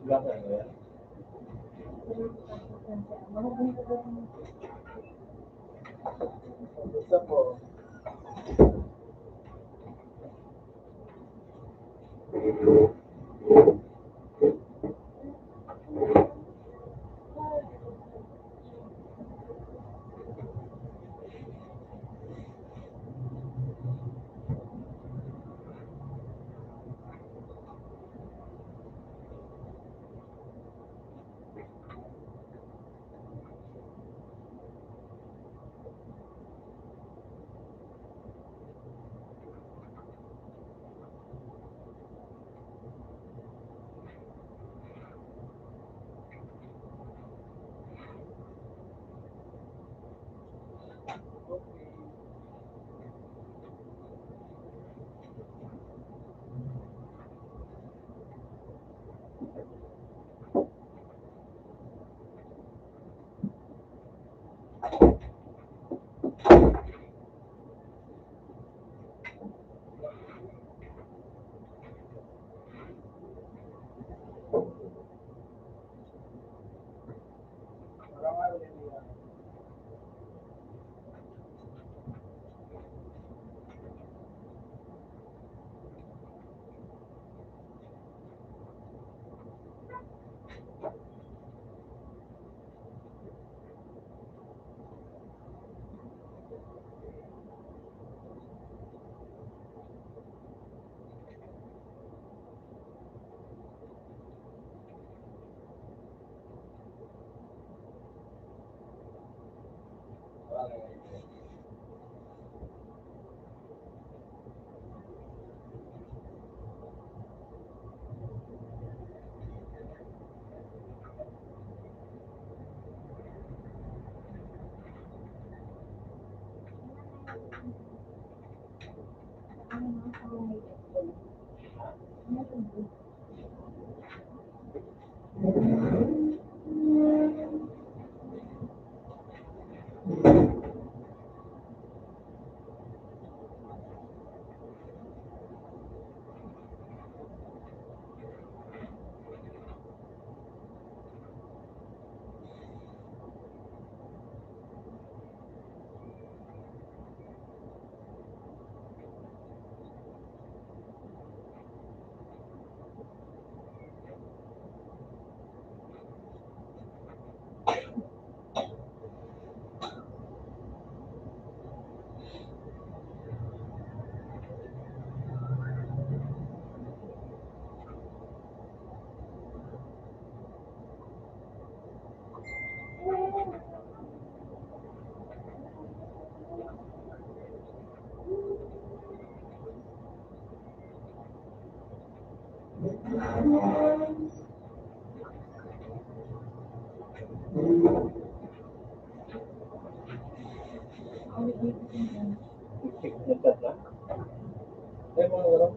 Belakang ya. Bisa kok. Orang ada ini ya. Dekat lah. Mau orang.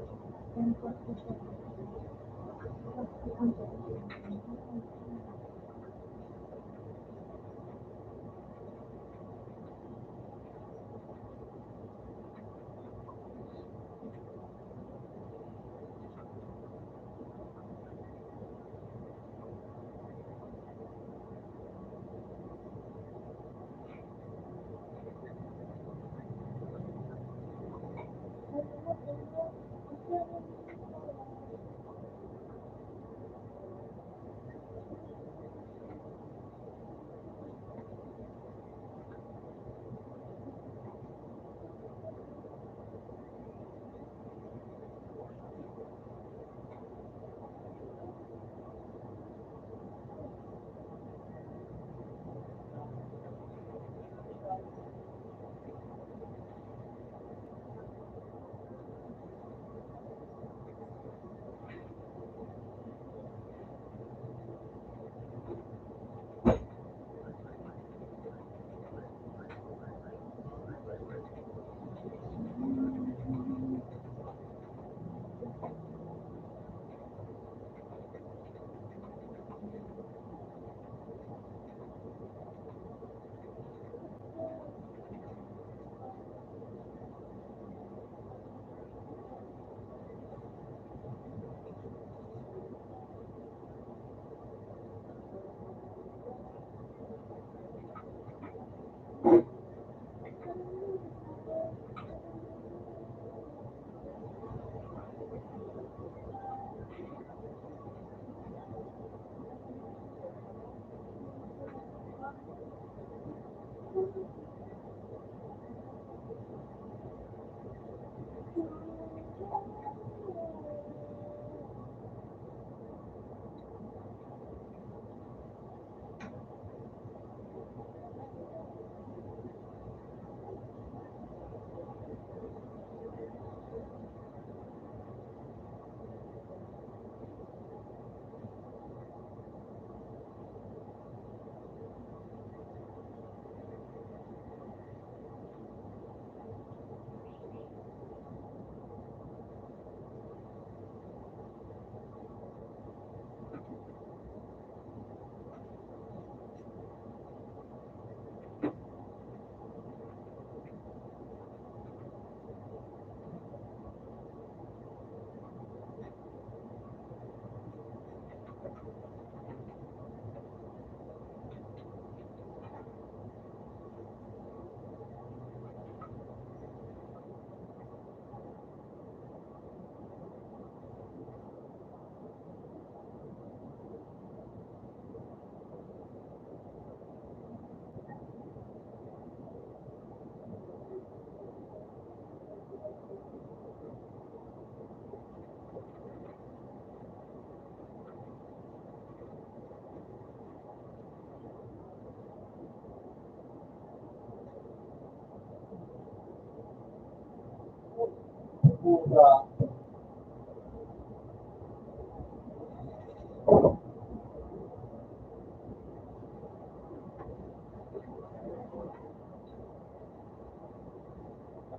pusa.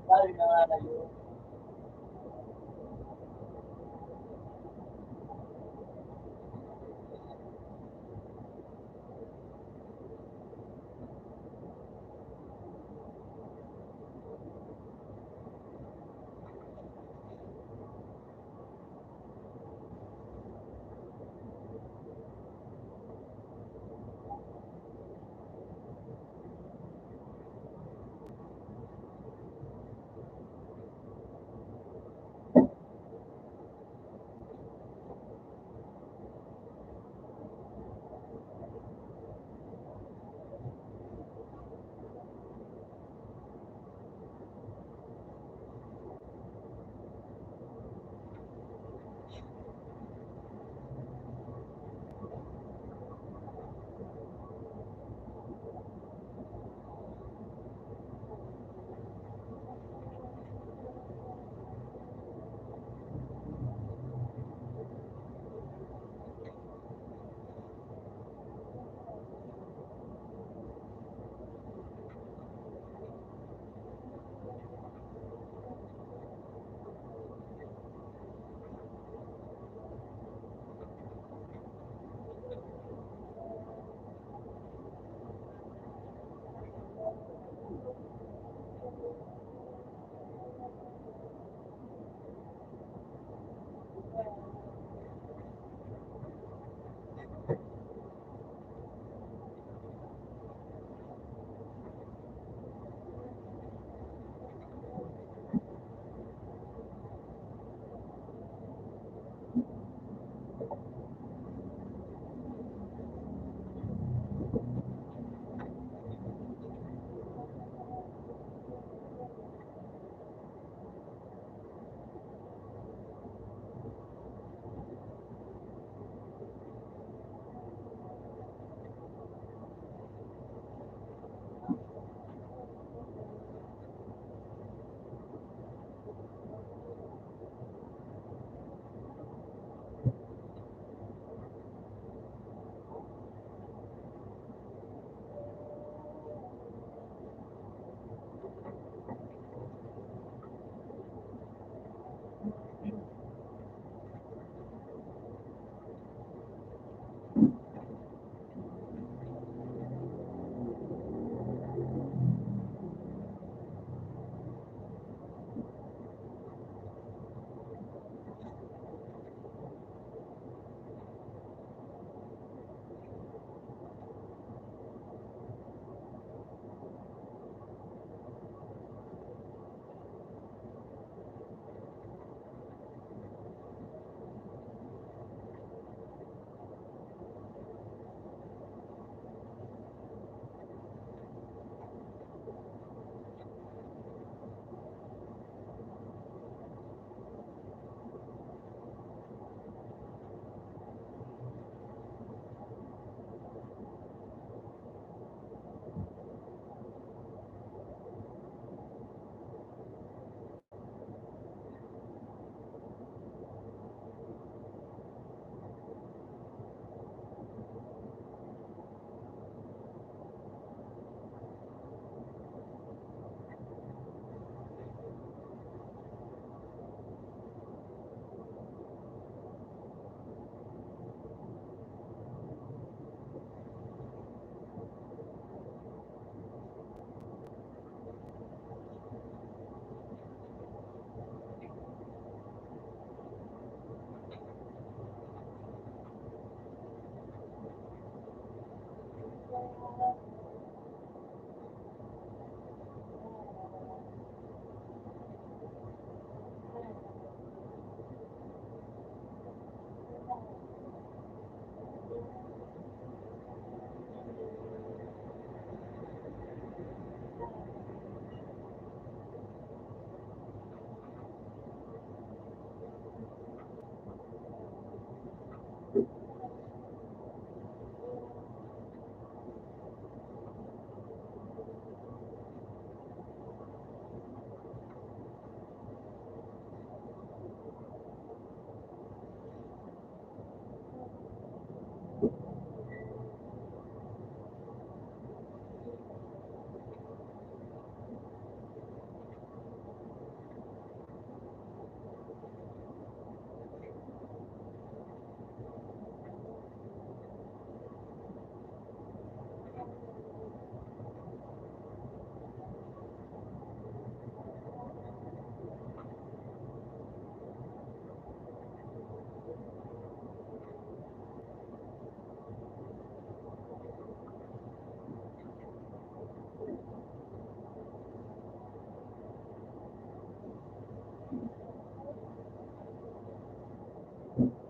Sabi na nga na yun.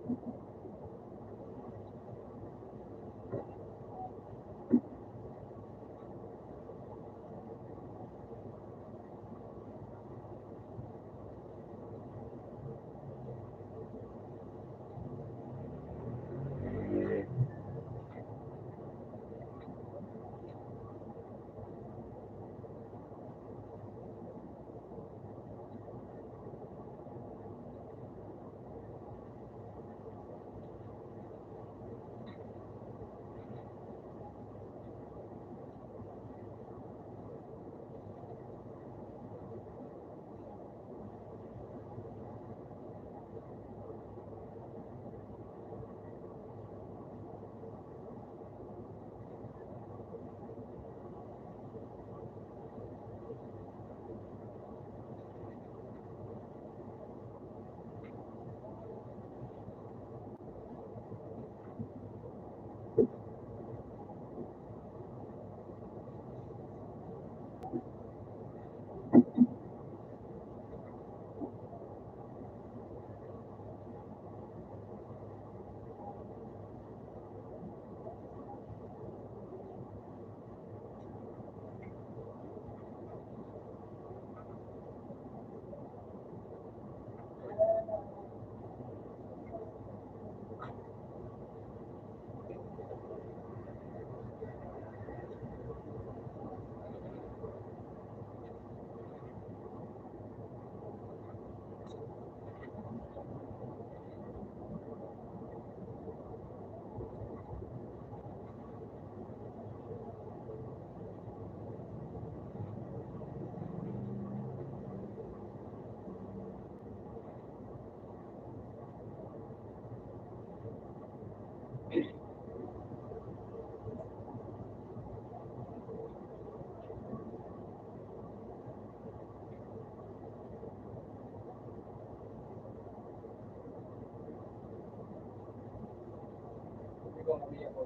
Hindi ko kami ako.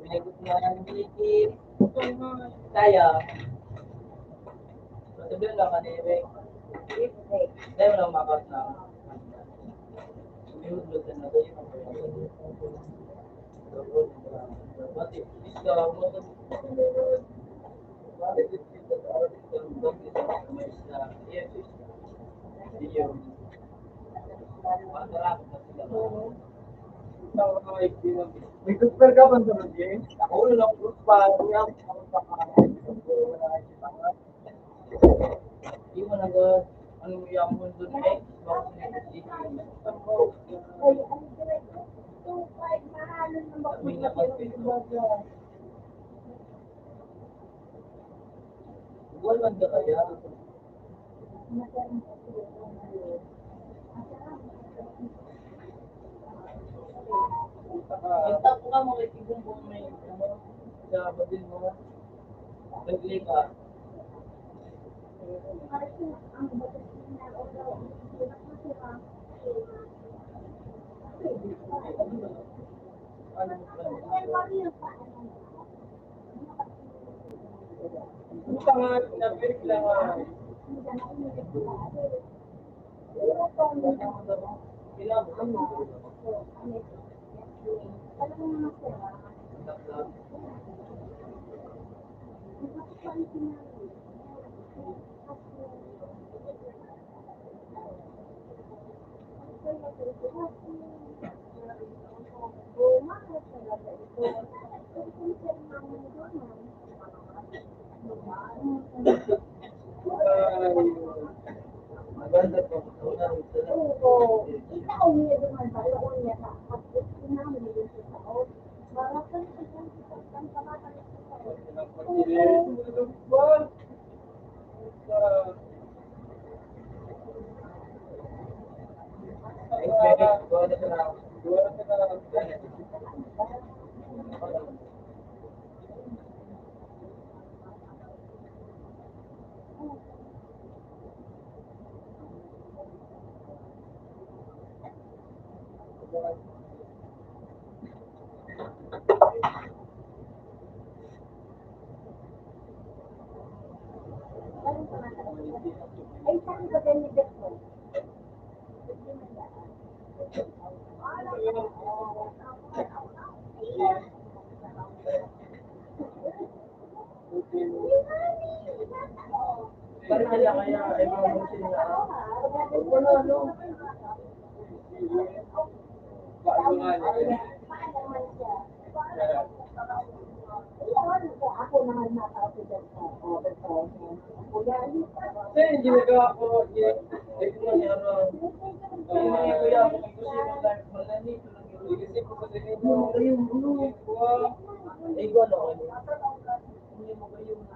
Pinagot na ng bilikid. Kaya. Sabi lang ka ni Eric. Dahil mo lang makas na. Umihudlot na kayo. Mati, isa mo sa may super ka ba sa James? Ako ulo lang po pa. Hindi mo nag ano yung mo doon eh? Wala ka kaya? Kita po ka makikigong kung may ano, sa badil mo. Nagli ka. Ito nga, nabirik lang maganda po. Parang kaya ay mga musin na wala no. Bago nga niya. Hindi ginagawa ko kuya ko kasi malani isip ko kasi yung ego no hindi mo kayo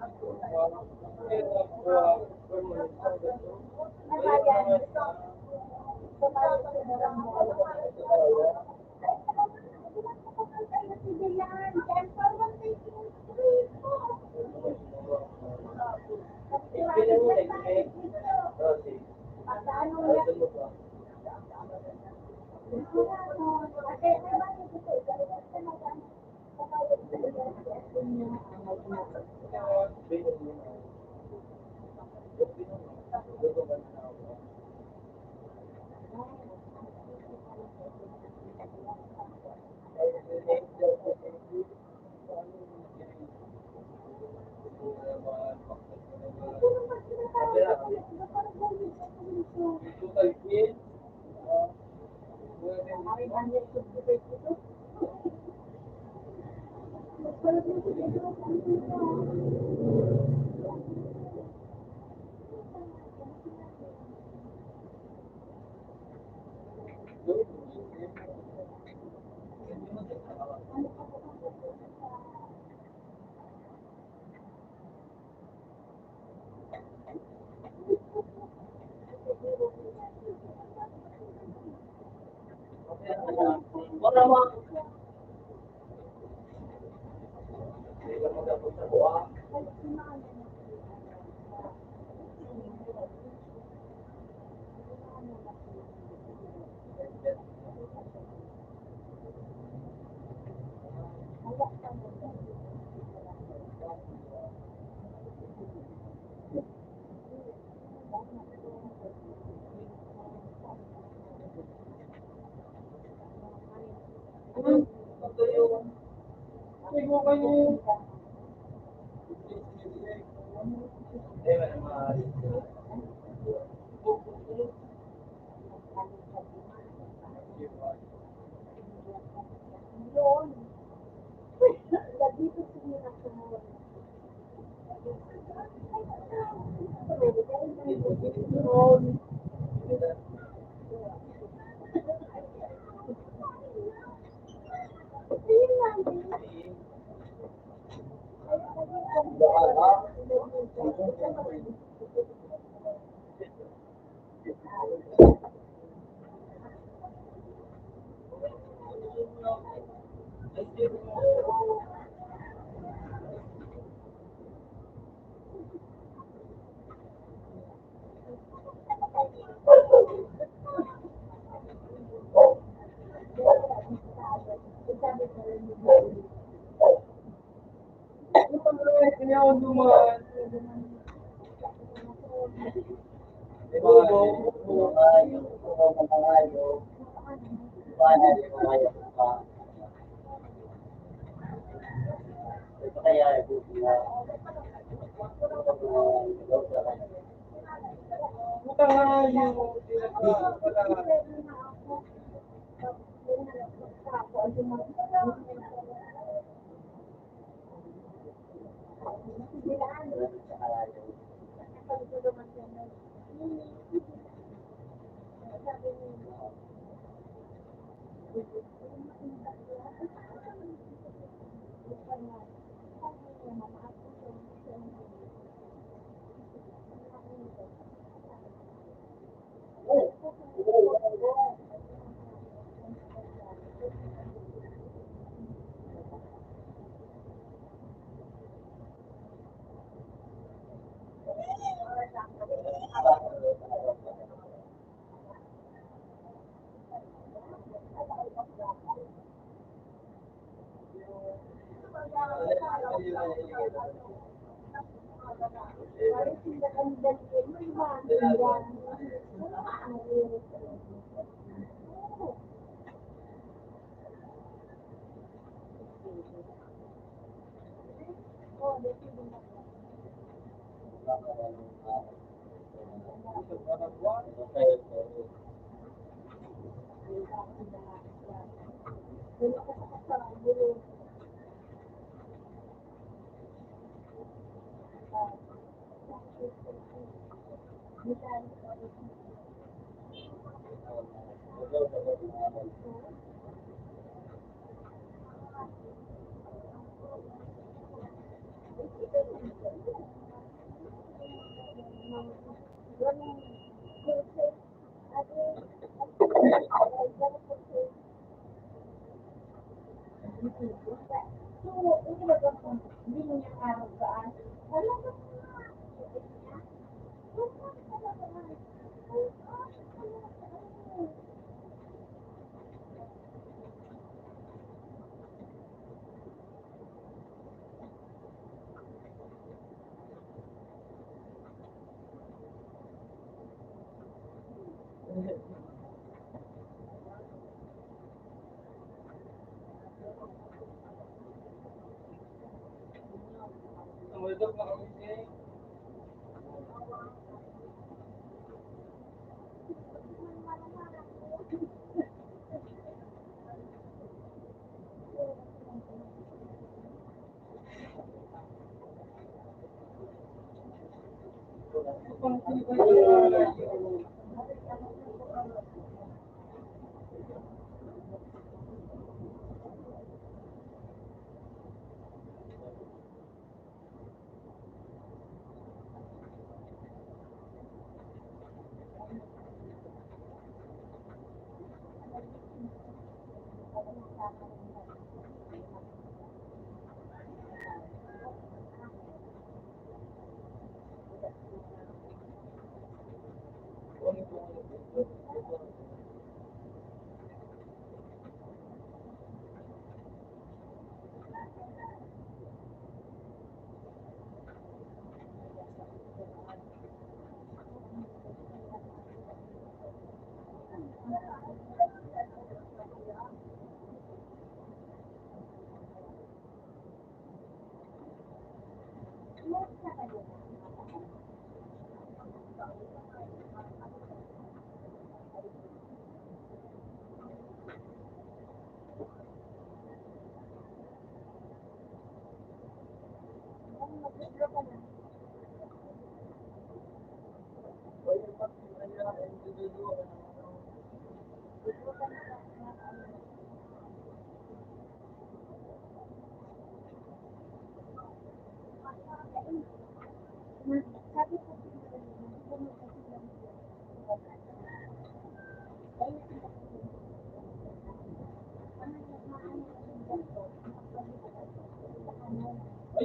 Ay,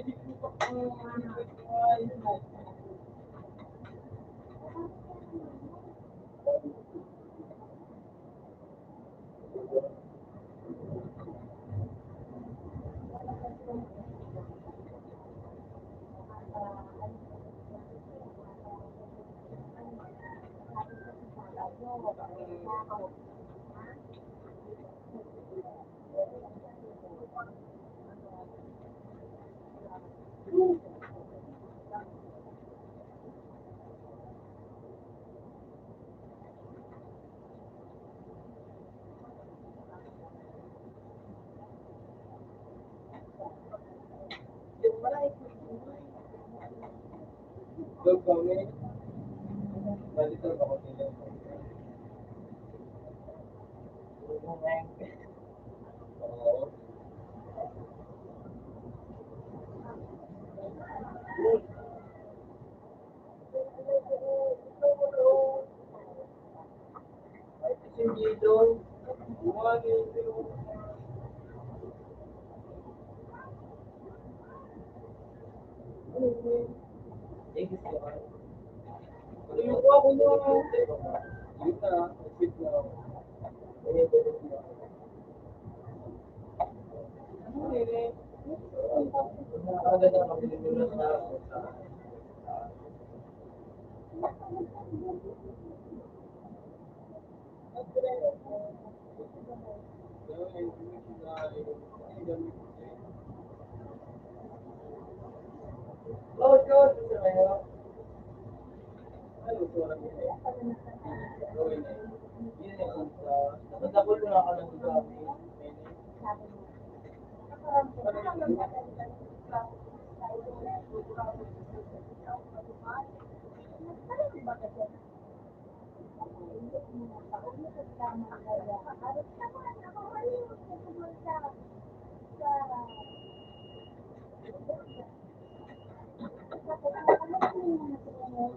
di ko pa Doon kami, balik ako nila. Oo. Ay, kasi dito, yung ako na, yun na, sit na ako. Agad na kami nila sa Nakadakol na ako ng gabi.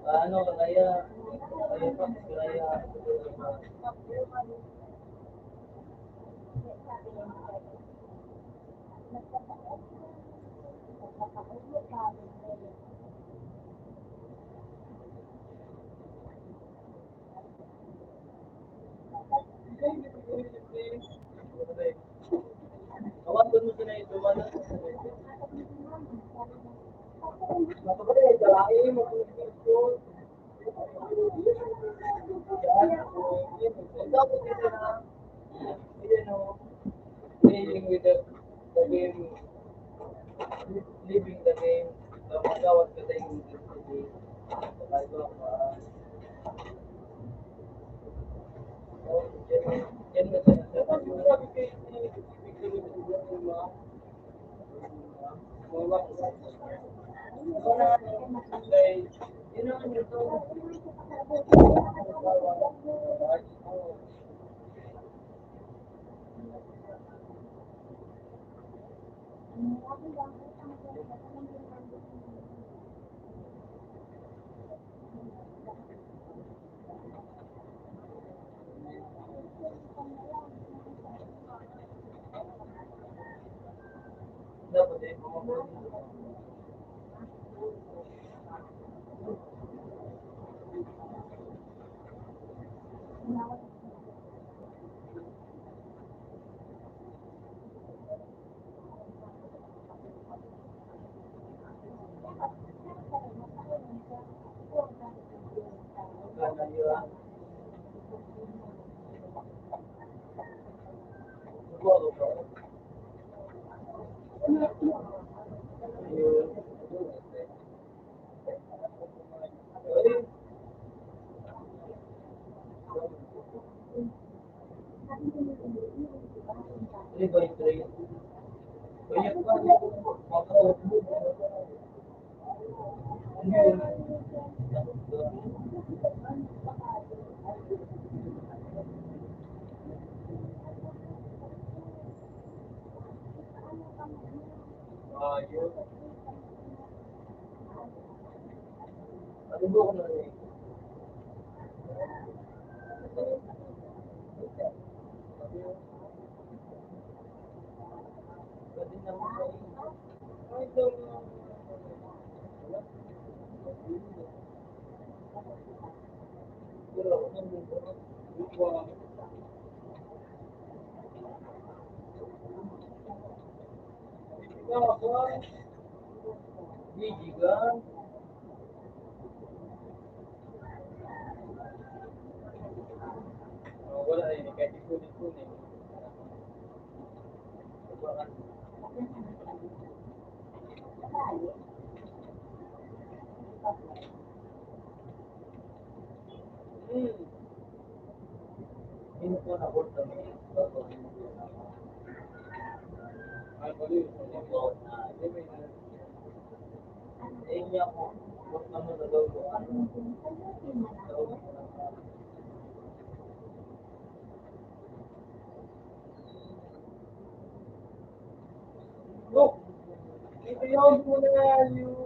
Ano, kaya pa, kaya, awan doon mo sila ito, wala. Matagal, dalahi, mag-ulit ko. Dealing with the game, living the game, magawat ka tayo yung today. Bago ako, yan na siya. Sabi kayo, dapat eh, Subukan na rin. Pwede naman kayo. Ay, ito. Pero, ikaw ako. Gigi ka. Wala eh. Kahit ikunin-kunin. Info na po sa ay, bali. Eh, niya ako. Mas naman na daw ko. Look! Ito yung muna yung...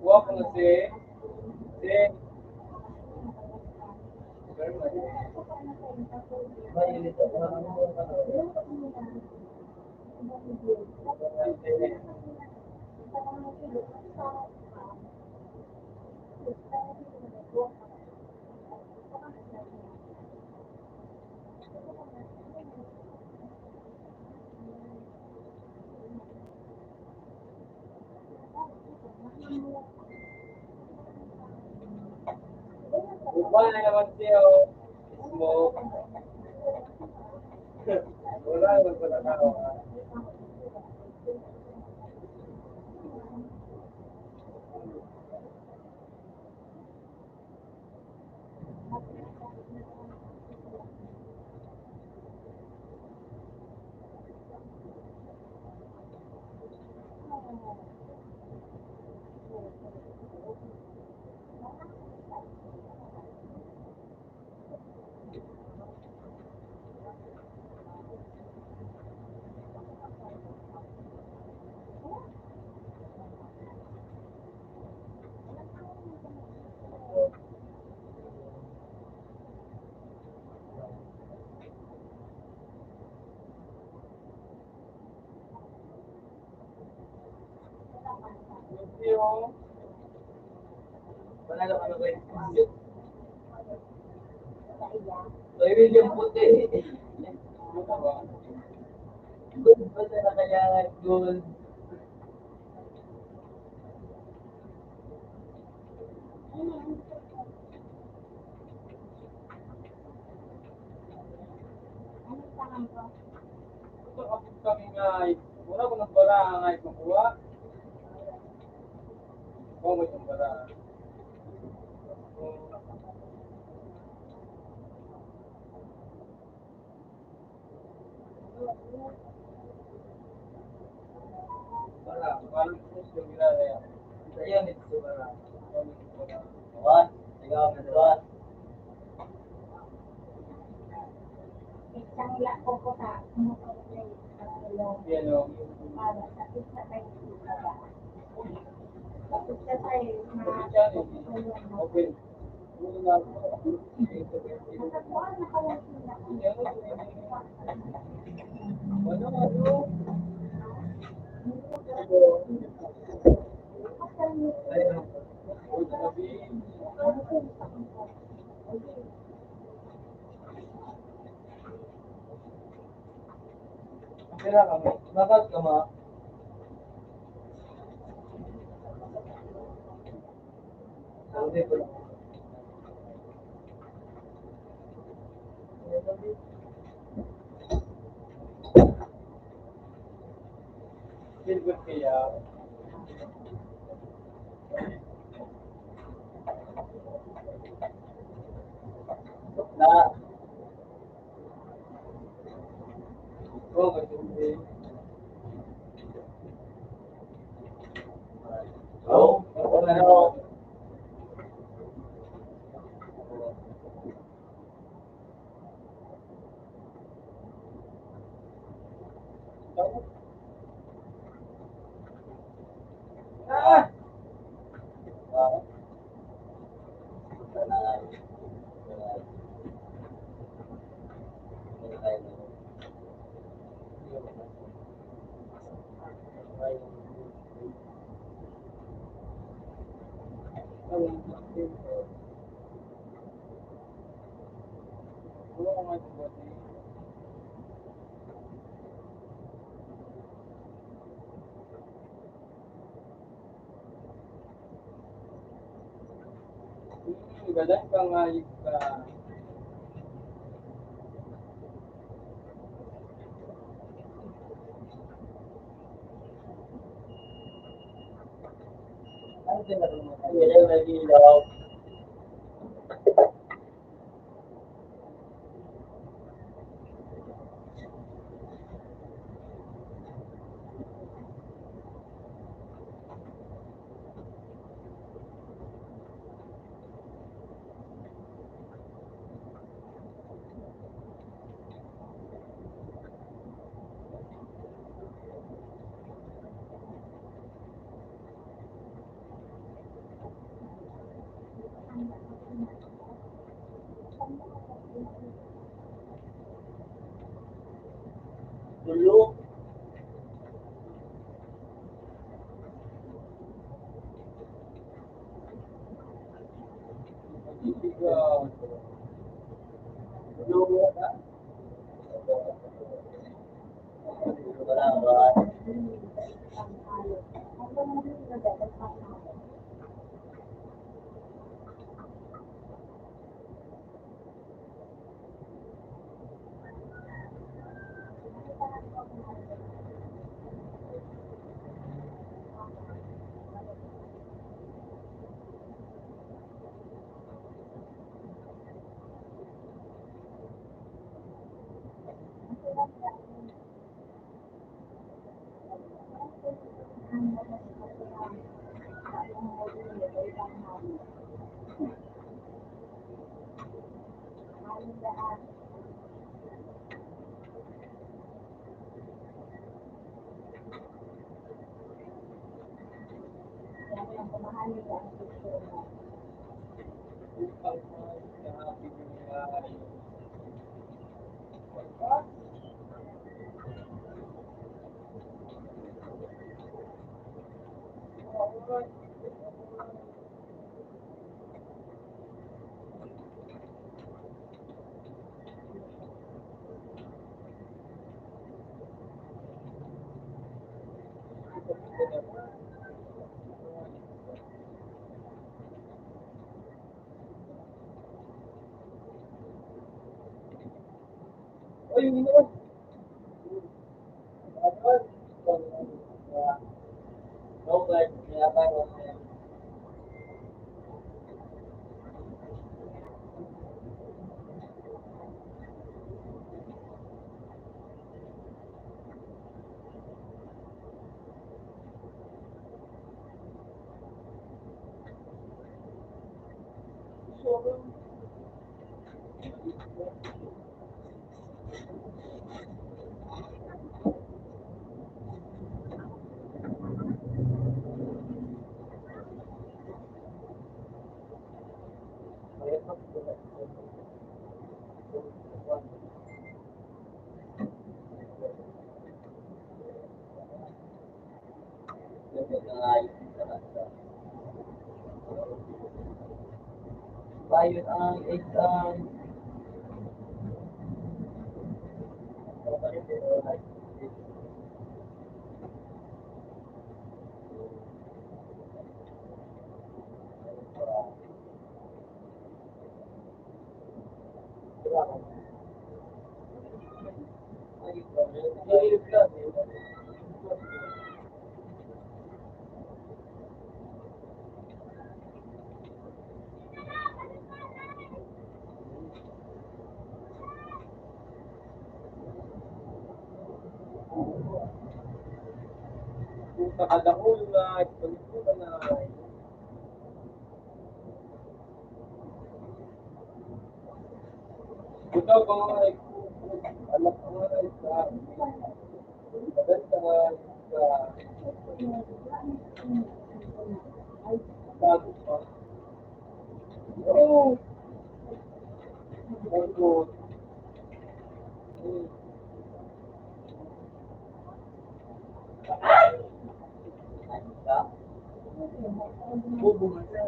Walk na si mainit ako na Wala na naman siya, smoke. Wala naman pala tao. Yung panalo ano ba yun? Soy William Puti. Good ba na nakayangan? Good. Ito kapag kami nga, muna ko nang bala nga ikukuha. Oo, may itong bala. Bala, parang gusto yung ginaya. Ayan, ito bala. What? Ikaw, what? Yan o. Open. Kira kami, nakat ka ma. Hindi ko lang. Silbot kaya. Na. Oo, kasi. Oo, ano. Ah! Galing pangayig ka. Ano din na rin mo? Ilaw na ilaw. Dulo. Dulo. Ay, hindi naman. No, but kaya pa Bayad ang exam. Akala ko yung explain ko na ito ko anak ko nga sa maganda sa bago pa. Oo. Bago. Bubo man siya.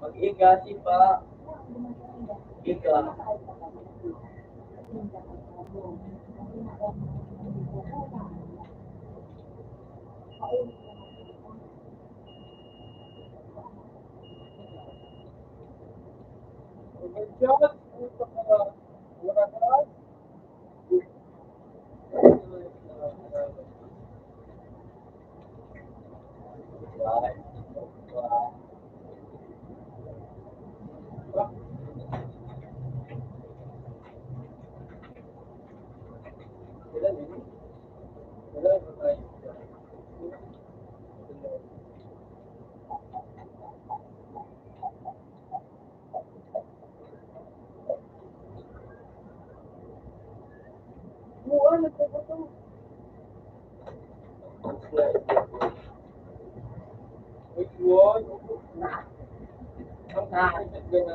Mag-igasi pa. Iga.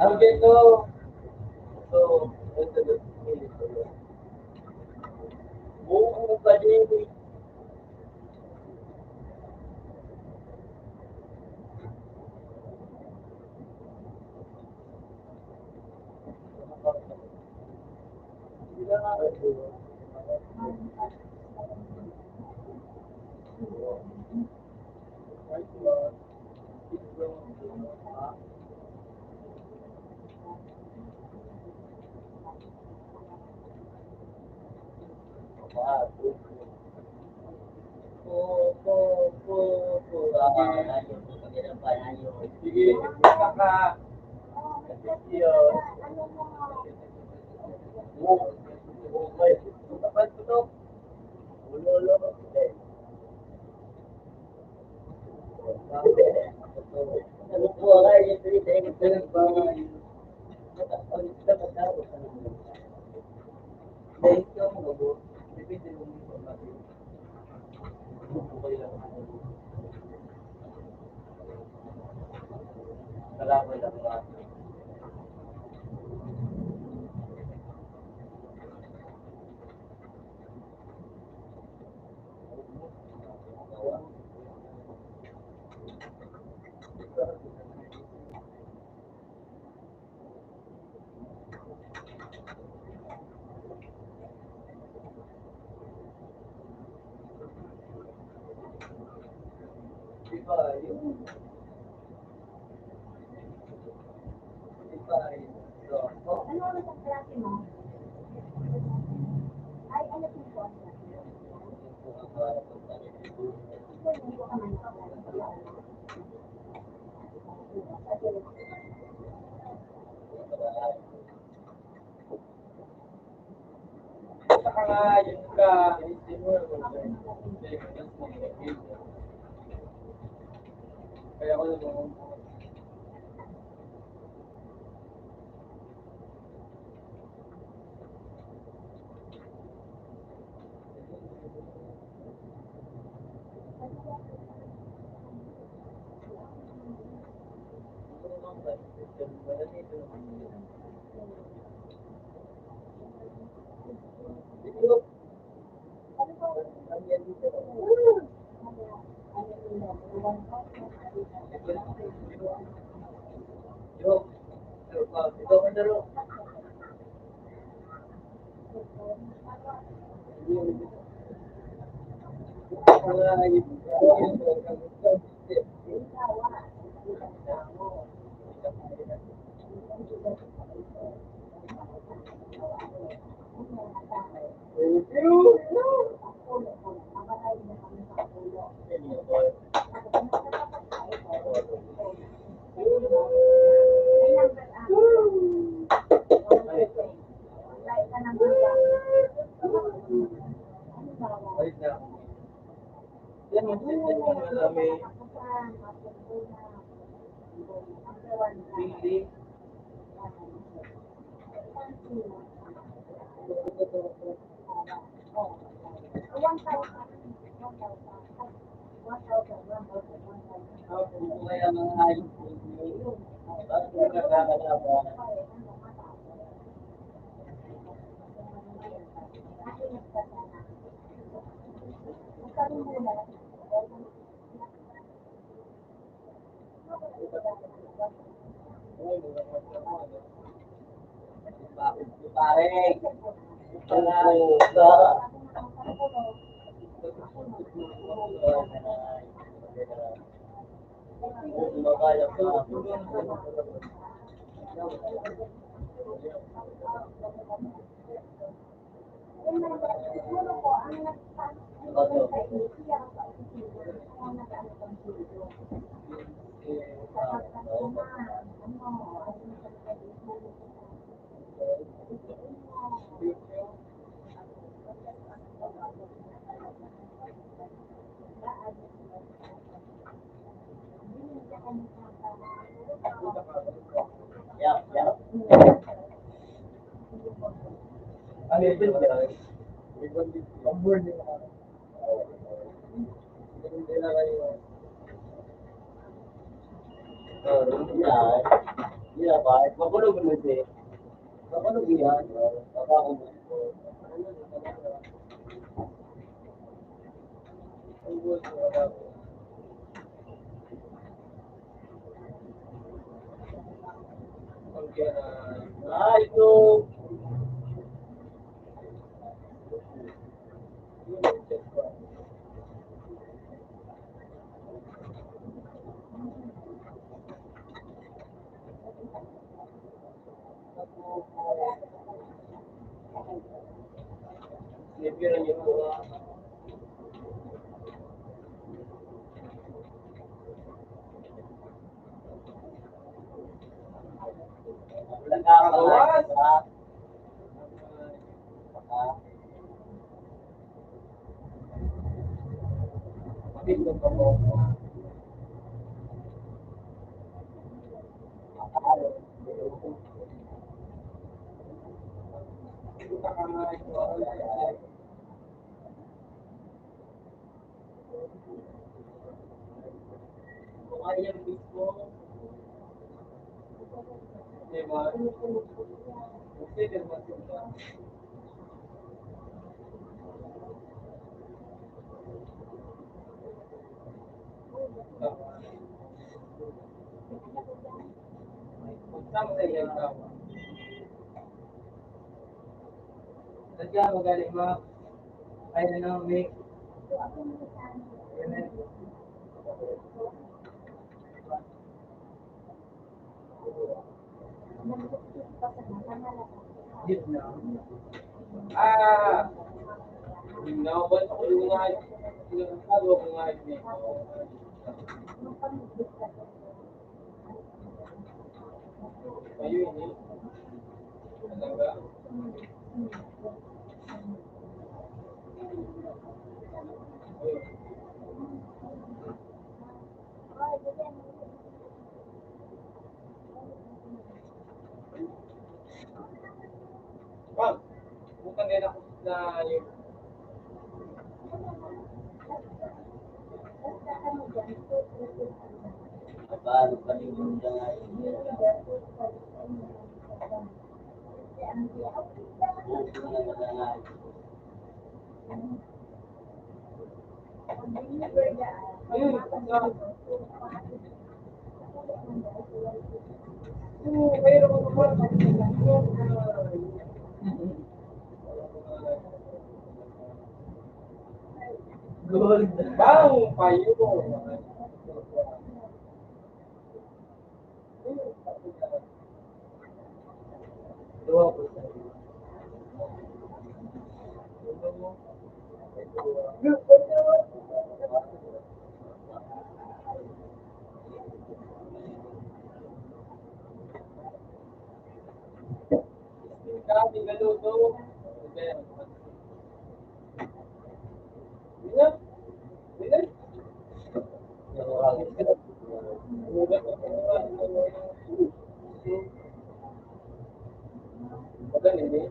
Ang dito. So, buong pa din. Sige, kaka. Ano oras ang klase mo? Ay, ano po po? Hindi ko naman Saka nga yun ka. Kaya ako naman. Paano pa rin yung dangay? Buko na dangay. Gold. Bang! Payo ko. Dua ko sa Kami galuto. Minat? Minat? Madali ni.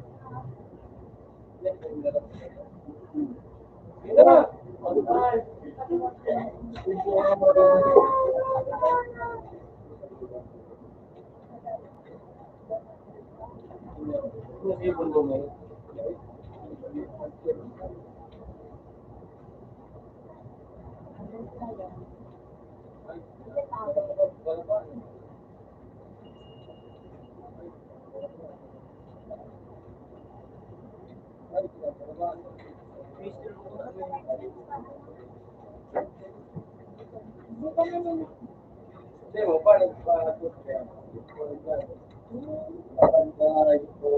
Minat? Hindi mo pa nagpapatot kaya. Pagkaray ko.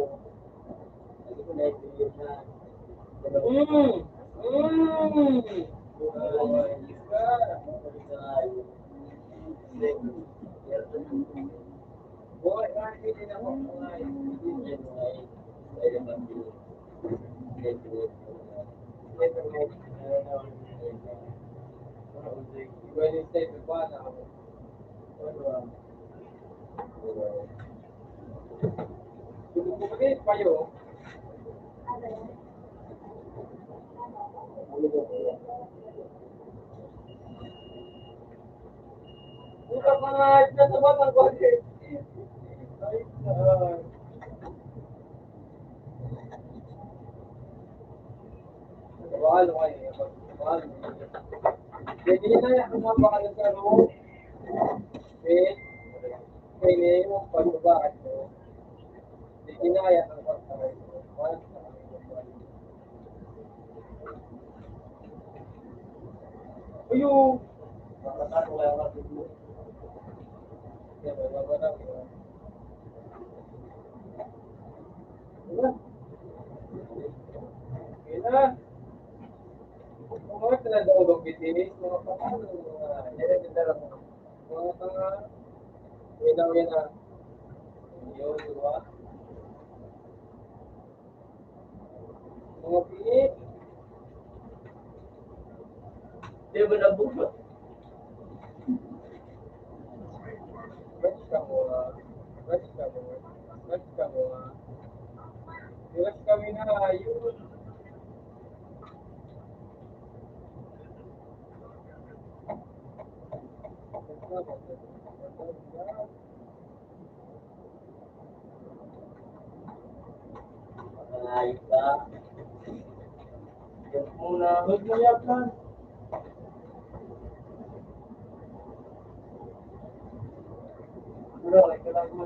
Hindi ko naibigyan na. Boy, kahit hindi na ako kumain. Hindi na Wednesday, pa na ako. Bumalik kayo. Buka pa nga, nasa batang ko. Ay, mahal mo kayo. Mahal mo. Jadi na kung mabakal sa room, kaya mo pagbabakal mo. Jadi na kaya ang pagkakay mo. Ayun! Makatato kaya ka dito. Kaya may mabarang yun. Kaya mga tinadawag bitinis, mga paano, nilagandara mo. Mga tanga, winaw na. Yun, diba? Mga piit. Di ba nabukot? Ba't ka mo, ba't ka mo, ba't ka mo, ba't kami na, yun. Ayos ka. Yan muna. Huwag mo yakan. Bro, ito lang mo.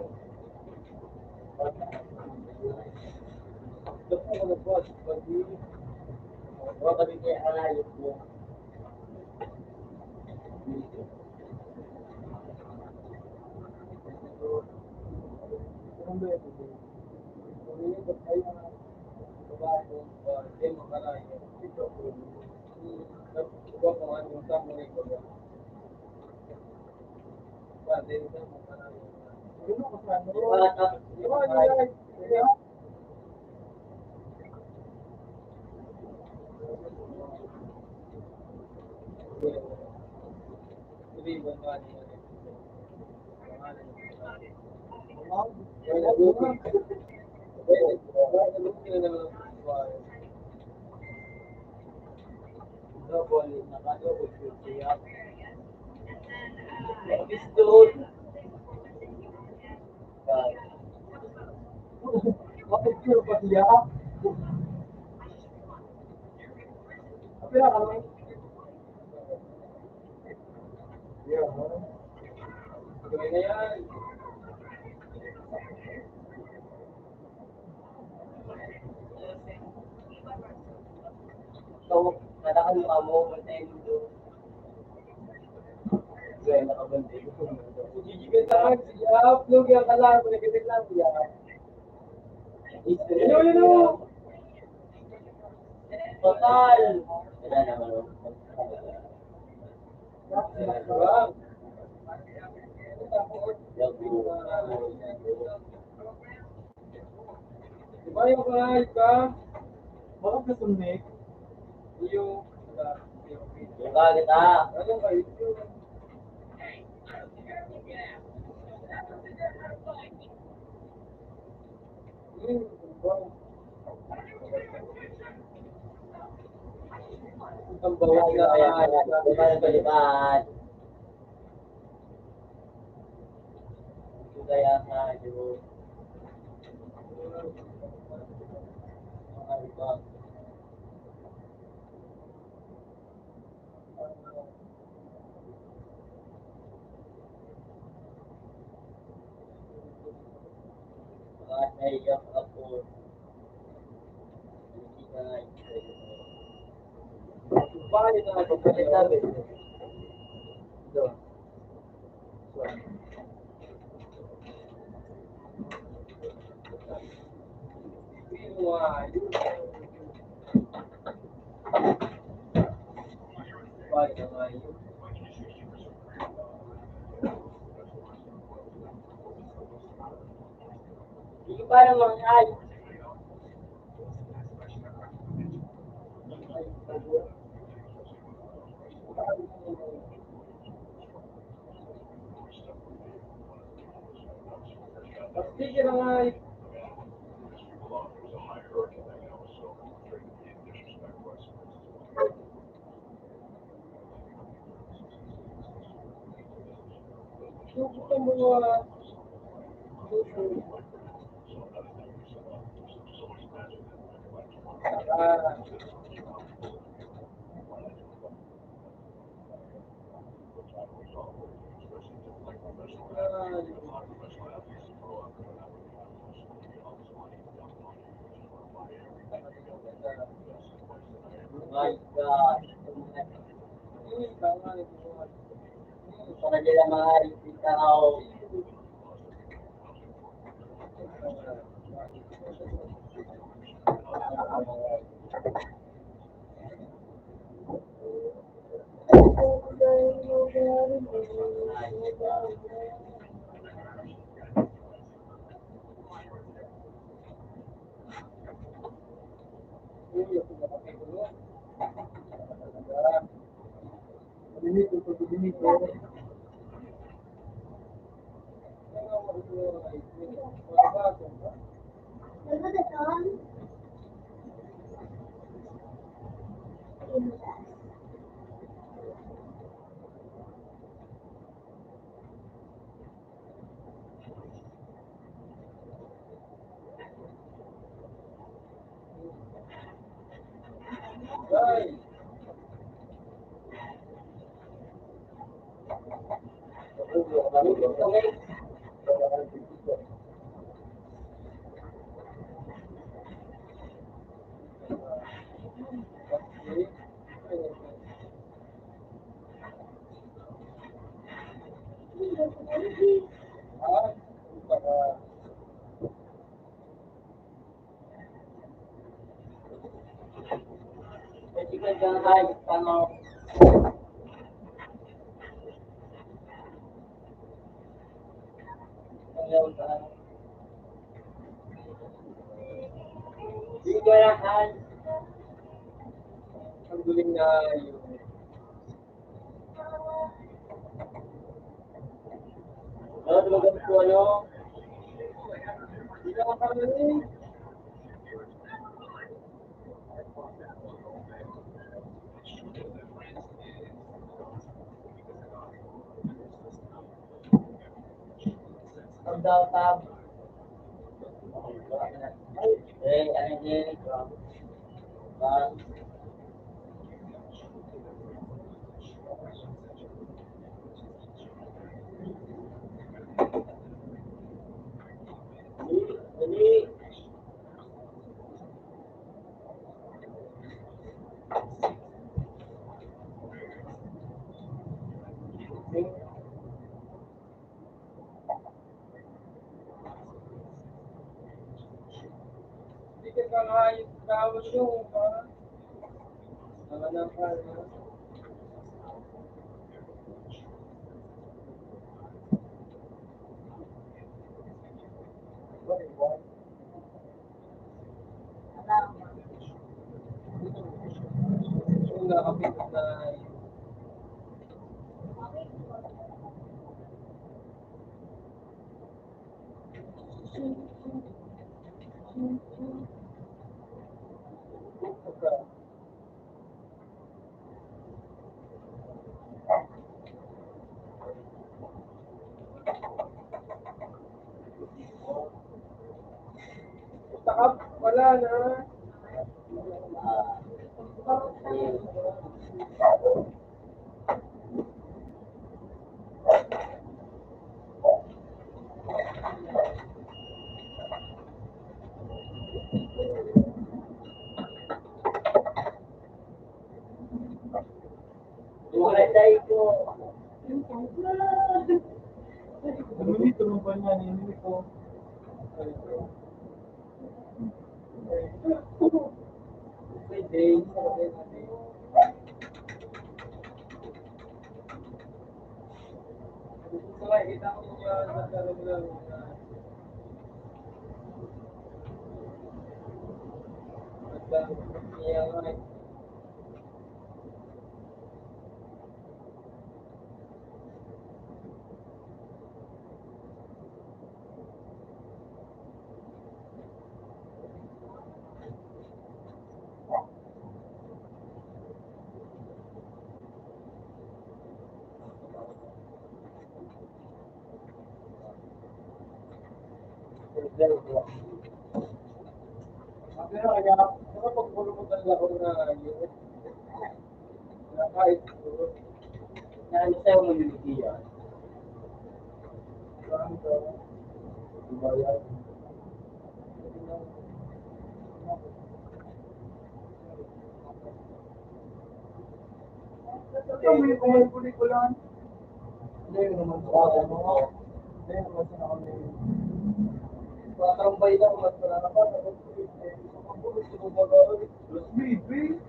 Ito po ko na po. Huwag kami kaya ayos mo. Ano ba ito? Pumili ko tayo na babae ko, hindi mo kalahin. Ito po. Huwag mo ang yung tamuli ko. Hindi mo kalahin. Hindi mo kalahin. Hindi mo kalahin. Hindi mo kalahin. Pistol. Bakit yun pa siya? Apira ka naman. Yeah. Gawin na yan. So, nalakan mo mo, matay mo doon. Gaya nakabantay ko. Gigigan lang, i-upload yan ka lang, panagitin lang, i-upload. Yun. Total. Wala naman. Diba yung kahit ka? Bakit ka sumik? Yung kahit Anong kahit yun? Ang bawal na palipad. Kaya nga, yun. Naiyak ako. Bakit na ako sabi? Ito. Hindi pa naman ay. Sige na nga. Gusto mo my God. Sa kanila mga tao. Ang galing na yun. Tumagamit ko ano? Hindi na makakalain. daw, tab. Eh, ano din? Ba? Dali. Hindi ka kakain tawag yung parang naman pa. Yung nakapit na takap, wala na. Walay ko. Dito mo ba niya hindi ko? Pwede. Gusto ko kita ko niya sa talagang pero kaya kapag pulutan lang ako na yun, kahit na ano sa'yo mo yung idea. Diba yan? Ito may kumulikulan. Hindi naman sa ako. Hindi naman sa ako. Parang bay lang mas wala na pa. Baby.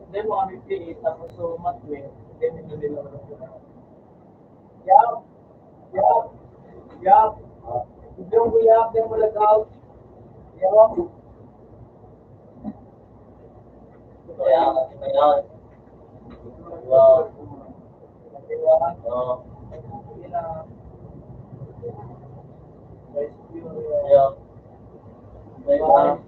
Hindi mo kami pilit tapos so matwin. Hindi mo nila Yap. Yap. Yap. Hindi mo yap. Hindi mo lagaw. Yap. Kaya, kaya. Wow. Oh. Yeah. Diba?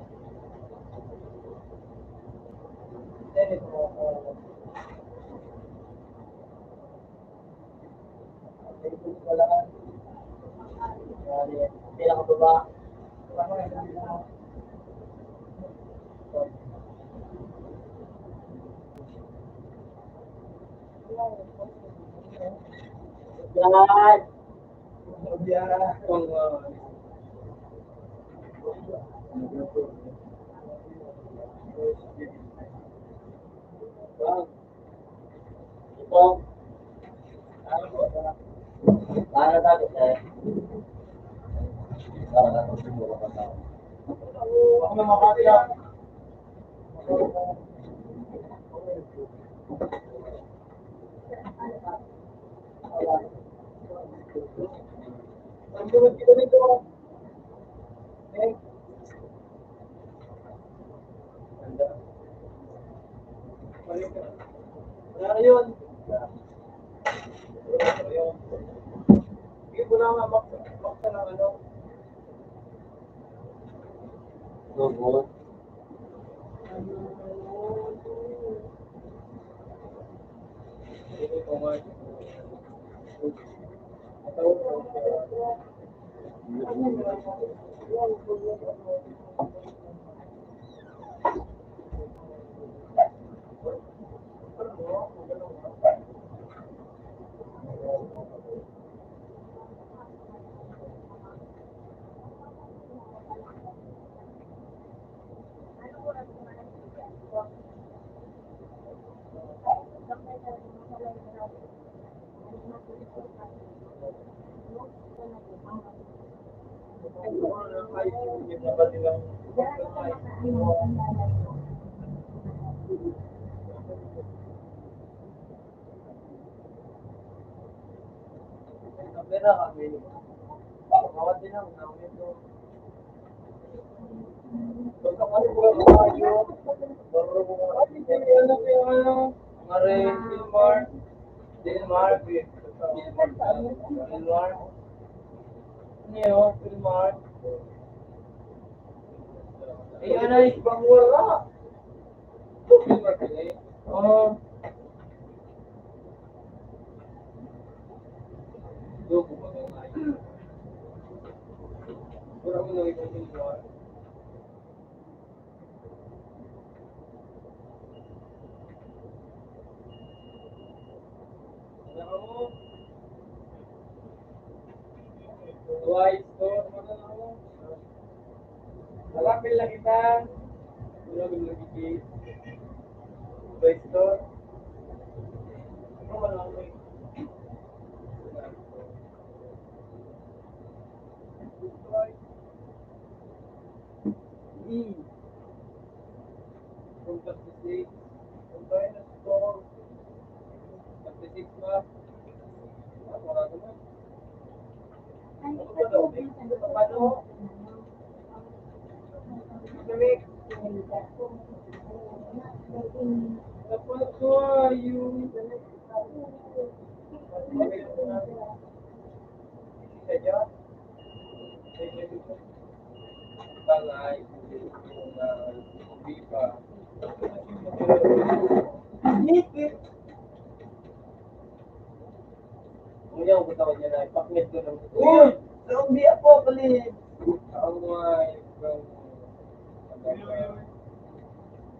Pinakababa. Yan. Ito. Para dati eh. Para dati siguro ka tao. Ako na makakaya. Ang gawin kita nito. Wala yun. Hindi ko na nga maksa ng ano. Lobot. Hindi ko nga. Kamera kami. Bawat din ang namin ito. Pagkakali ko ang kayo. Baro mo mga ano ko yung ano. Mare, Pilmar. Pilmar. Pilmar. Ano yun? Pilmar. Eh, ano yung ibang wala? Pilmar ka eh. Oo. Logo ba yung kayo? Pura mo lang yung Pilmar. Ano? Twice to. Ano? Malapit lang kita. Wala ko nagigit. Twice to. Ano malapit? From 36. Kung tayo na store. 36 ba? Wala naman. Ano ba daw? Ano ba daw? Kamik. Dapat ko yung... Kaya? Bangay. Bipa. Ngayon ko tawag niya na ipaknet ko ng... Uy! Zombie apocalypse! Ang mga ibang...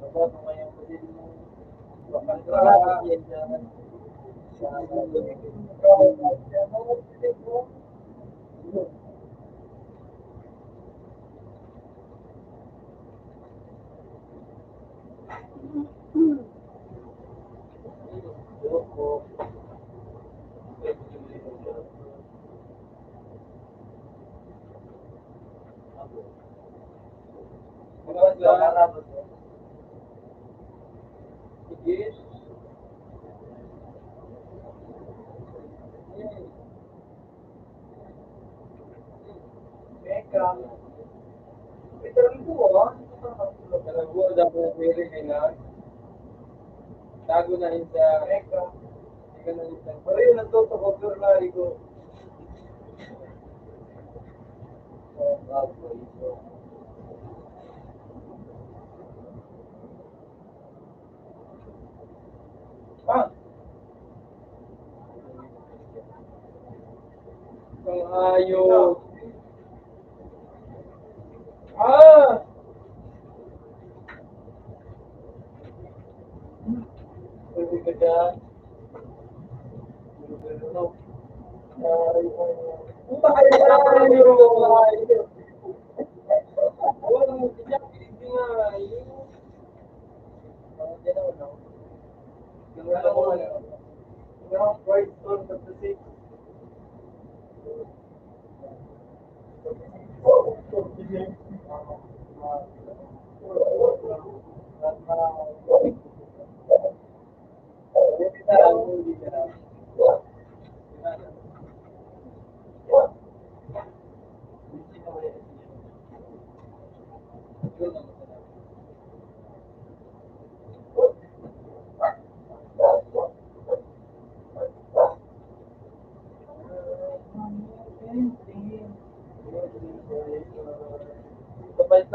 Dapat mo ngayon ko din mo... Bakit yan dyan? Tago na rin sa Eka. Eka na rin sa... Pero yun, nagtotokogor na rin ko. Ah! Ang ayos! Ah! Pwede ka dyan.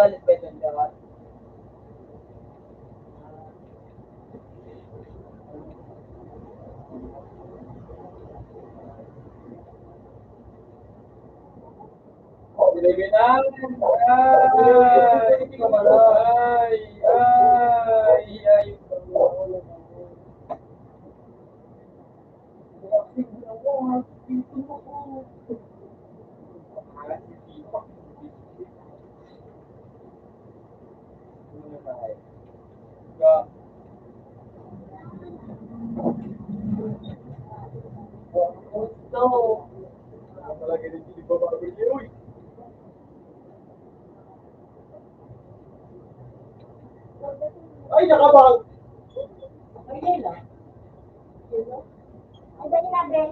Balik pa ito ang No. Talaga rin hindi ba barbecue? Uy! Ay, nakabang! Okay lang. Ay, dali na, Bre.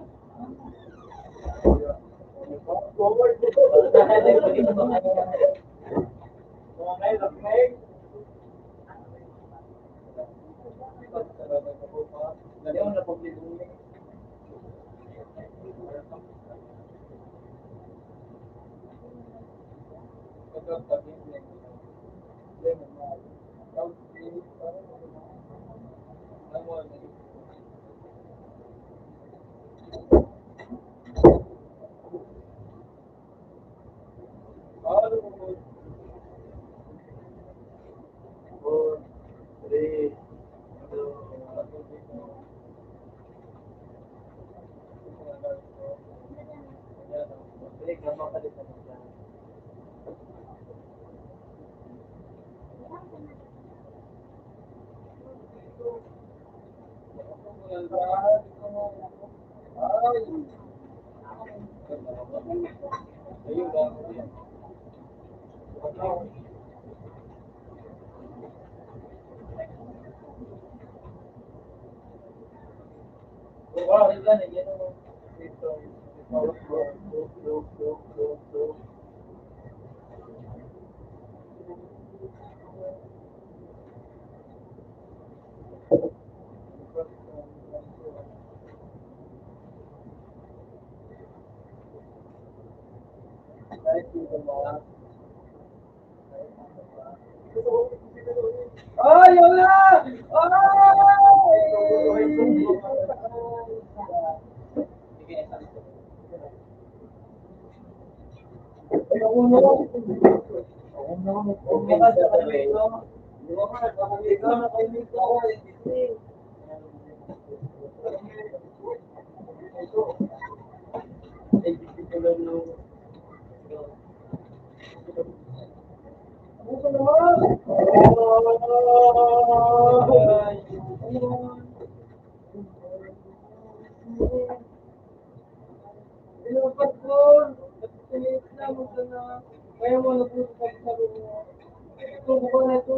Forward. Okay, okay. Dali mo na publiko. Four, three, two, ay, wala! Kaya mo na po sa mo. Ito ko na ito.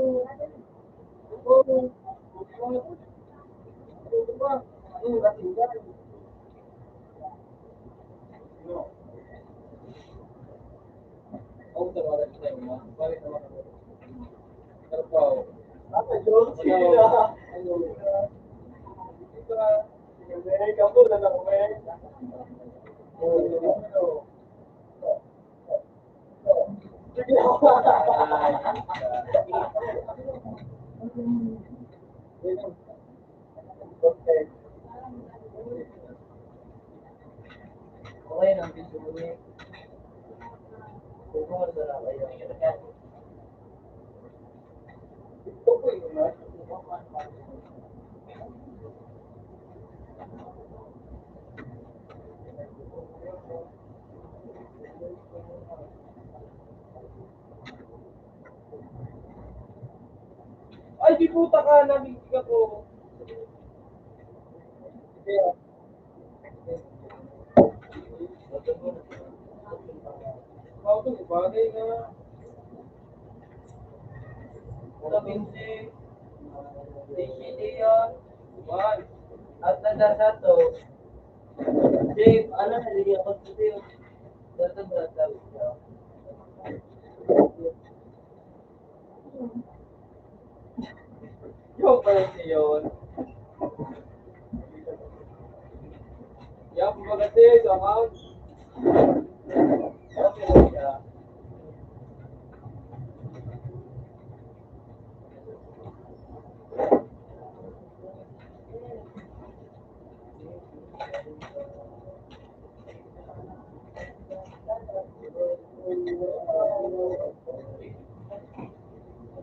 Ito ba? Ano ba? Ako sa mga tayo mo. Bakit naman ako? Pero pa ako. Yun, sila. Ano? Ito na. May kapo na lang. Okay lang, video mo niya. Kung ano na lang kayo. Ito po yun, ha? Ay, di puta ka, nabigig ako. Ako ito, bagay na. Sa pinsi. DCD yan. One. At nagdasa to. Dave, ano na, hindi ako dito yun. Dito ba sabi siya? Yung pala siya yun. Yung pagkati sa account. Okay lang siya.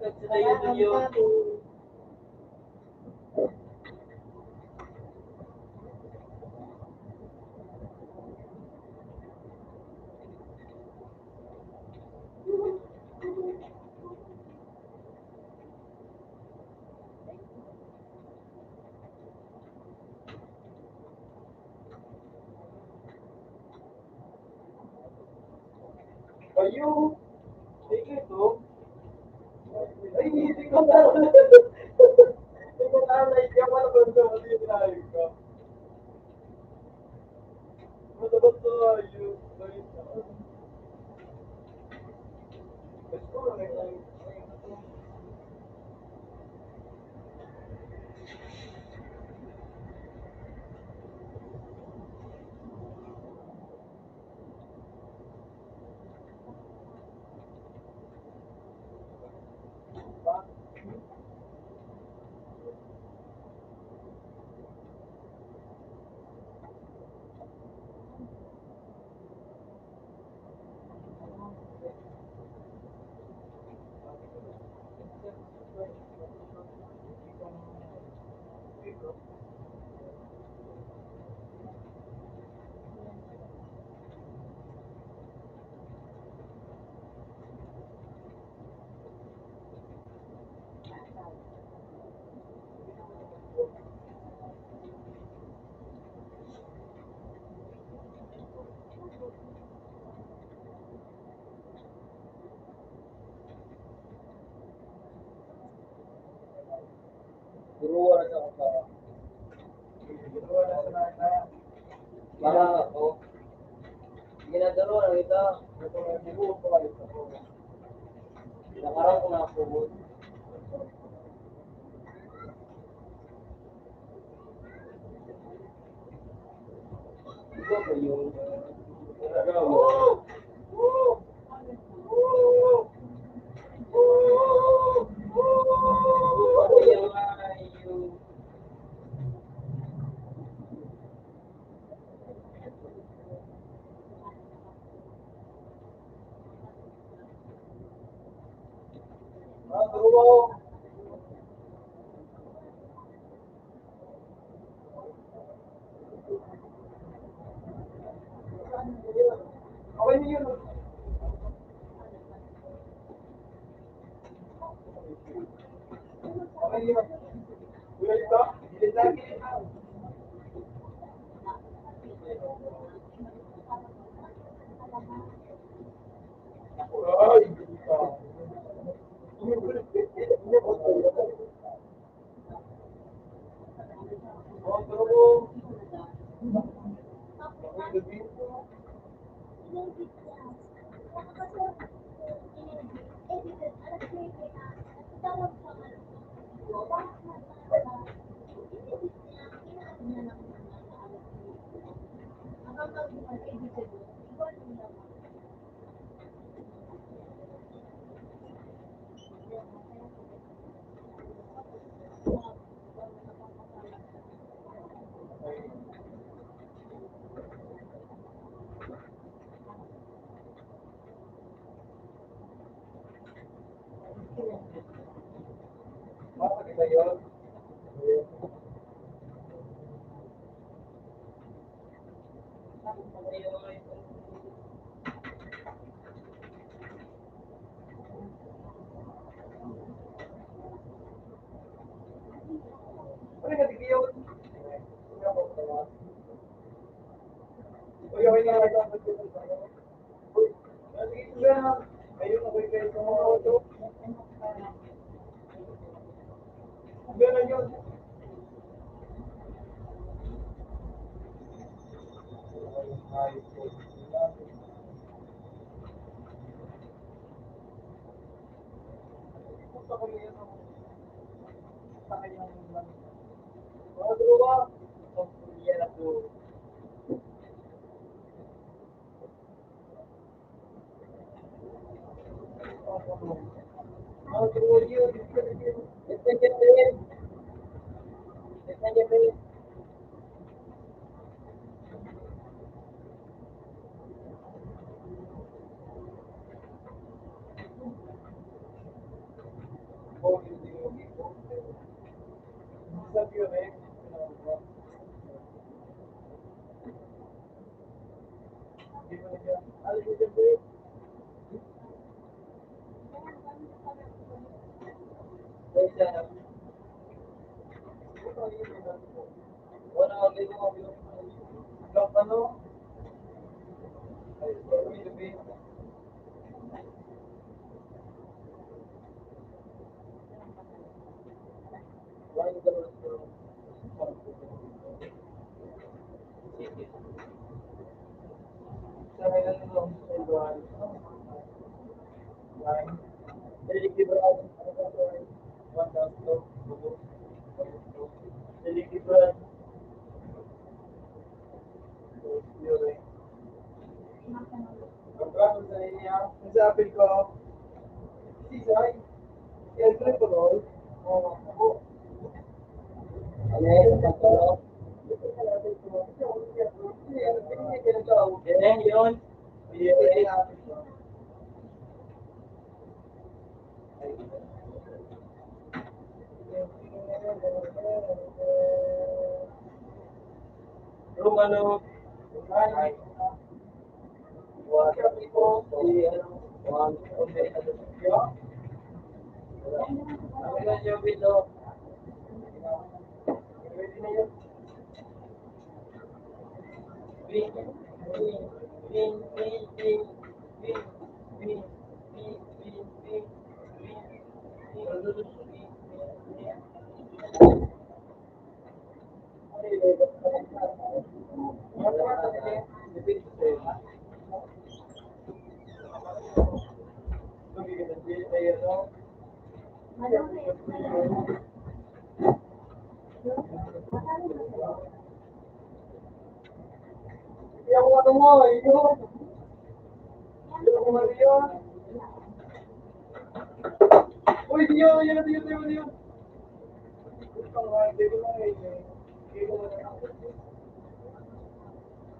nagsilayo doon yun. Ayun! Sige ito. Ay, hindi ko na. Hindi ko na. Naiiyak ka na ba ito? Hindi ko na. Matabat to. Ayun. Gusto ko na. Guruan na ako sa... Guruan na sa na. Para ako. Ginagaro na kita. Guruan ko kayo sa ako. Nakarang ko na ako. Ito ko yung... Yun. Romano.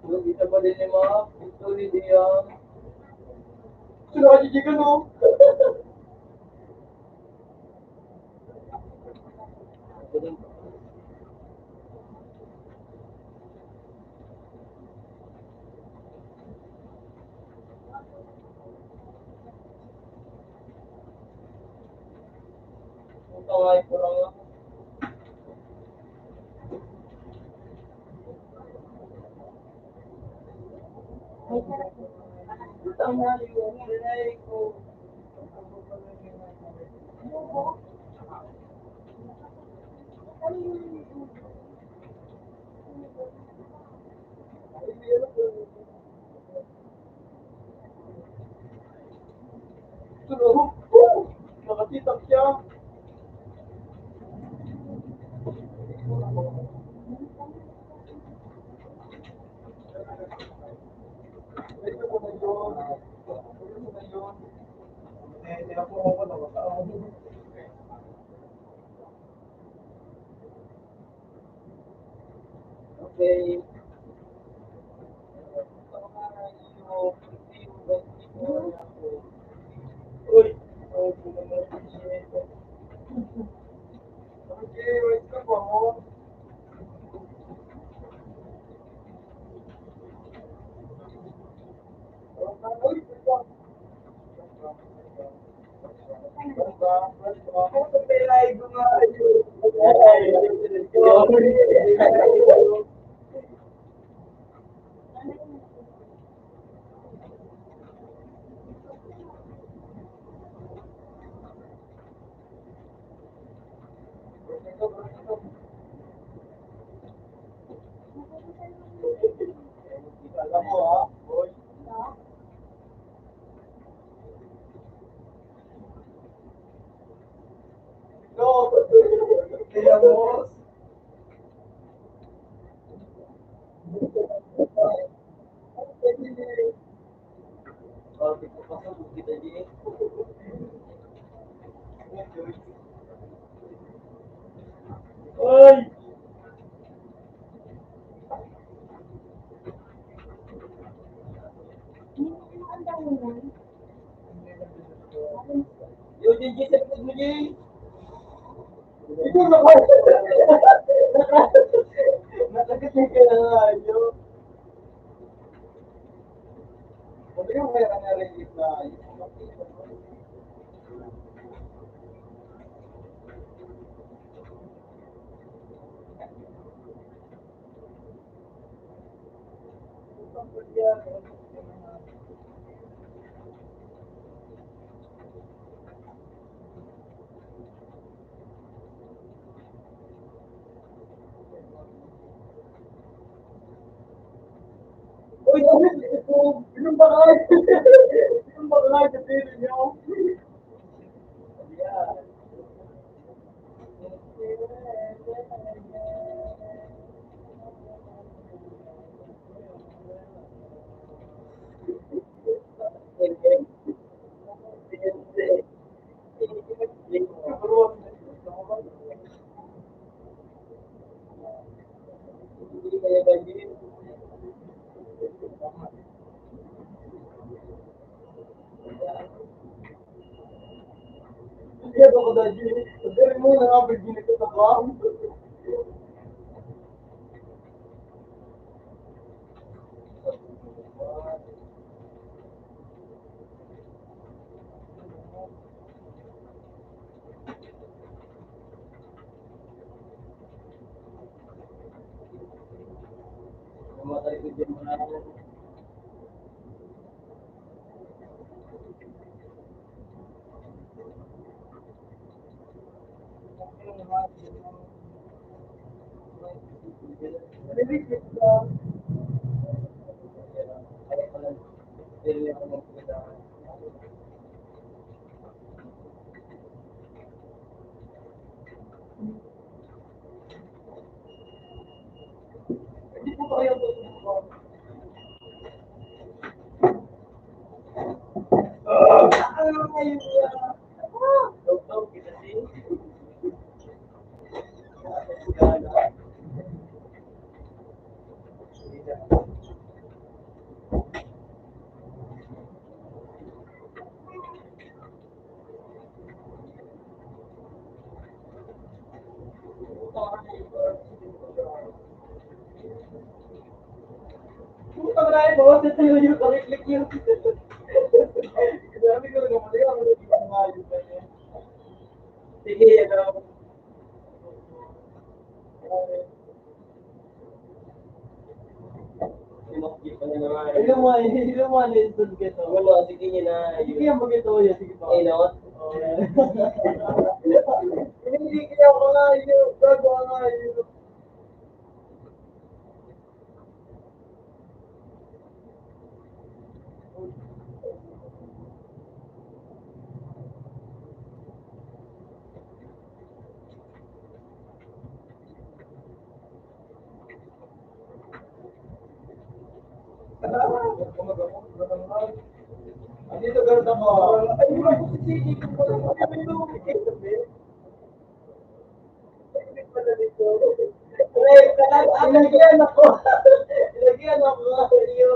Kita ba din yung mga ito dia? Sino ka jijikan mo? Ito ay kurang tama yung dinay ko. Tulog. Nakatitap siya. Okay. Uy. Okay, wait ka po. Alam mo ha, boy. No. Kaya mo. Bakit ko pa sa kita din? Ay! Yo, Gigi, sa likod mo, Gigi. Ito na ba? Nakagating ka na nga yun. Sabi ko kaya kanya rin na uy, damit ito. Yung bakay. Yung bakay sa pili niyo. Yeah. Iya ako dahil. Sabi mo na nga pag ginito sa bang. Mamatay ko din mo na ako. Nalilipit ka. Hindi po ba kayo tutulungan? Ano ngayon yan? Doktor, kita din. Puta na rin, bawas ito yung correct yun. Sabi ko naman, hindi ako nagiging ayos. Sige, ano. Iluman, ito gitu. Wala, sige niya na. Sige yan, bagito yun. Sige pa. Ay, no? Hindi kaya ko nga yun. Gagawa nga yun. Andito ganun ako. Ay, hindi ko pala. May lumit eh. Hindi pala dito. Ilagyan ako. Ilagyan ako. Iyo.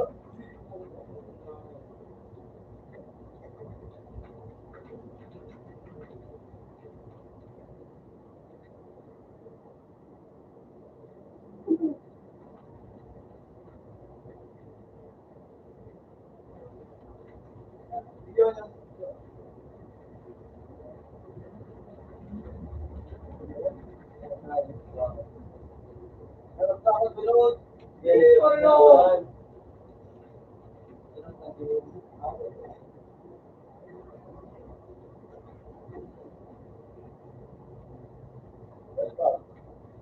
Iyo. Harap na ako sulod. Iyo, iyo.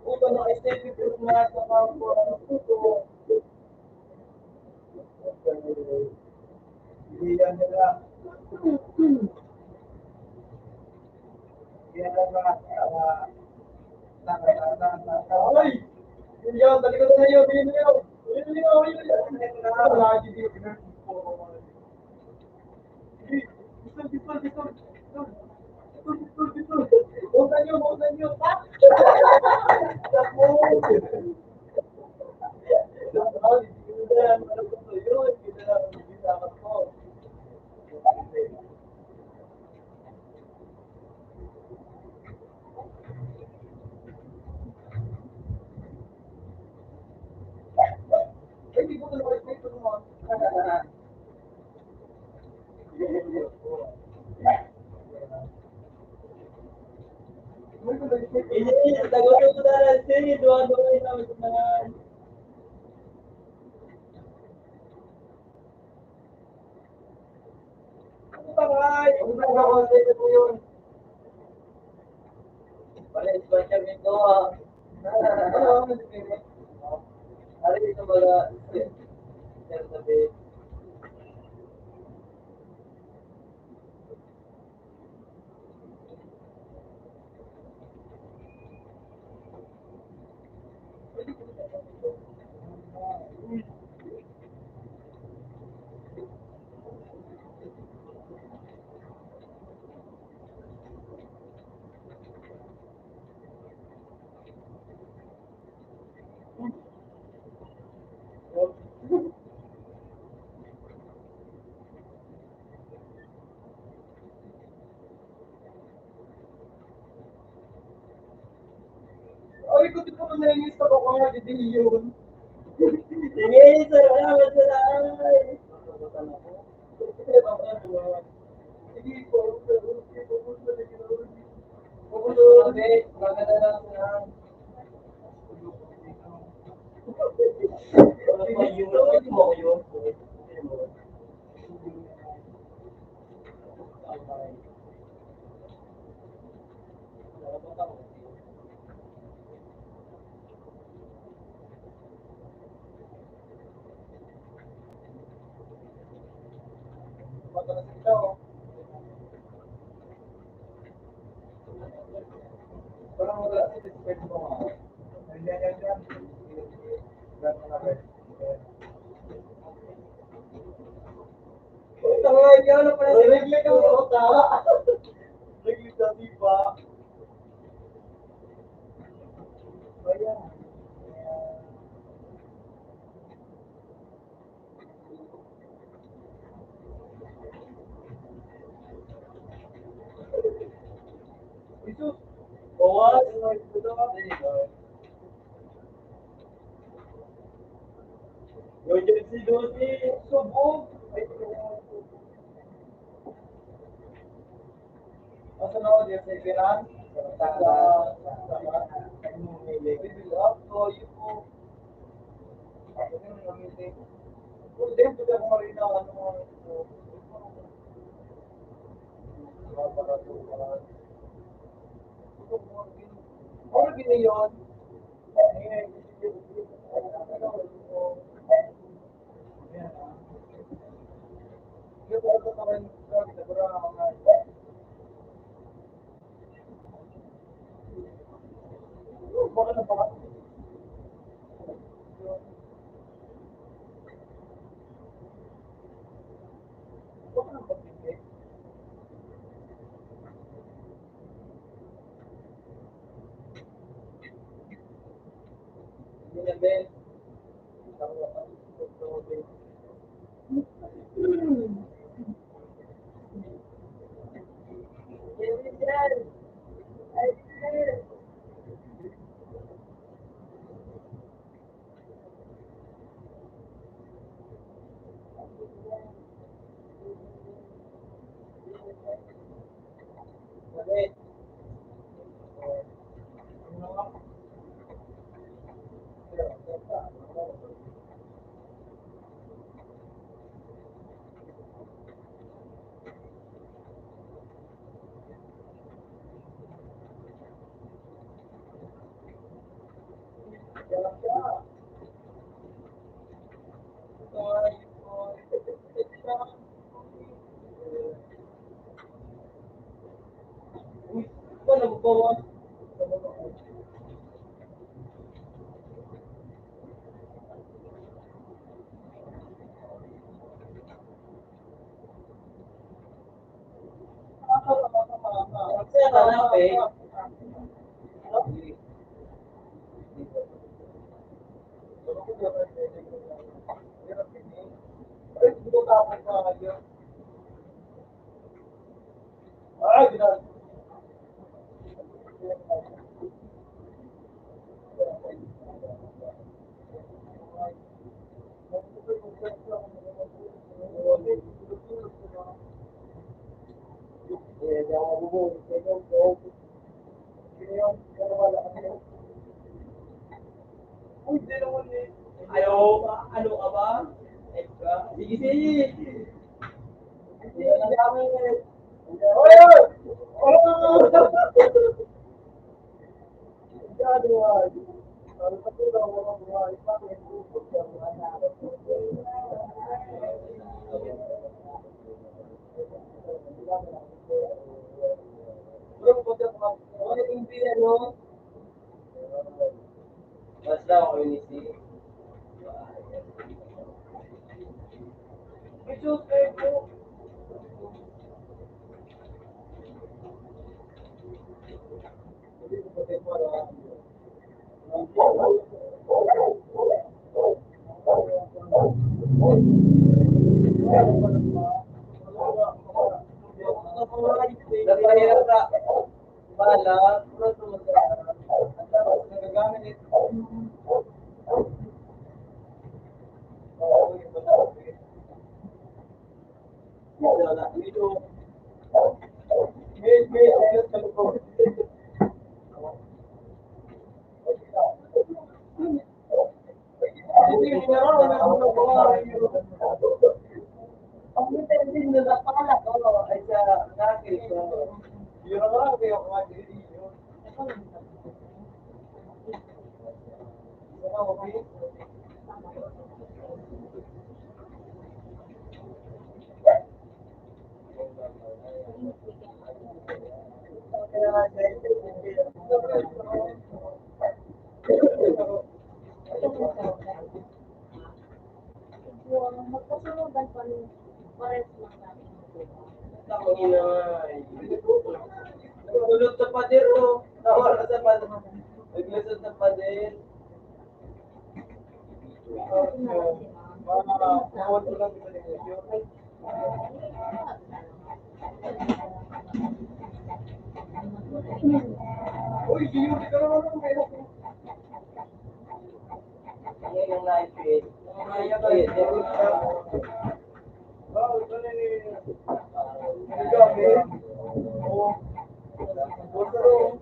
Puto na isip ko na sa kampo. Puto. Iyan nila. Iyan nila. Ay! Yan, talikod na iyo, bilhin niyo. Bilhin niyo, bilhin niyo. Lagi di ko. Dito, dito, dito. Dito, dito, dito. Buksan niyo, buksan niyo. Naku. hindi ko talaga ito mo. Ini tago ko na sini dua-dua ina dengan Bangay, una na ko sa ito yun. Wala ispasyal nito ah. Hari itu baga share sabi. Ay, ko di ko na nangis ako kung nga di yun. Sige, sir, salamat sa lahat. Sige po, pupunta na maganda lang sila. Yun mo yun. Parang wala sa expect mo nga. Tangay ka na pala sa reglet ko. Tawa. Reglet sa diba? Ayan. Itu bawa itu yung jersey doon si Subog. Asa na ako dyan sa Iran? Sa up to you po. Ako din ang meeting. Kung din po ako marina ano mo. Ano ginayon? Saya tanap eh. Uy, di naman eh. Ayaw, ano ka ba? Extra? Sige, sige. Sige, ang dami eh. Oy, oy! Oh! Basta ako inisi. Ito, ito. Napahirap na. Bala, nagagamit ito. Magkasunugan pa rin. Pares lang namin. Tangina nga eh. Nagulot sa pader oh. Nawala sa pader. Naglusot sa pader. Uy, sino ka naman ang meron ko? Yan yung naipit. Yan yung naipit. Wow, ito na ni... Ano gabi? Oo. Botoro.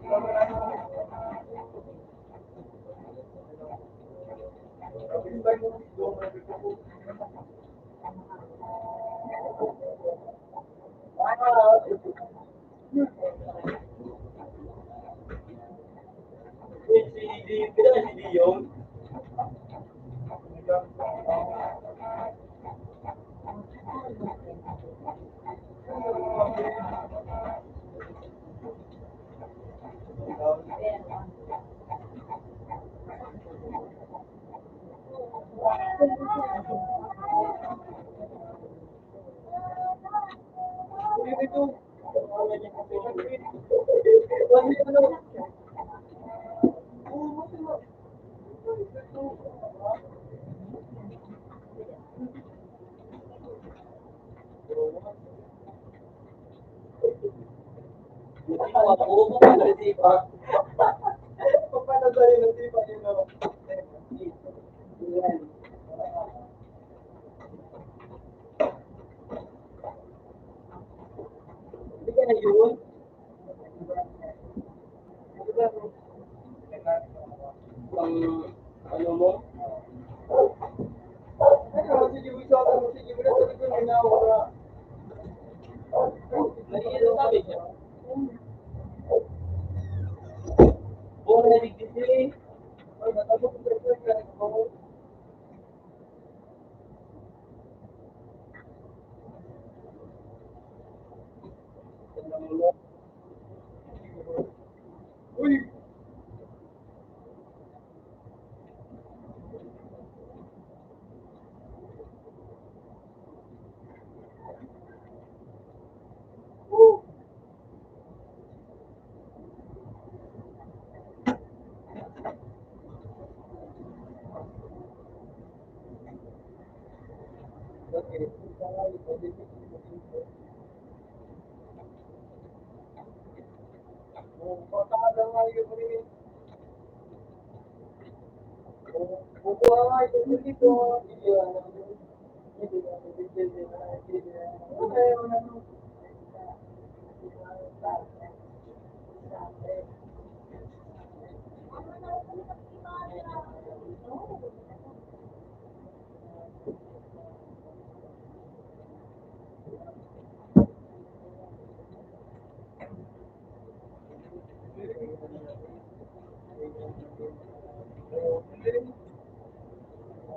Si Dion. Ano mo? Nagiging sabi niya. Buong nabigdisi. Ay, natapos ko sa Uy!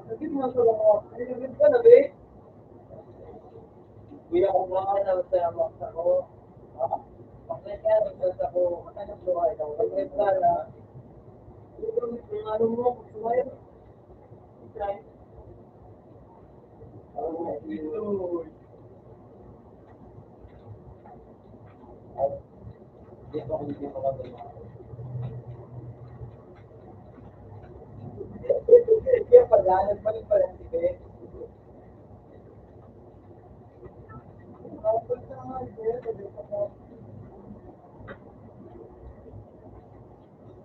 Lagi mo sa mga, nilibig ka na, be? Kuya ko nga na sa maksa ko. Ha? Pakit ka na sa ko. Ano ko ay daw. Pakit ka na. Ano mo? Sumayon. Try. Oh, ito. Hindi ko hindi ko magawa. Kaya pala, nagpalit pa rin si Be.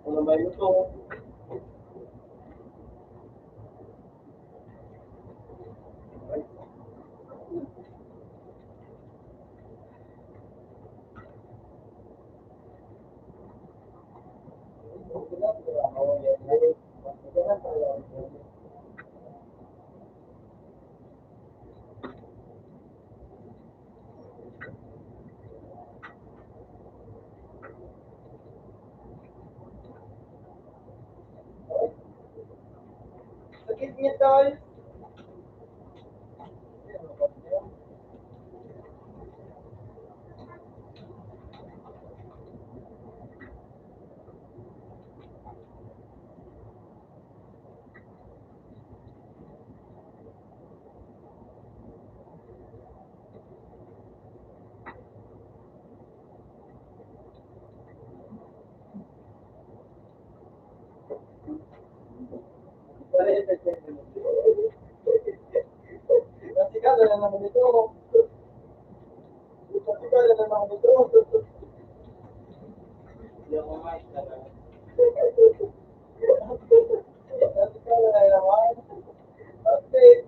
Ano ba ito? Sakit niya tayo. Nasikala na naman ito. Nasikala na naman ito. Hindi ako mais talaga. Nasikala na naman. Okay.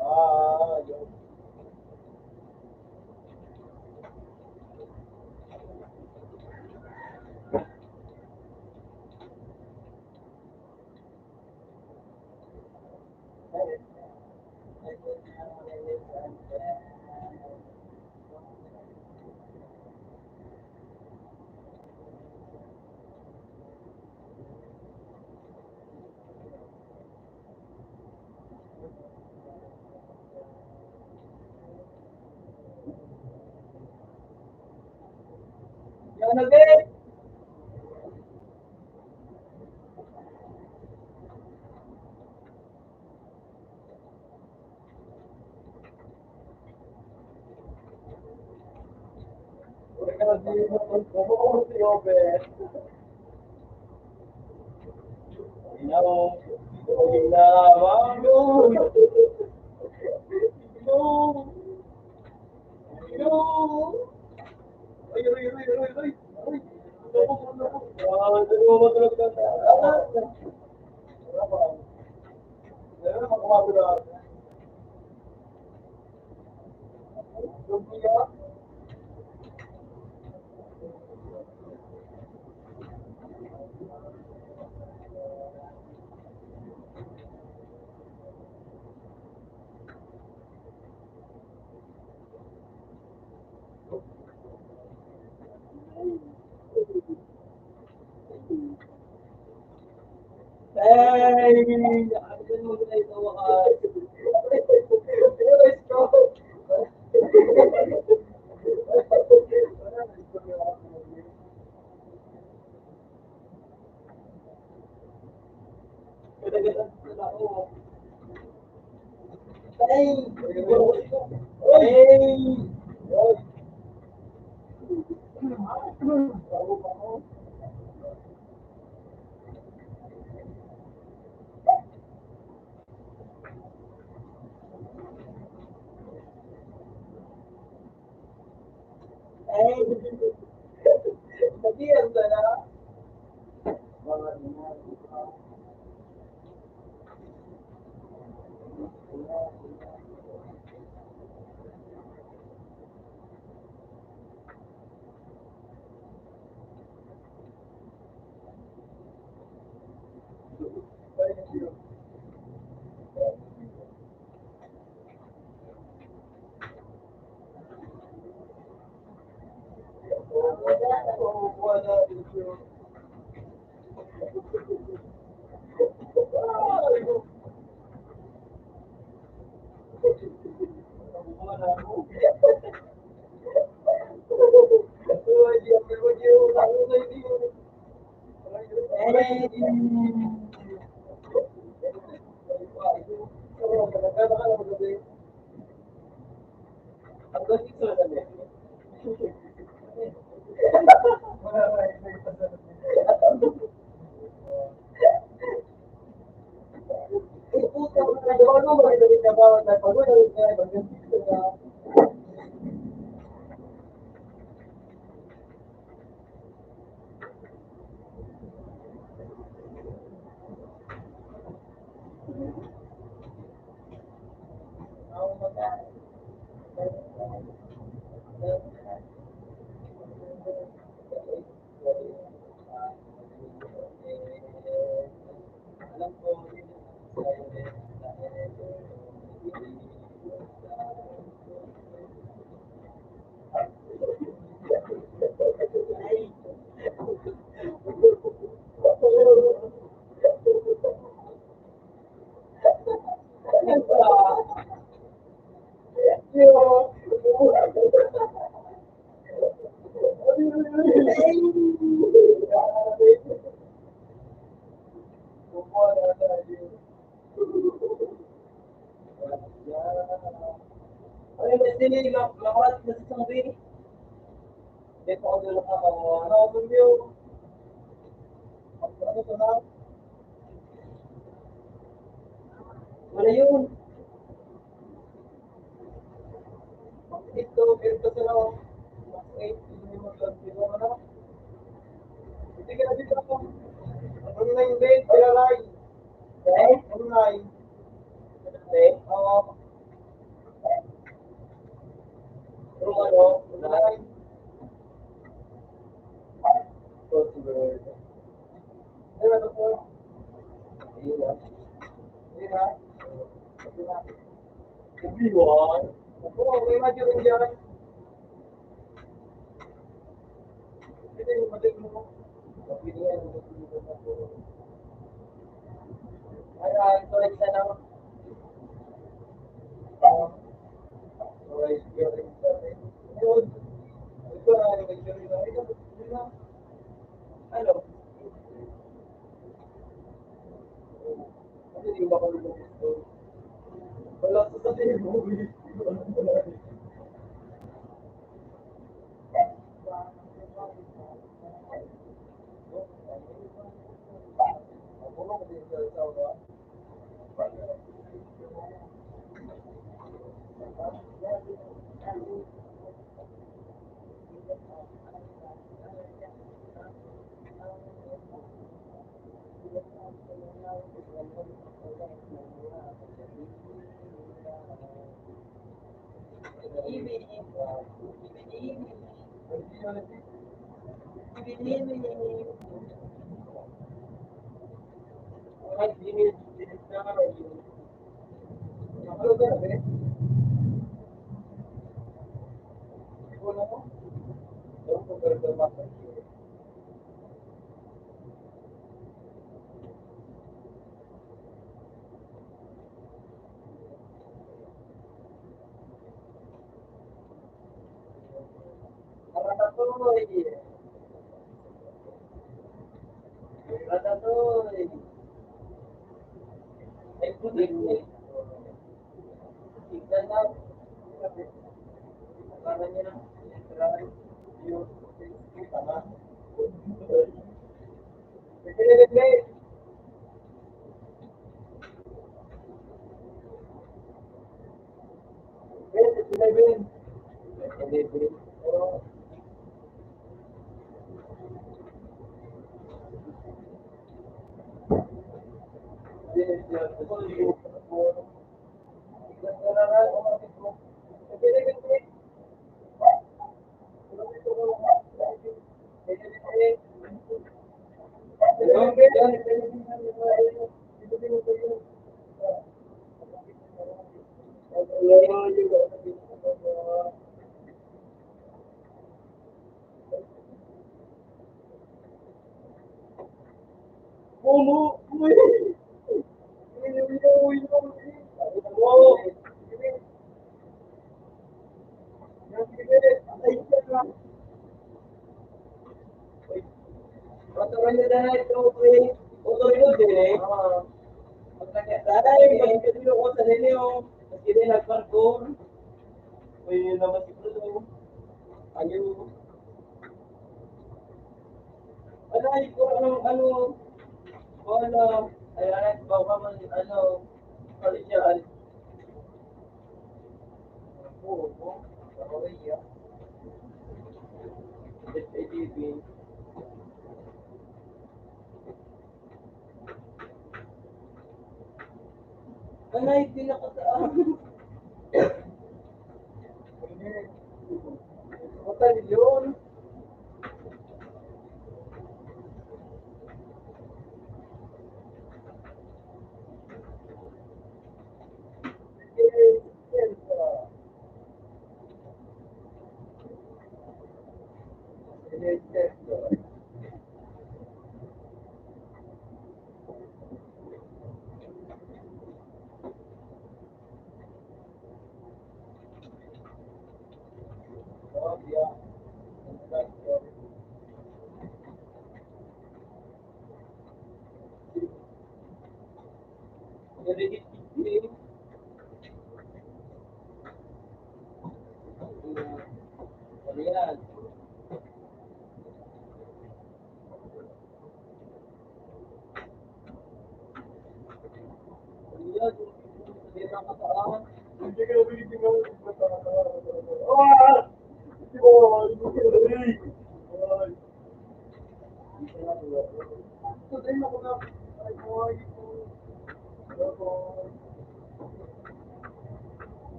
Ah, yun. Yan na, be. Hey, nakakita mo na ito wakas. Kaya Ay! Ay! Ay! Sabihan ka na. Ay, hindi makalat na sa sabi. Hindi pa ako dula ka mo. Ano ako niyo? Ano to na? Wala yun. Ito, ito sa lang. Hindi mo ano? Hindi ka na dito ako. Online din, ilalay. Eh? Online. Eh? Oo. Yung ano, online. Possible. Di ba ito po? Hindi ba? Hindi ba? Hindi ba? Hindi ba? Oo, may madyo rin dyan. Hindi, madyo mo. Mapilihan, ay, ito rin sa lang. Alright, yun. Ito na, ano? Kasi di ba ko gusto? Wala sa sabihin mo. Ako din sa asawa. Kahit dinit na ano ba eh? Wala mo? Yung pagkakama. Ratatouille. Ratatouille. Ay, putik. Yan na. Akala niya na. Yung tama. Sige. Ben. Pero, patuloy na na ito, pre. Patuloy din eh. Tatay, magkakasino ko sa ninyo. Kasi din nagparkour. May naman si Bruno. Ayun. Ay, ko ano, ayan, baka man, original. Oo, Korea. SADB. Anay, pinakataan. Hotel yun. Ayan. Ayan, hindi na kataan. Hindi ka nabibigyan ng ah! Hindi ko Tutuin ako na. Ay, boy.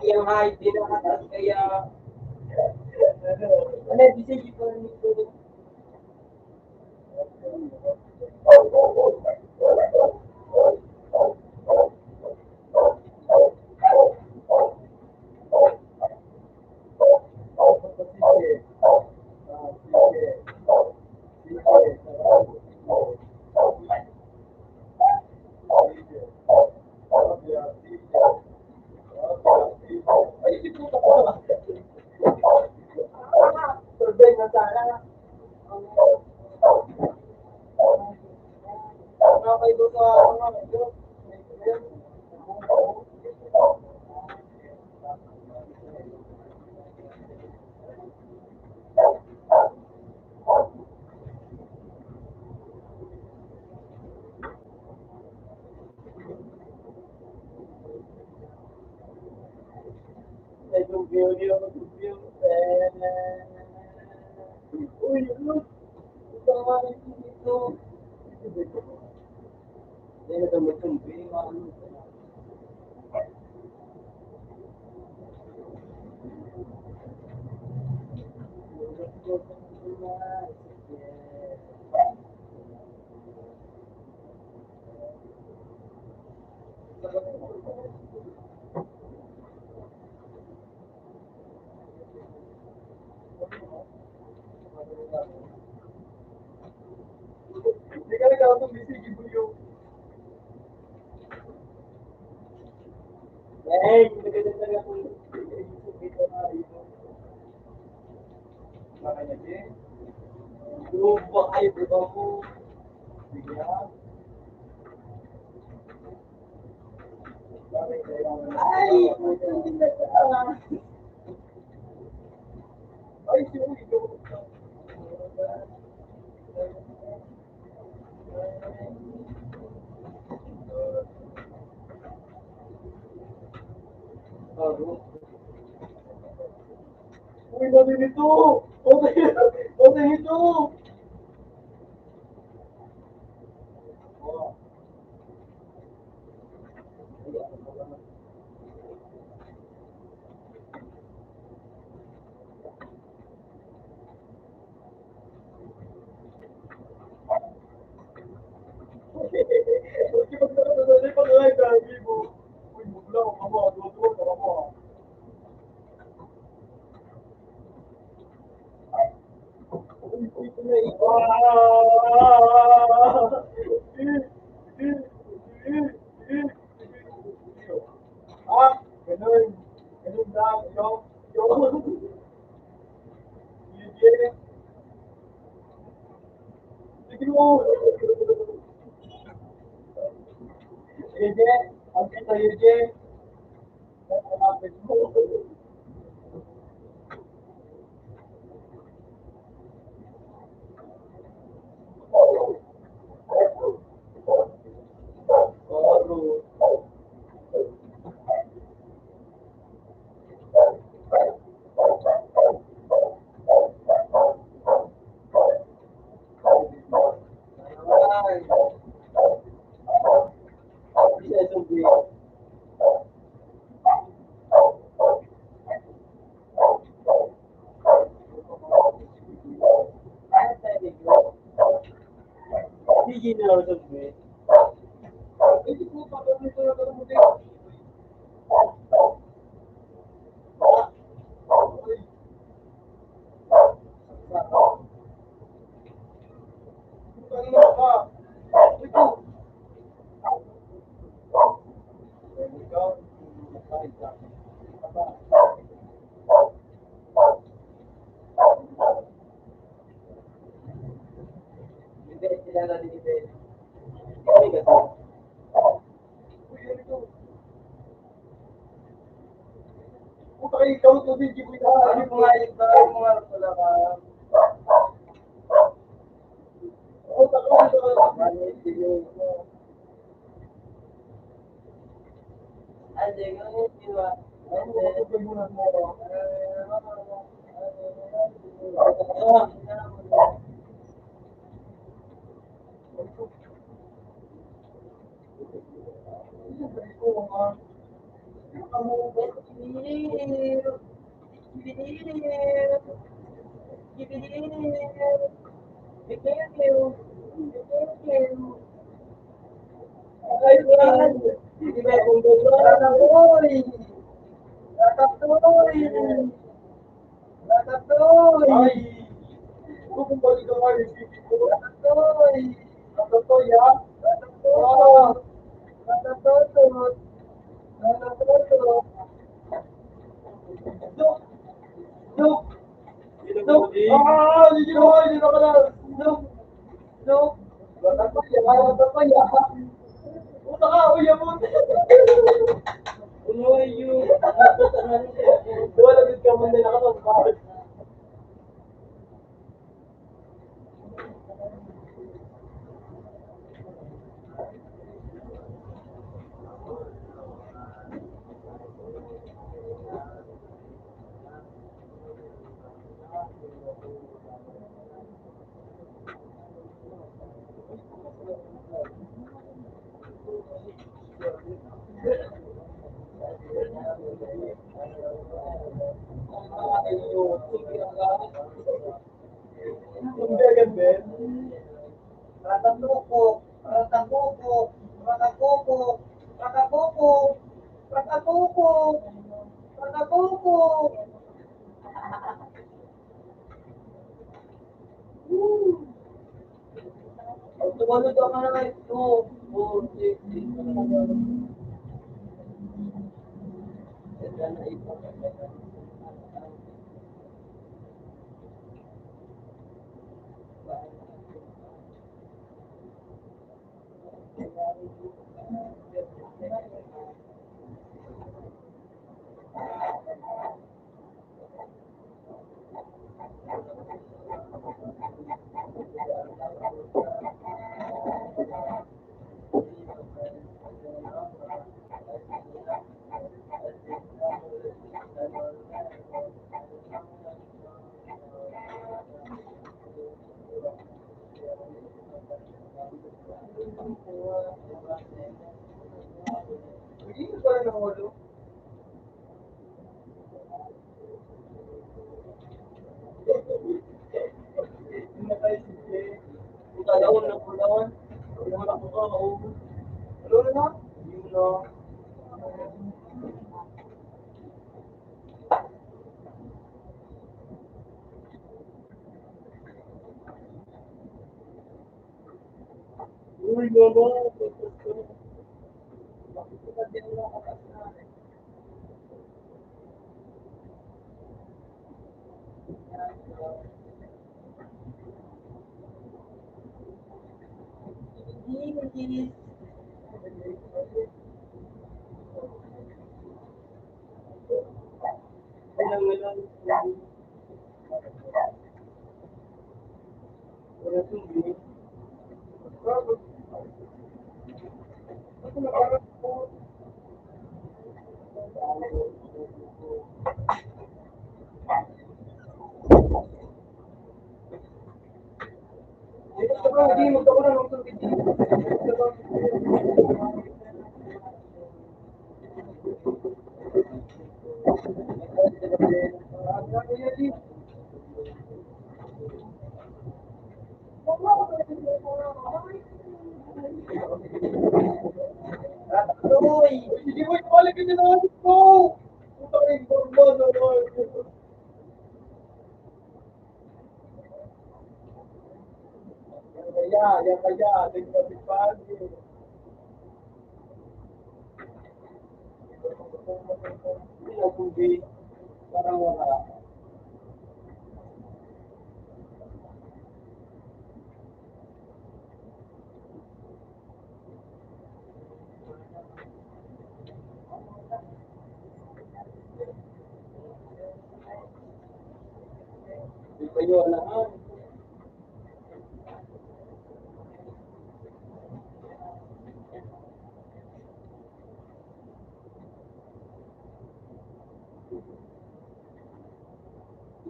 Yung height, di na kataas kaya ano, di ko nito. Survey na sana. Okay, doon sa uy, look! Ito nga dito. Yan na tumutong ano. Hindi ka nagkakatong bisig yung eh, maganda talaga kung dito na ito. Makanya din. Lupa kayo, di ba mo? Bigyan. Bakit Ay, hindi na ka. Ay, siya. Uy, mali nito! Mali nito! Huwag yung magkakasalali pag ay dami mo. Uy, mula ko ka mo. Duwa-duwa ka mo. Uy, uy, uy. Ah! Ah, ganun. Ganun lang. Yo. Sige. Sige mo. Sige. Ang kita, sige. Malapit mo. Oh, bro. Ay. Bisa sumbi. Ay, tayo ko. Hindi na ako sumbi. Hindi ko pa kami ito na talamutin. Kanina ka. Ito. Ikaw. Hindi, sila na din ito. Hindi ka to. Uy, ano ito? Puta kayo, ikaw to din. Hindi ko ito. Ano mo nga yung mga pala ka? Puta ka, ito ka. Mali, sige. Ande, ganun, di ba? Ande, pagbunan mo ako. Ay, man! Hindi ba kung Ratatoy! Ratatoy! Ratatoy! Ay! Ito kung balik ka nga yung pipi ko. Ratatoy! Ratatoy, ha? Ratatoy! Ratatoy! Ratatoy! Look! Look! Look! Ah! Hindi mo! Hindi na ka na! Look! Look! Ratatoy, ha? Ratatoy, ha? Puta ka! Uy, yamot! Umayo! Wala ka man din nakatapos. Hindi agad, Ben. Ratatuko, ratatuko, ratatuko, ratatuko, ratatuko, ratatuko. Pag tumalog ka na ito, 4, 6, 8, Hindi ko na ulo. Hindi na tayo sige. Utalaon na pulawan. Wala ko ka maubos. Ano na? Yun na. Uy, baba. Bakit ko na din nakakas na? Hindi. Kailangan lang. Wala tubig. Ako nakarap po. Hindi magkakulang ng tubig. Uy, hindi mo ipalik yung ginamit ko. Puta ka yung borbado. Yan kaya, tingnan si Pagi. Yung tubig, parang wala. Hindi kayo alam.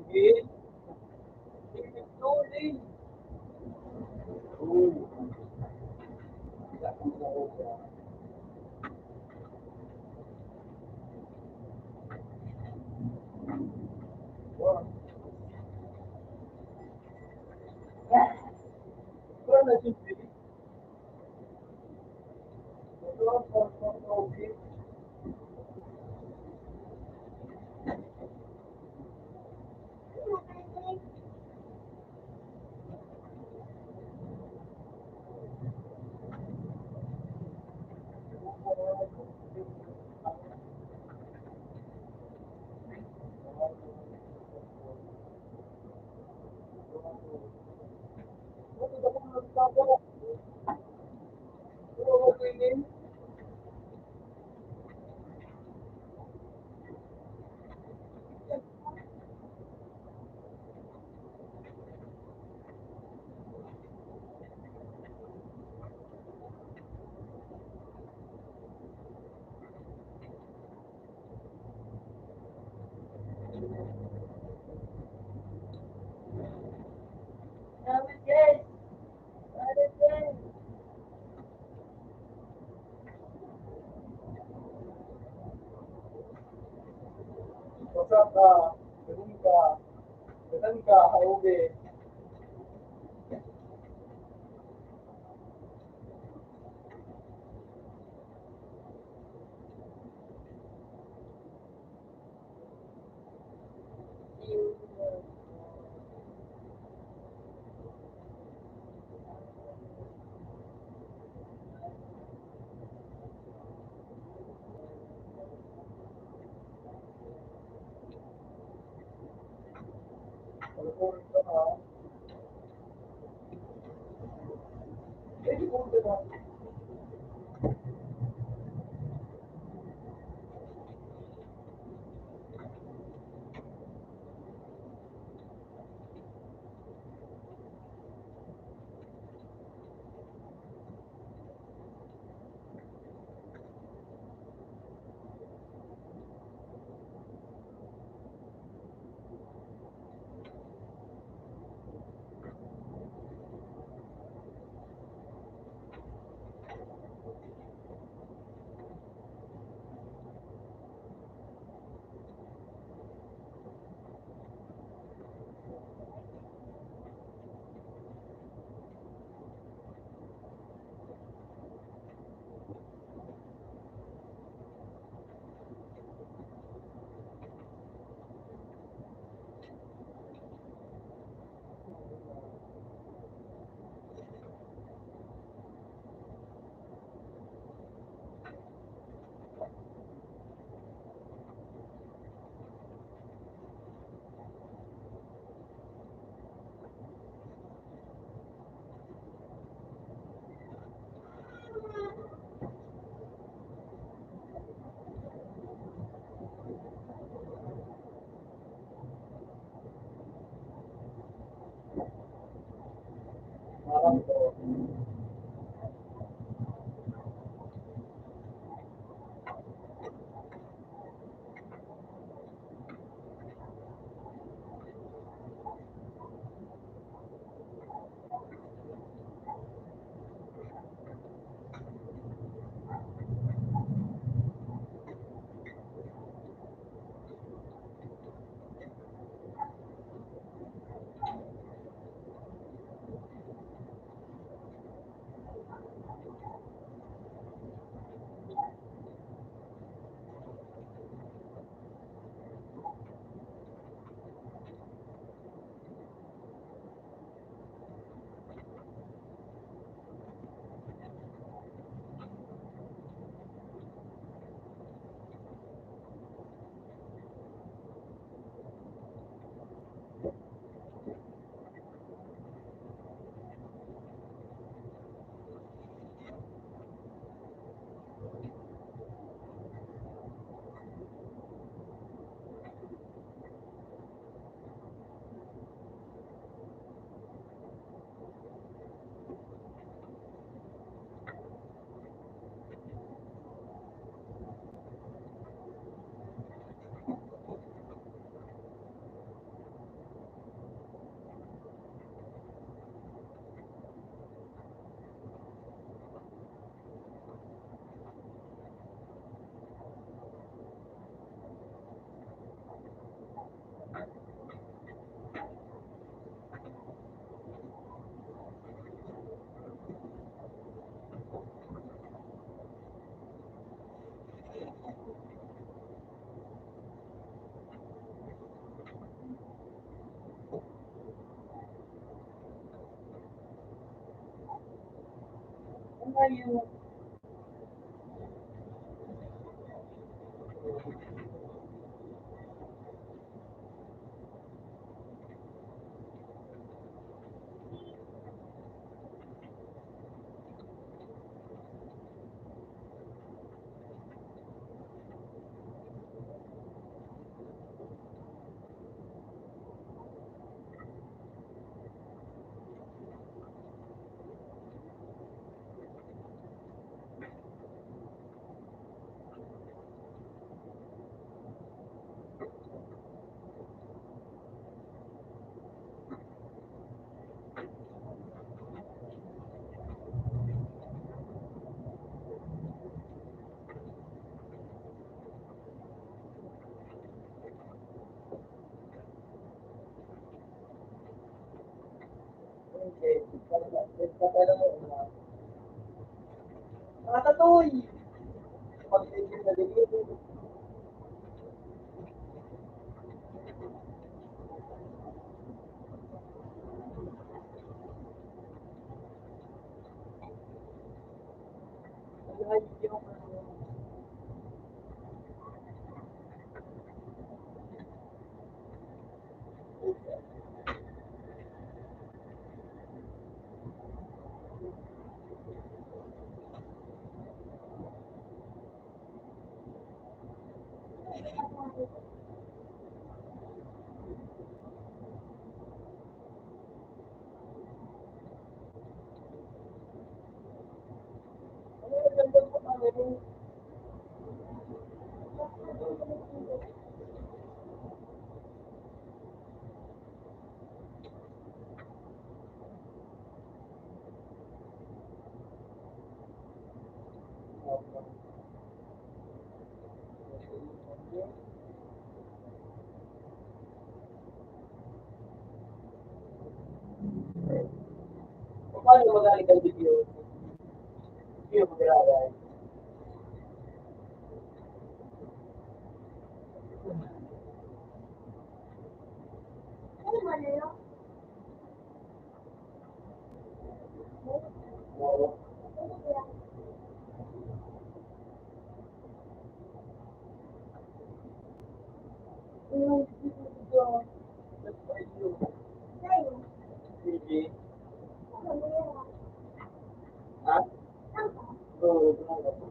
Sige. Sige, slowly. Uy. Wow. Wala na siya. Okay. Osaka, Benunka, Benunka, Hauge. Pagkukulit ka ha. Eh, kung ka na. Ayun. Okay. Nakakatuloy. Pag-ibig na dito. Paano magaling ang video? Video mo ginagawa. Ano ba na yun? Yung video. Sa'yo. Sige. Ano ba yun? Ha? Saan ka? Oo, ginagawa.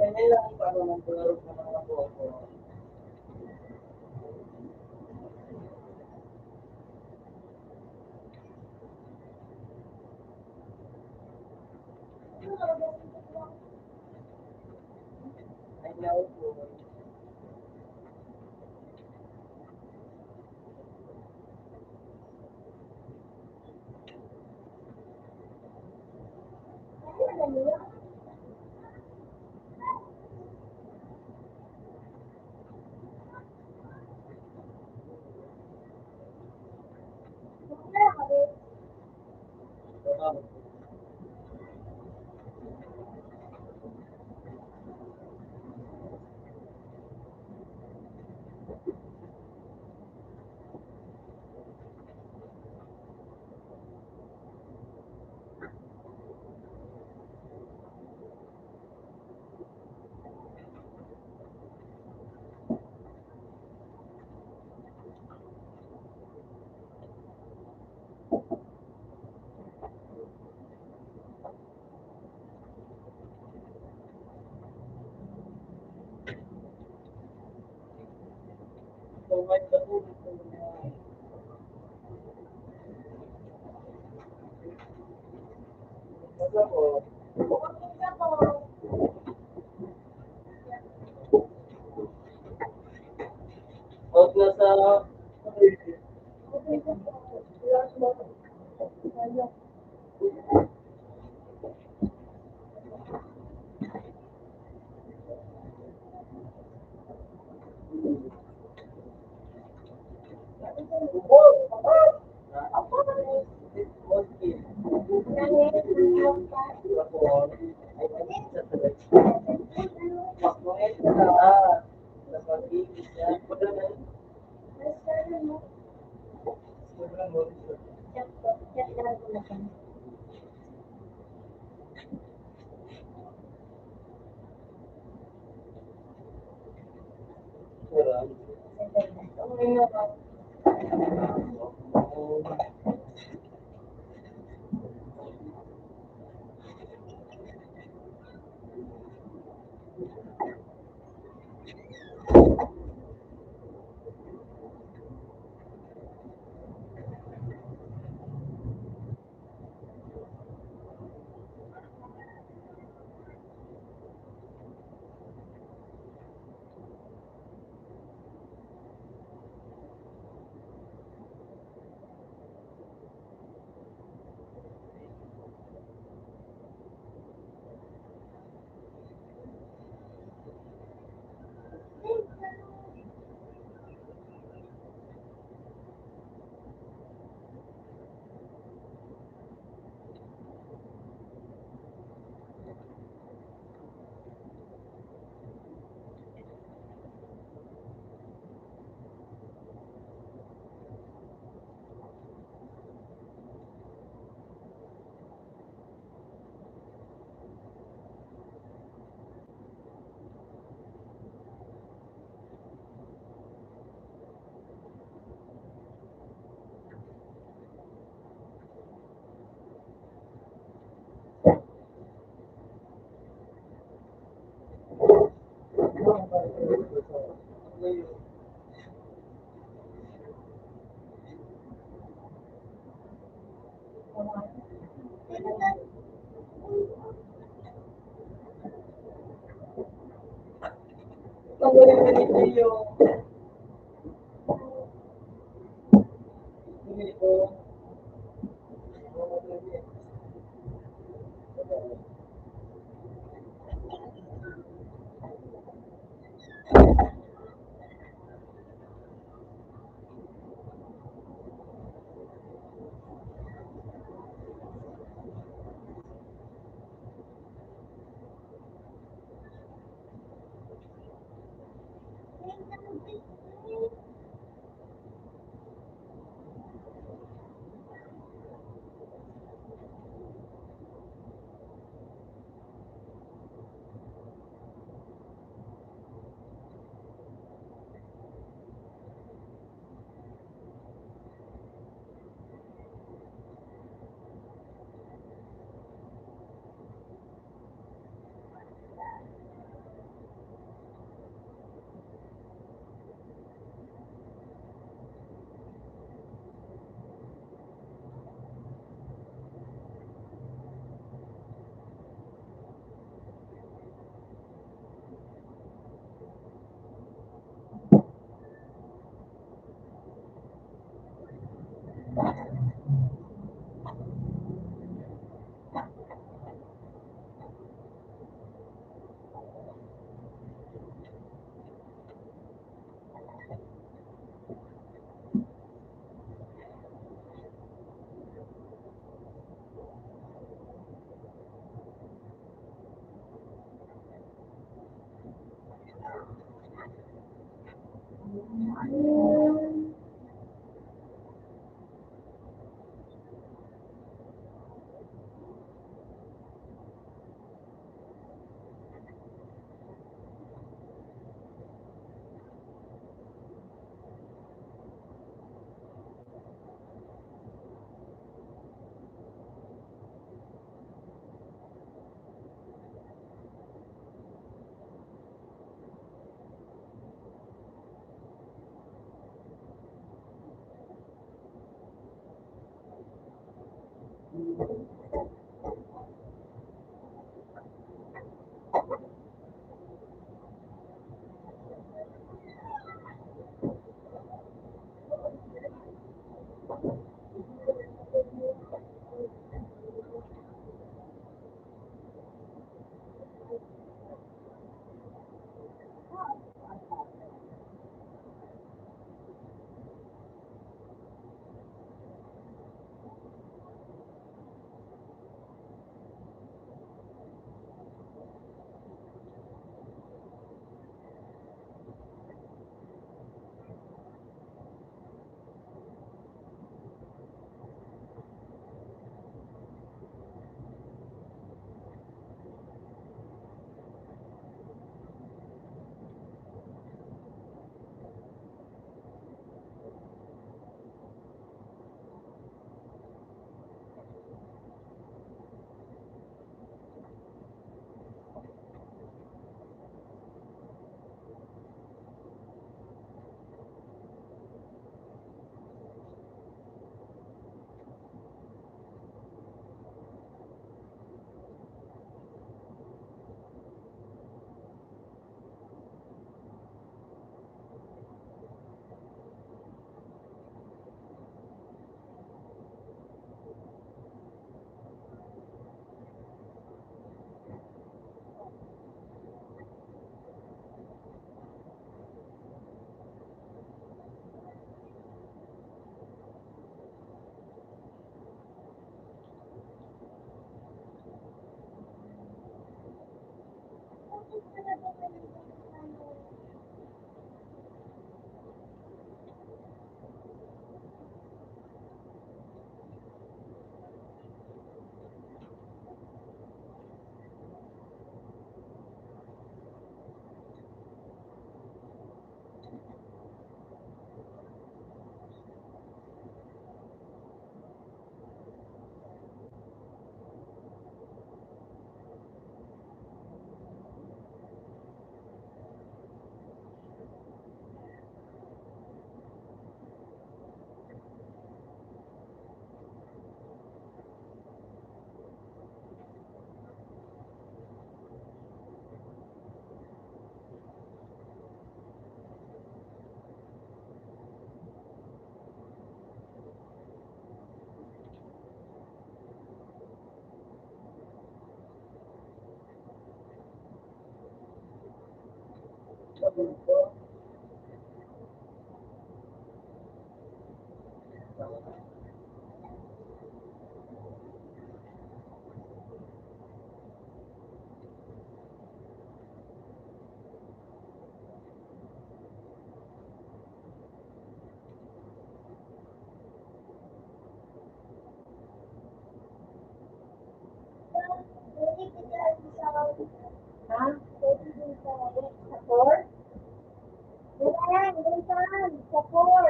Ganyan lang ang paano ng tulog ng mga bobo. I know po. So much the food. Wala po. Out na sa Ngayon, ang ganito yung ganito. Pwede kita sa Ha? pwede din sa four? Yan, ganyan, sa four.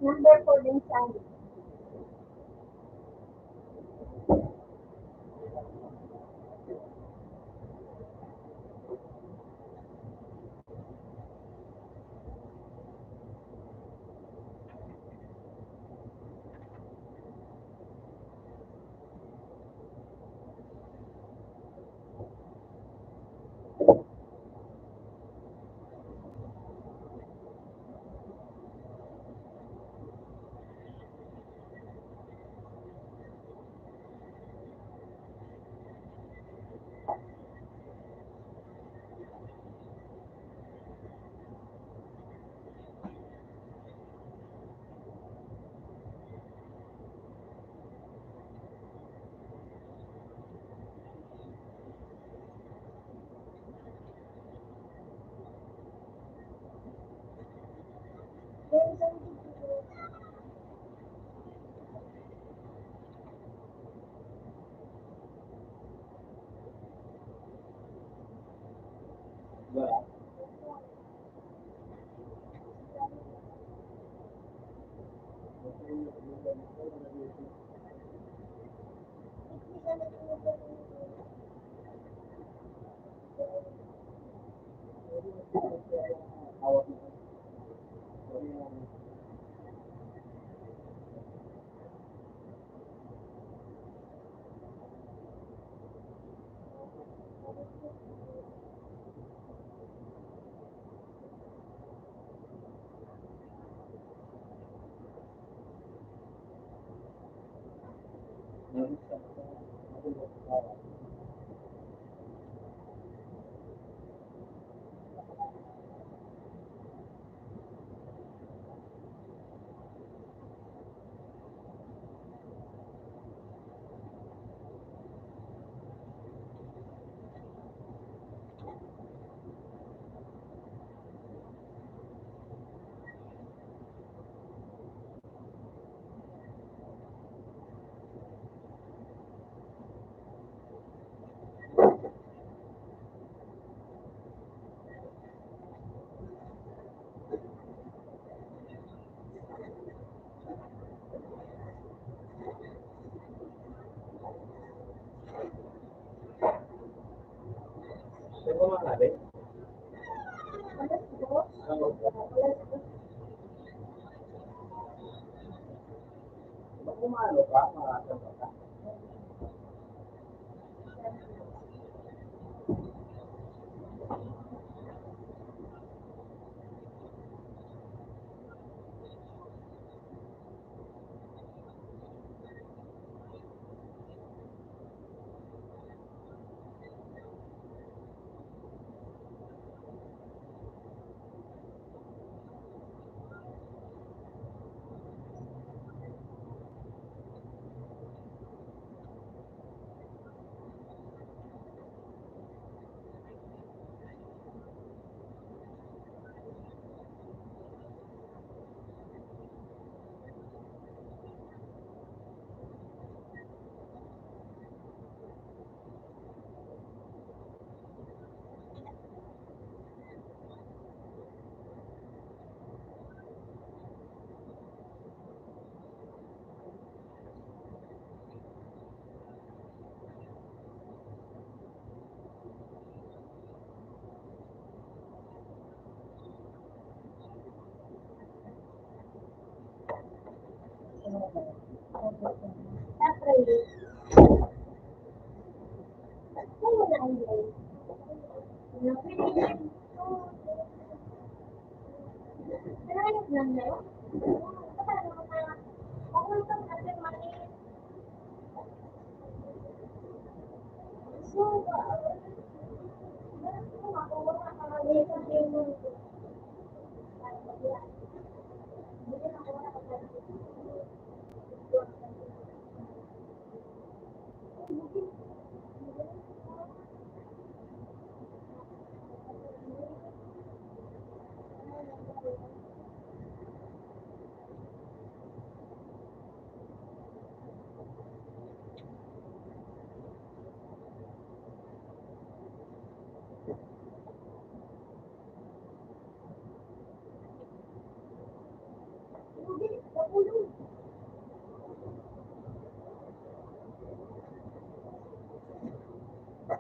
Number 4 din sa akin. Yan, sa Wala. Hawak mo. Siya ba makari? Ba't kumano ka? Makasama ka? Ayos lang na yun. Ito talaga mga makultong natin maliit. So, makuha ka mga dito din mo. Hindi na ako nakapagod.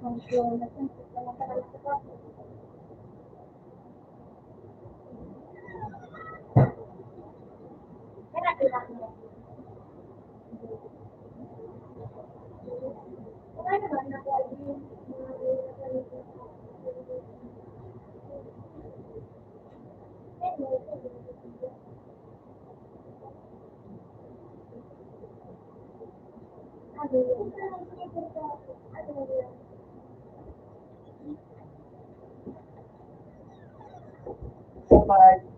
Ang slow na siya. Kaya kailangan mo. Wala naman na po yung Bye.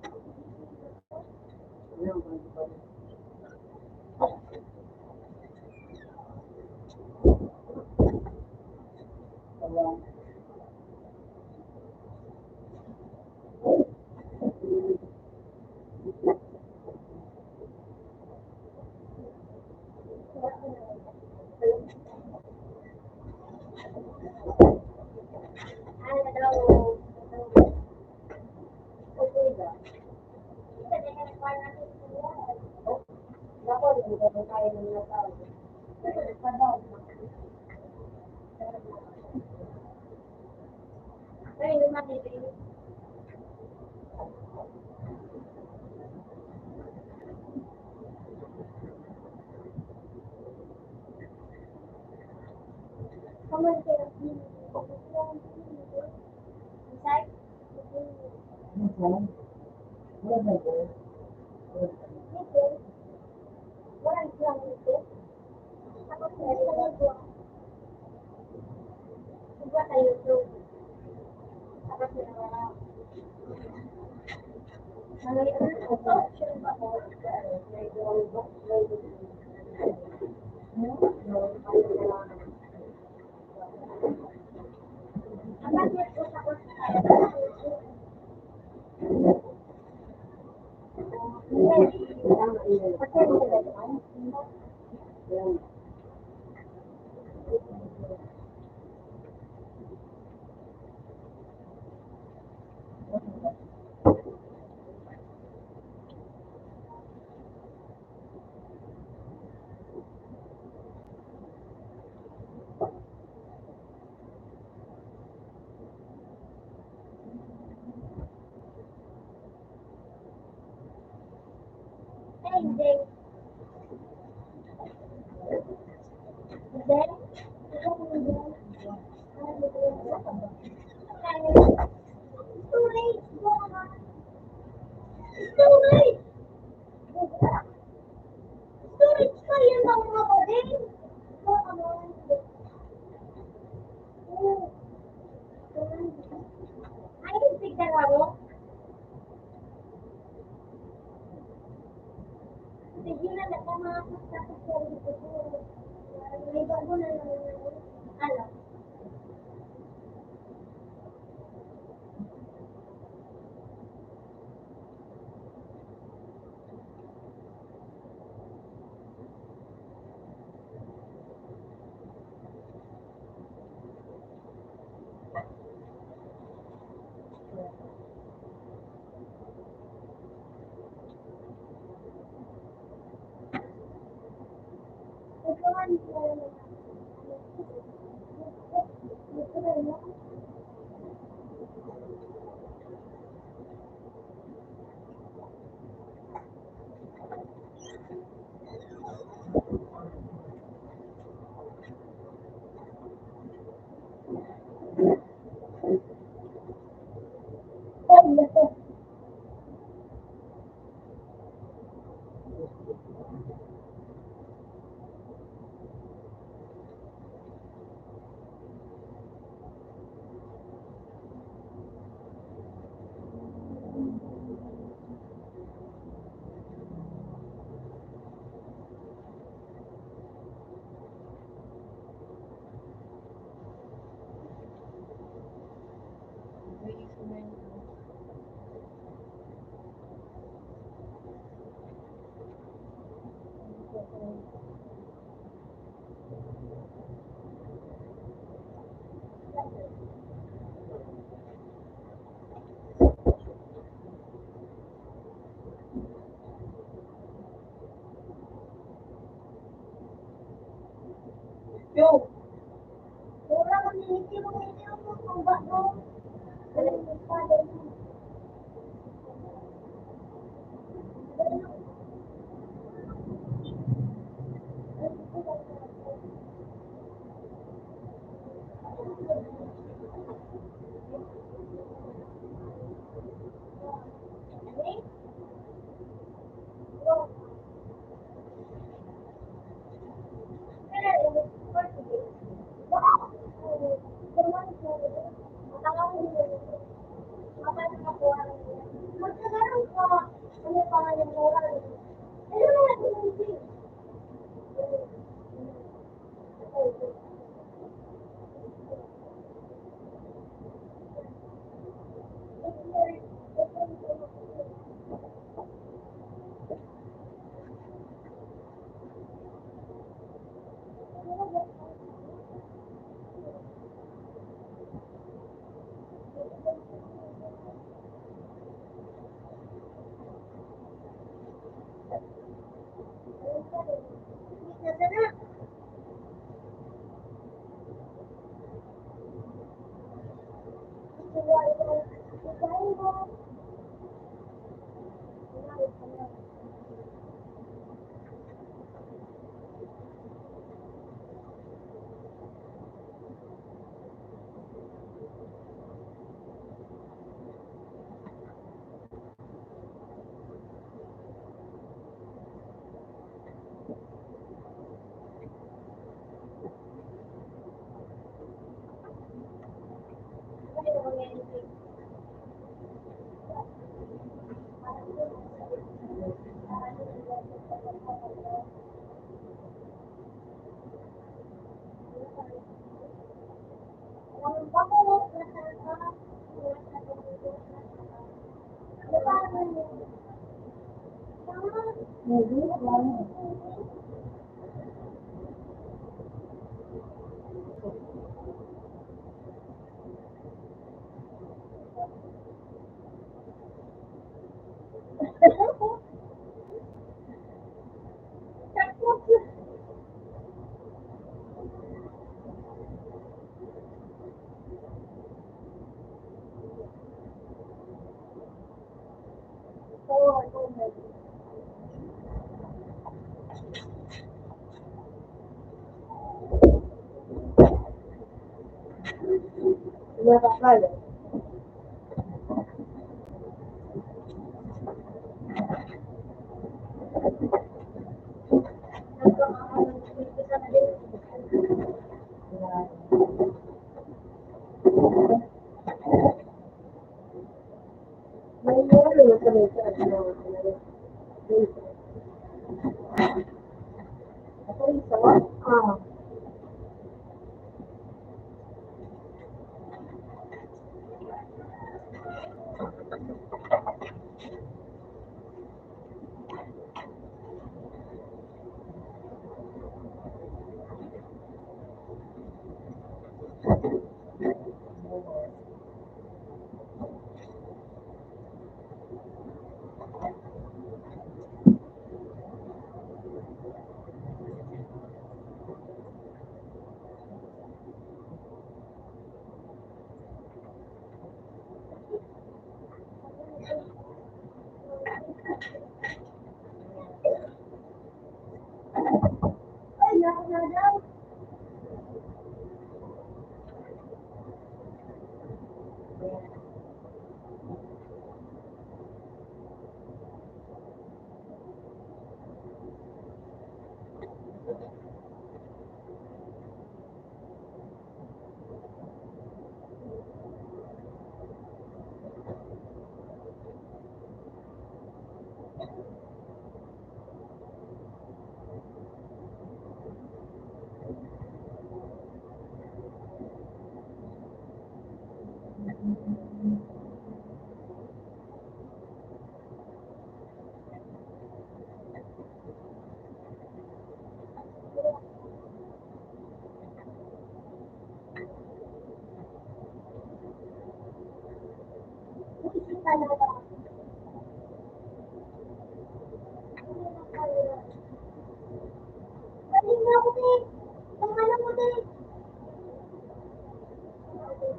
May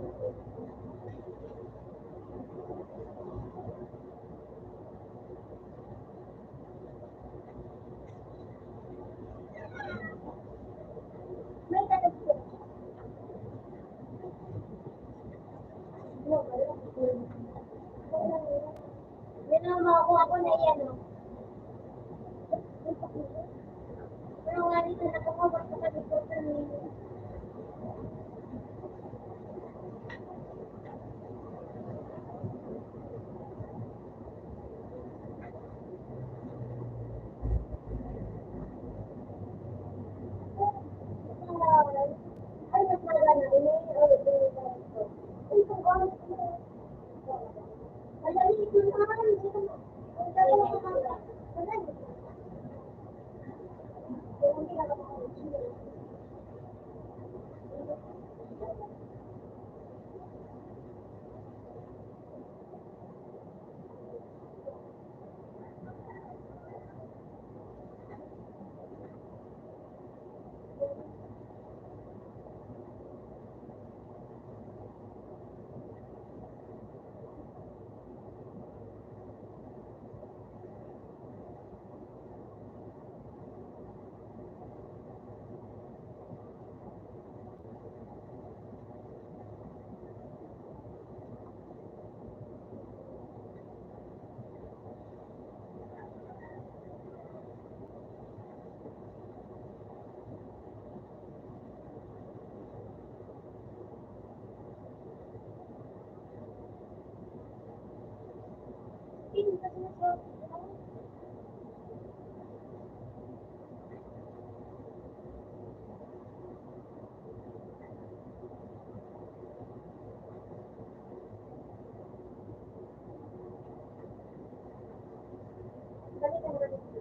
tanong po. Minamawa ko ako na yan, no? Pero nga dito nakakawag sa kalikutan ninyo. Ay, mas maganda. Ini-ulit ko. Ay, kung ano ko. Madali ko naman. Ang dalawa ko naman. Madali. Kung hindi ka makakawag. Hindi kasi nasa- Balikan mo dito.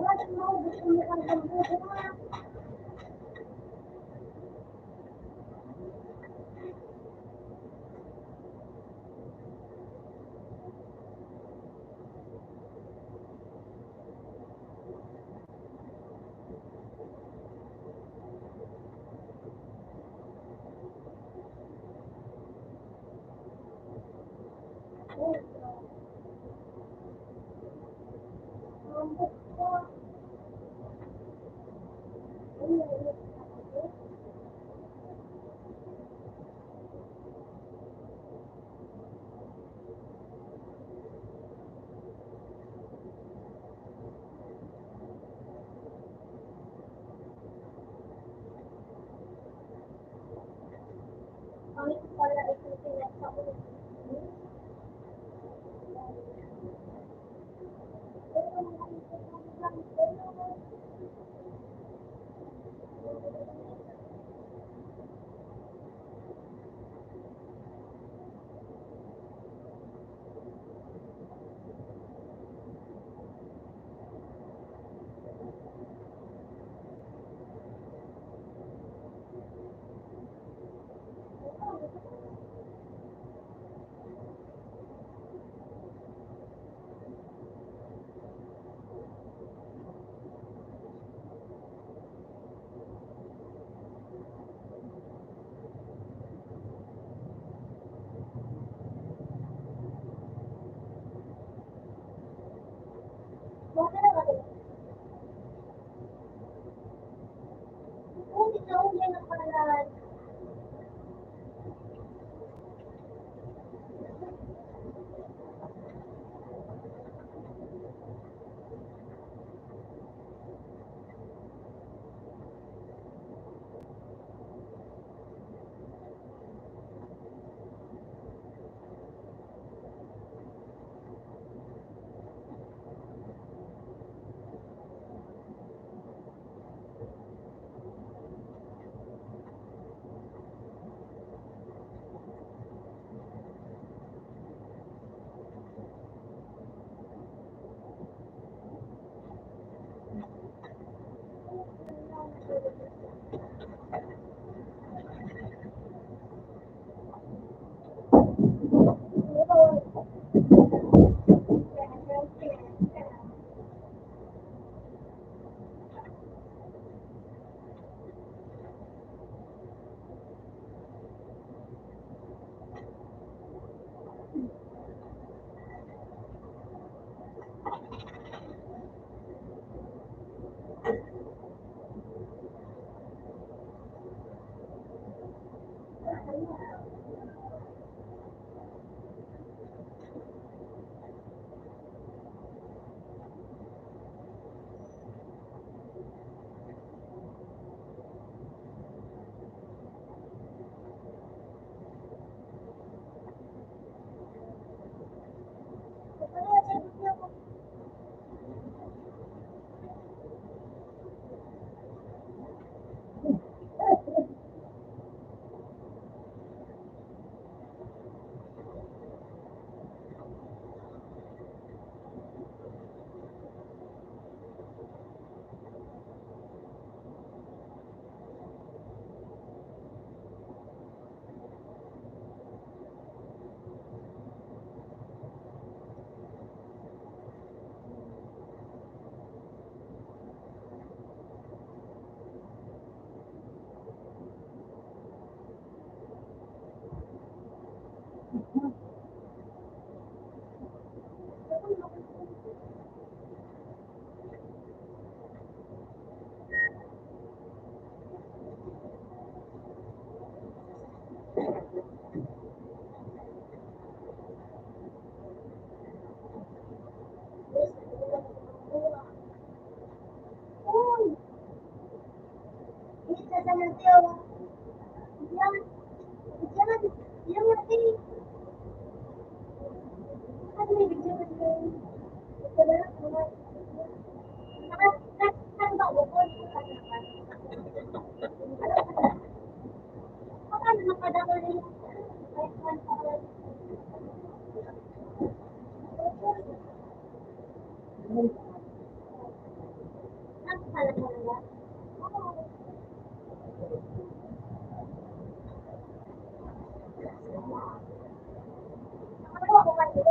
Wala mo, gusto mo kang gambuto ha. Gambut ko. Ay, nainis ako. Pangit pala ito pinasa-ulit. Pero naisip ko lang, pero Uy! Ini kata nanti orang. Jangan, jangan, jangan nanti. Kan ini jangan nanti. Saudara, kan Pak Bogor itu katakan. Kan pada kali kan salah saya. Aku bukan itu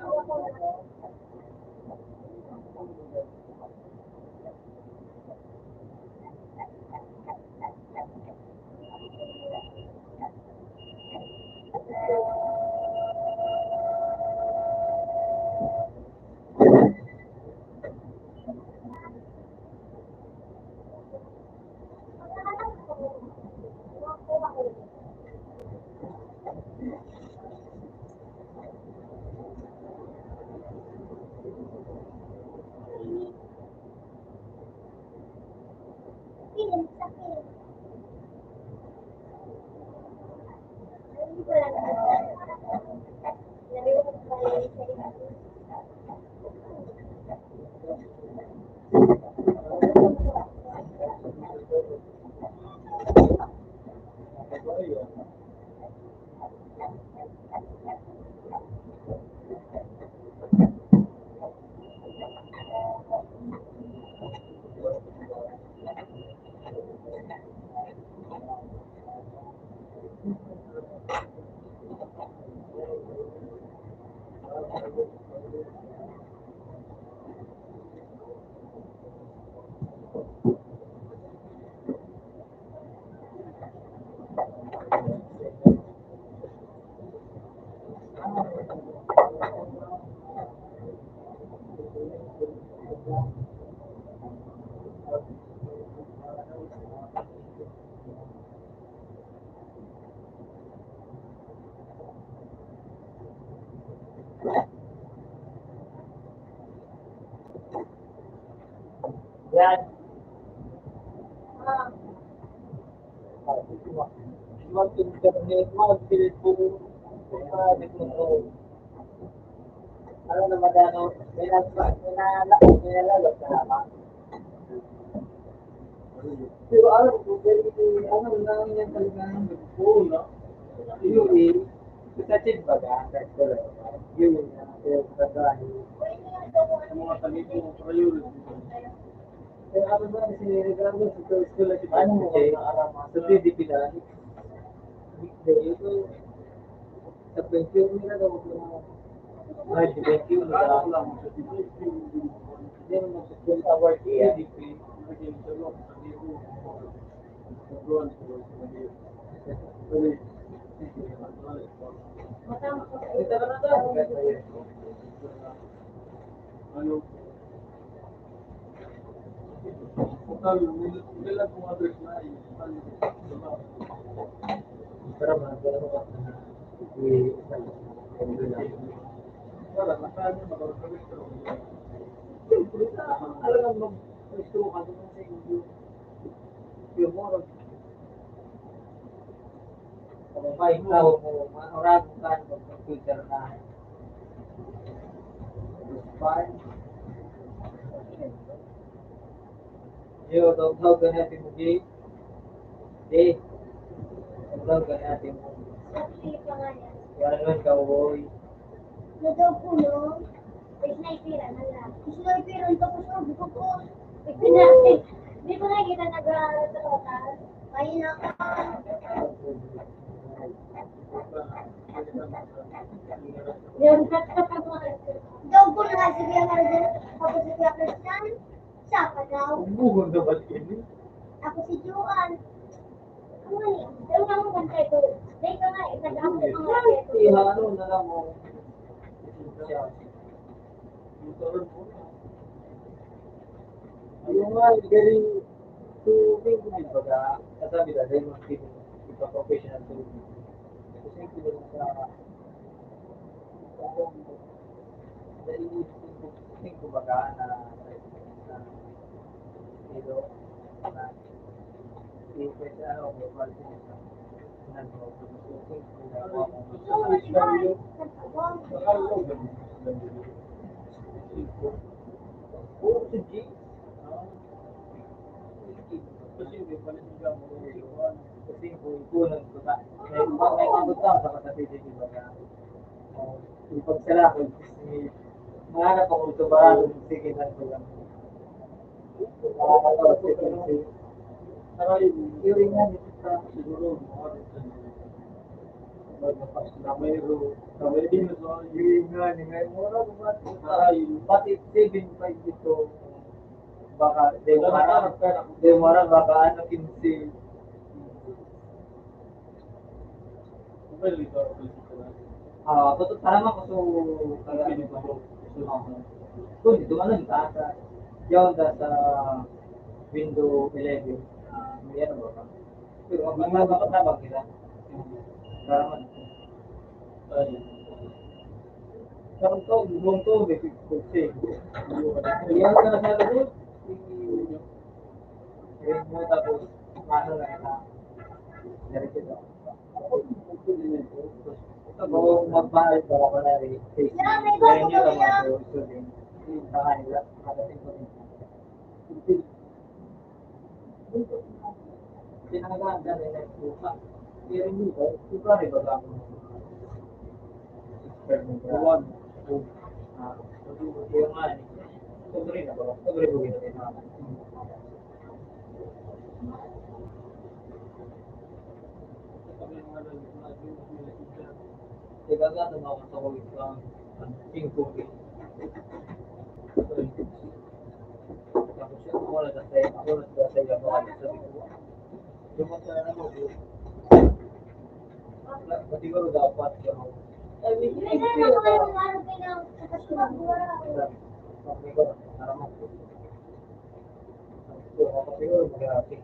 Ano pala na? Sakit. Hindi ko lang narinig ko pala yung sarili. Yan. Ah, Mag-internet, mag-cellphone, mag-control. Ano naman ano, may nalalot na naman. Pero alam ko, ano lang yan talaga ng phone, no? Yung sa chip ba ka? Yun yung pagkakahin. Mga talito mo priority. Kaya ano ba, sinirigado sa school at ano mo sa PDP na, ito, sa pension nila daw ko mga pension nila. Hindi mo sa school award PDP, naging tulong sa libo. matama ko sa Ito iyo. na daw. Ano? Pero mga gano'n ka na alam mo, gusto ka doon sa yung mo, kung may ikaw mo, maurag ka ng computer na fine. Yo, daw ka natin mo, Jay. Jay, daw ka natin mo. Sakit pa nga yan. Yan naman ka, boy. Nadaw ko, no? May sniper na lang. Sniper ang tapos na buko ko. Pinatay. Hindi ko nakikita nag-aaral sa total. Ayun na ka. Yung daw ko na si Kuya Marvel. Ako si Kuya Christian. Siya pa daw. Bukod na ba ini? Ako si Juan. Ano nga niya? Pero nga mo bantay ko. Dahil ka nga, nag-ako ka nga. Ano na lang mo. Siya. Yung nga, galing tubig ko din baga, kasabi na rin mga ipa-professional tubig. Kasi hindi mo sa dahil shooting kumbaga na dito na i-pwede ano may quality nito. Shooting ginagawa ko puro si G. Kasi hindi pa rin siya kasi kukunan ko na may abot lang sa kasatid ba na ipagsala ko mga ako ito ba sige na ko lang pero yung nga dito sa siguro magpapas na mayro sa wedding so yung nga ni may mura pati 7.5 dito baka de mara baka ano 15 betul karena aku tuh kayak ini baru tuh itu kan di atas jauh dari window 11 ya bapak itu apa apa kita karena kalau tuh belum tuh basic kursi dia kan saya dulu di mau tapos mana lah dari situ kalau magbayad ba ako na rin kaya nyo lang ako din sa kanila madating ko din pinaganda rin ang suka pero hindi ba suka rin ba ako buwan yung nga sobre na ba sobre ba rin Kailangan na ako sa kulit lang. Tingko. Tapos siya, ako na sa iyo ako na sa iyo. Dumat na ako. Siguro dapat ako. Hindi na ako kayo ano kayo sa kasura. Siguro mag-aapin.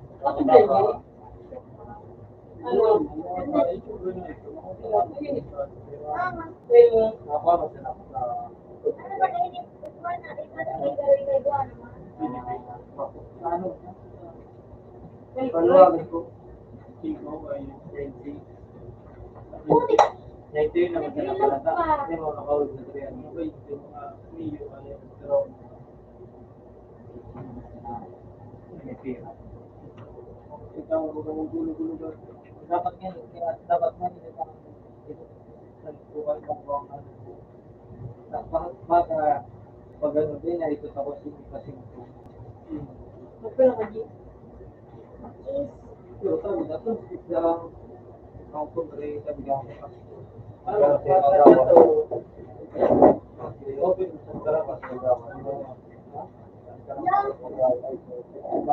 Dapat nga nagbuhay ng buwangan. Baka pag ano din ay ito sa kasi ito. Pero kasi pero sabi na ito lang ang pagre sabi ko kasi open sa tarapas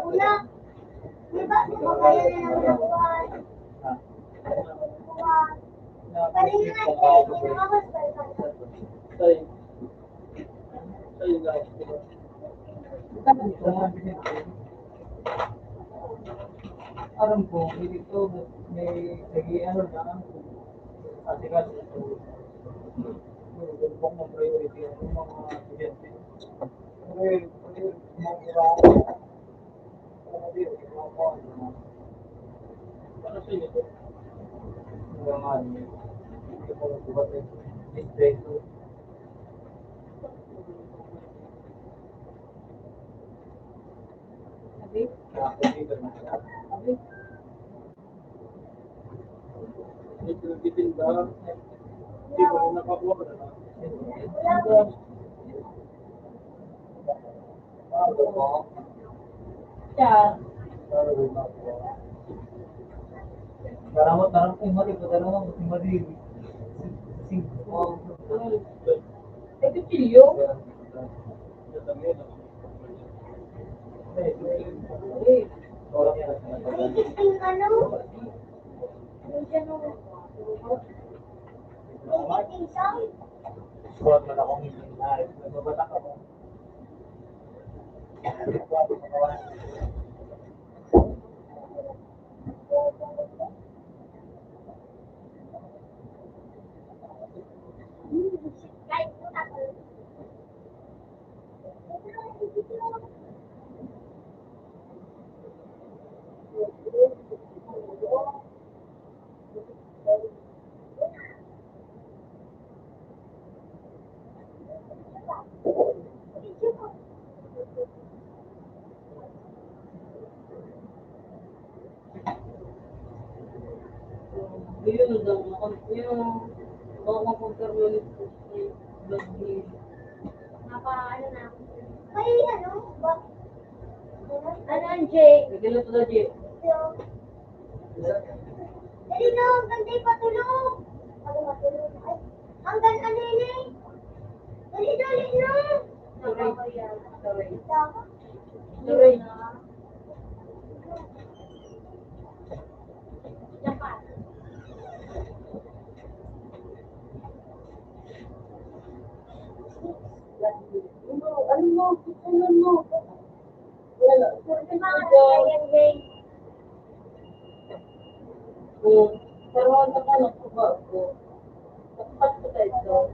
Una, di ba kumakain na ng buwan? Kanina na kayo, kinamakas pa rin. Sa'yo guys, diba? Alam ko, dito may nagi ano na kasi kasi yung ng priority yung mga estudyante. Ano sa inyo? Hanggang nga niyo. Ito po ang buhat ng espresso. Abi? Abi? Ito yung bitinda. Hindi ko rin nakakuha ka na. Siya. Tarang mali ko tarang mali. Ito pilyo? Interesting ano? Interesting song? Suot man akong hindi na. Nagbabatak ako. Kahit mo tapos. Yun lang, yung makakompare mo ulit yung vlog ni Ano na. May ano? Ano ang Jay? Bigyan lang sa Jay. Dali na, hanggang patulog. Ano matulog? Ay, hanggang ano yun eh? Dali na. Sorry. Dapat. Sorry. Dapat. Ano mo? Ano mo? Wala. Pero ang takanap ko ba ako? Tapat ko tayo.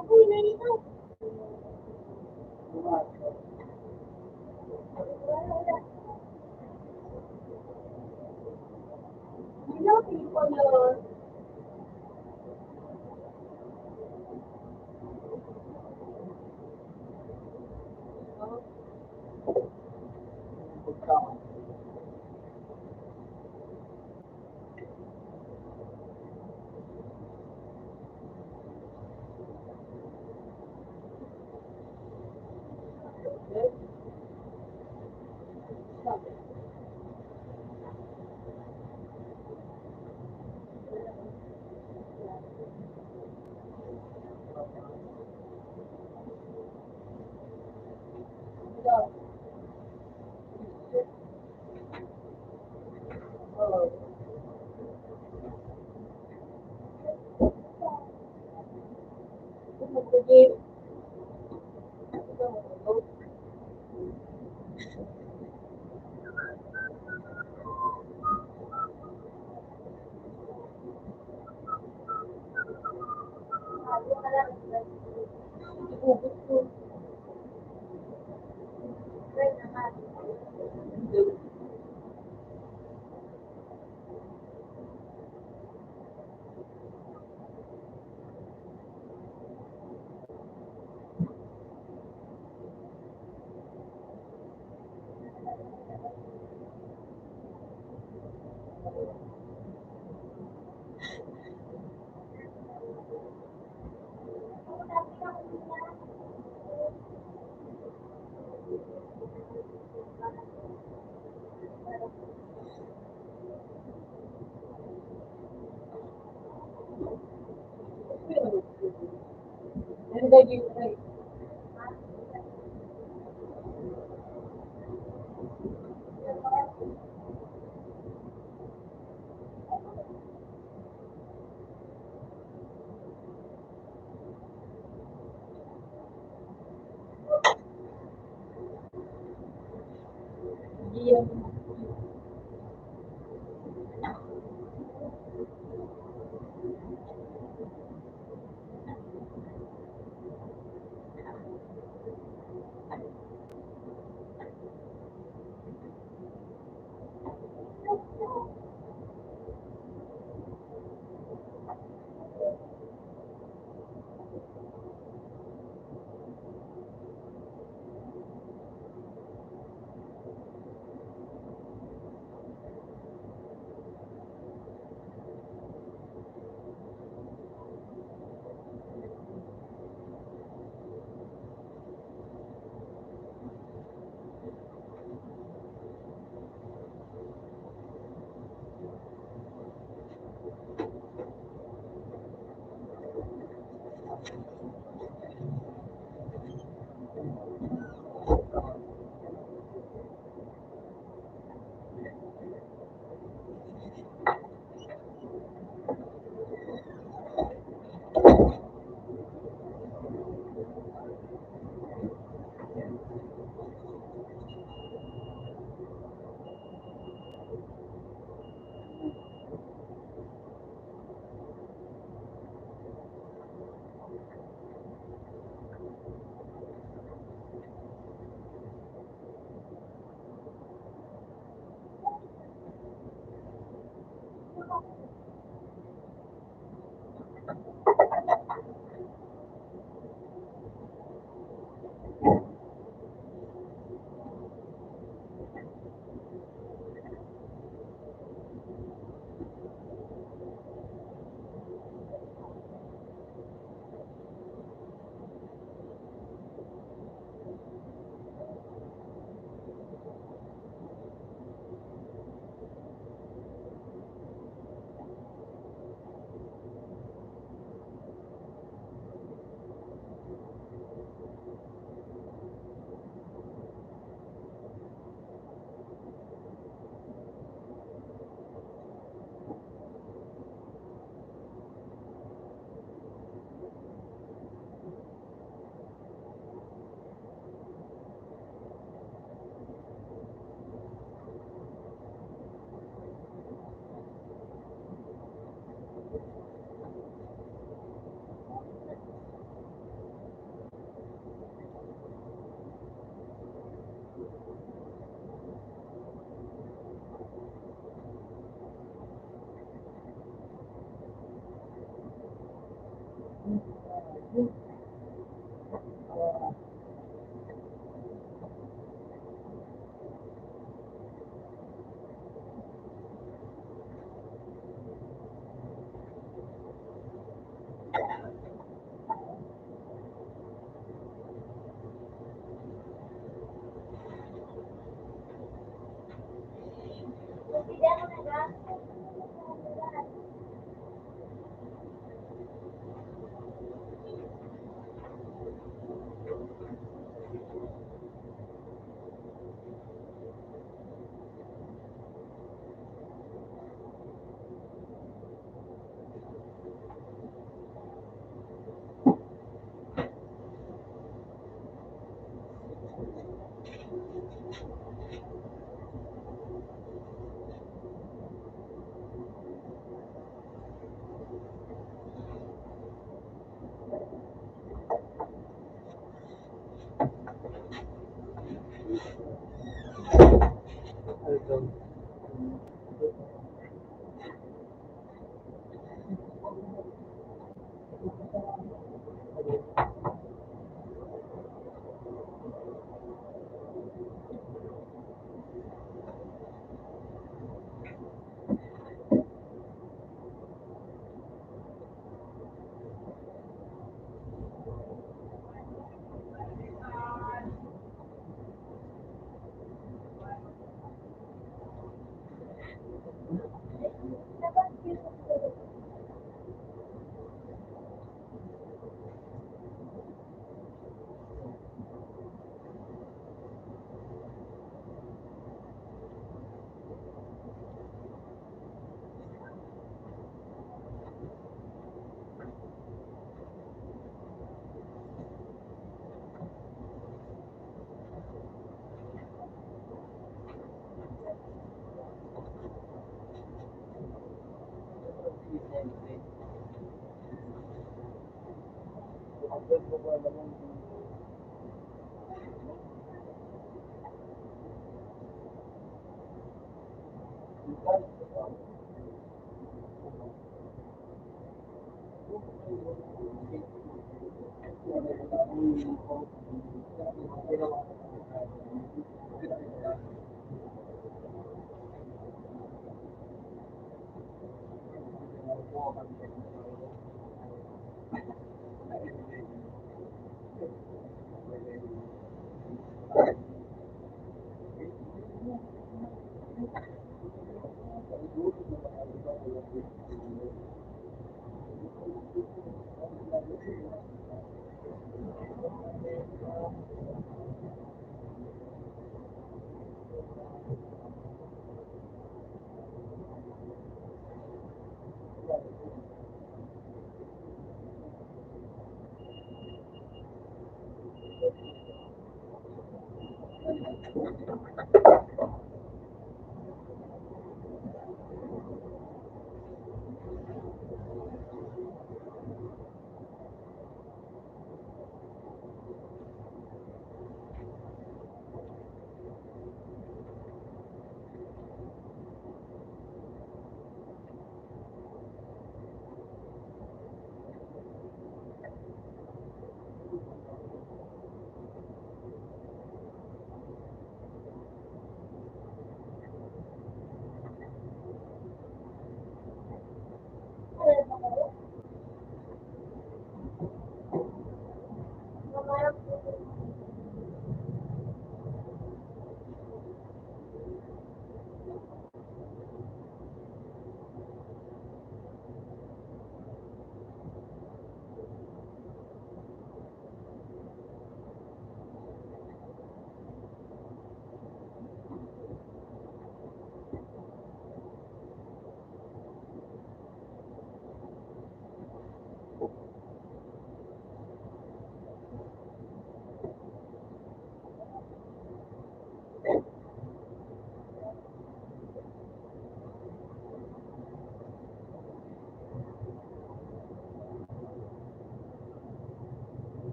Ako na ito. Hello, people.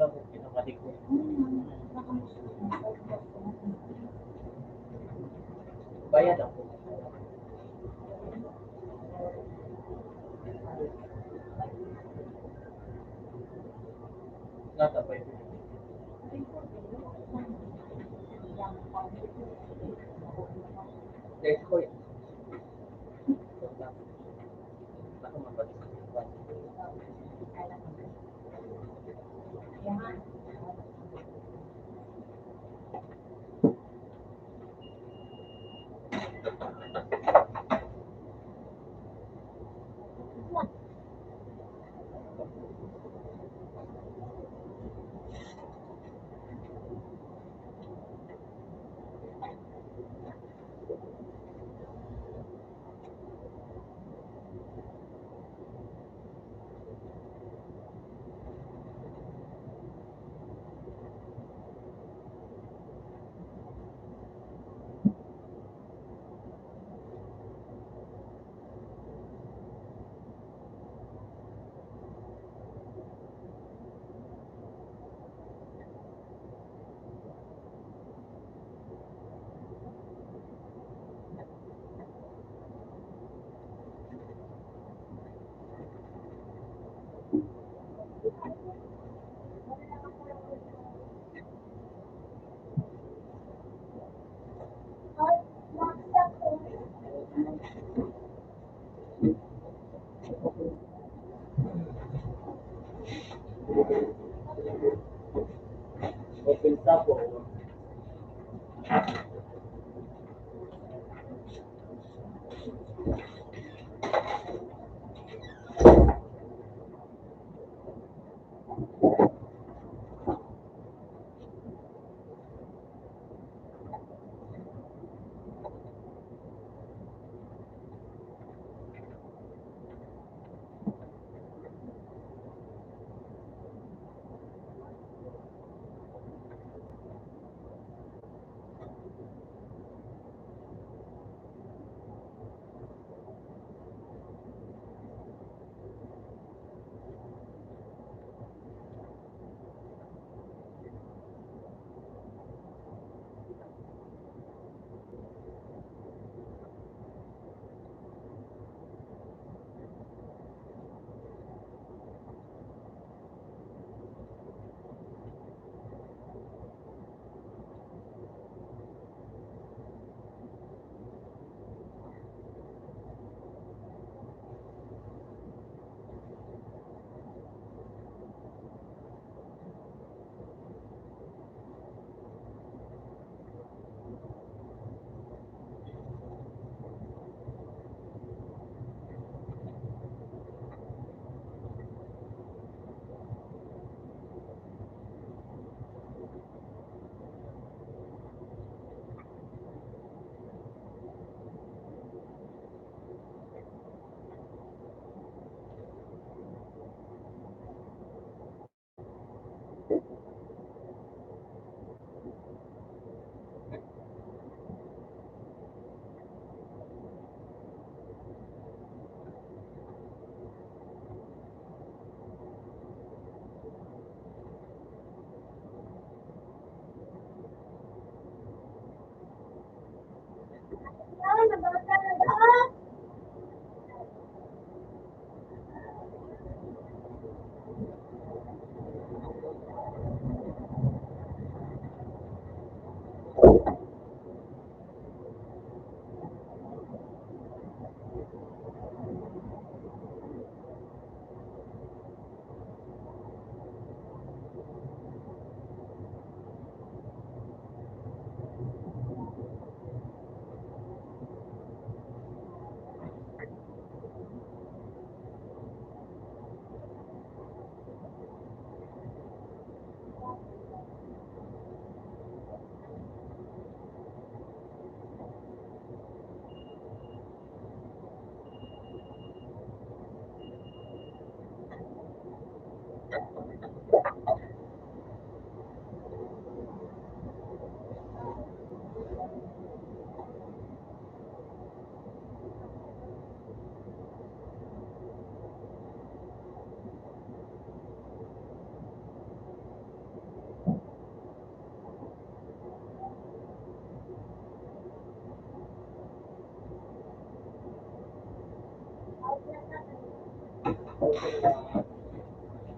Wala ko pinamalik ko. Bayad ako. Nasa pa ito. Let's go. Ako mabalik. Open tapo.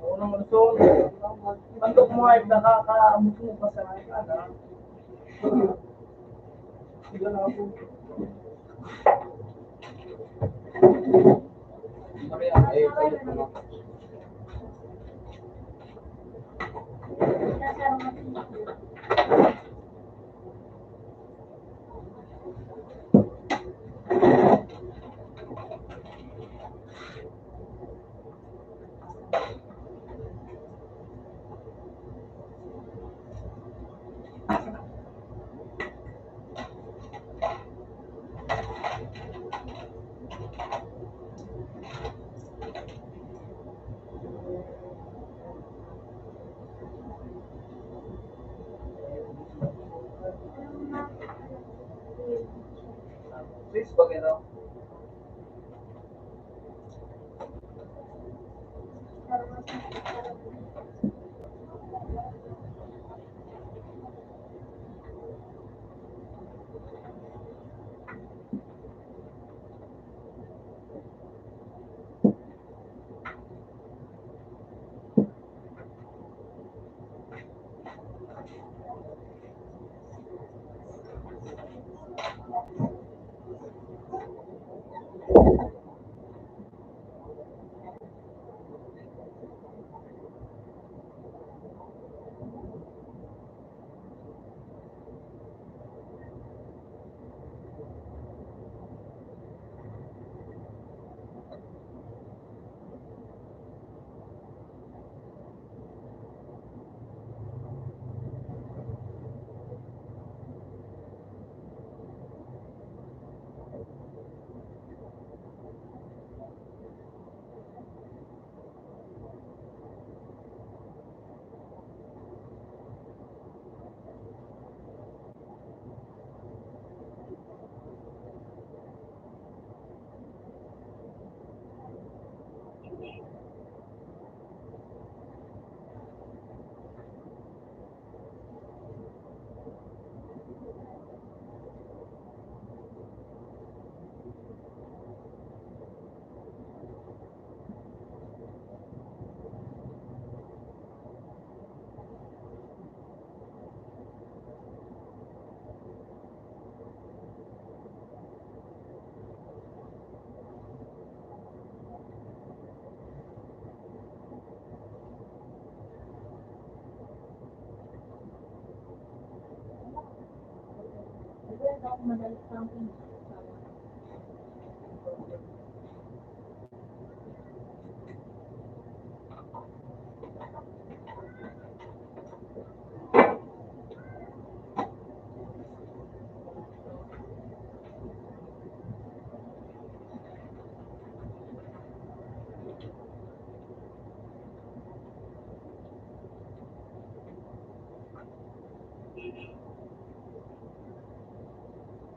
Unang Luzon. Bandok mo ay nakakaabot mo pa sa ano. Sila na ako. Maria, ay ulit mo. Please, pag ito.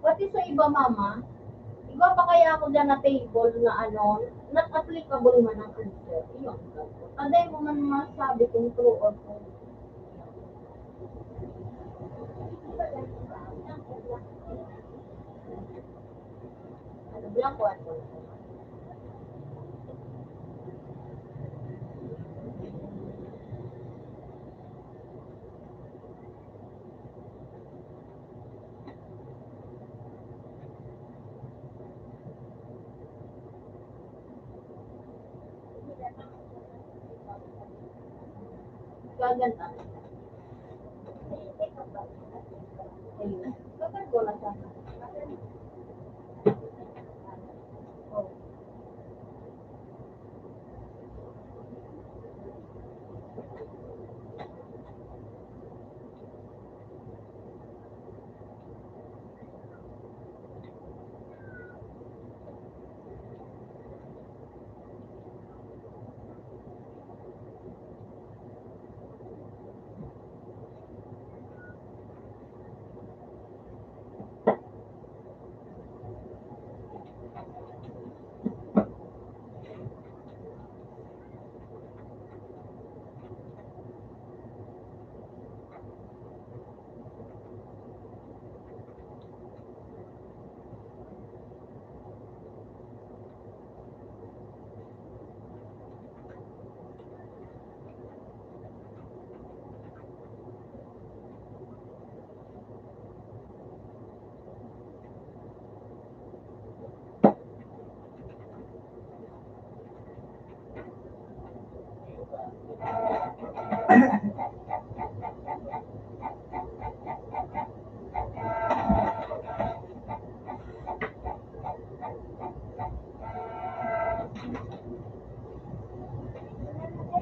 Pati sa iba, mama, iba pa kaya ako dyan na table na ano, not applicable man ang answer. Iyon. Aday mo man masabi kung true or false. Ano, blanco ano? Gaganda. Ayun. Kapag ko na sana. Oh.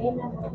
Ayun na po.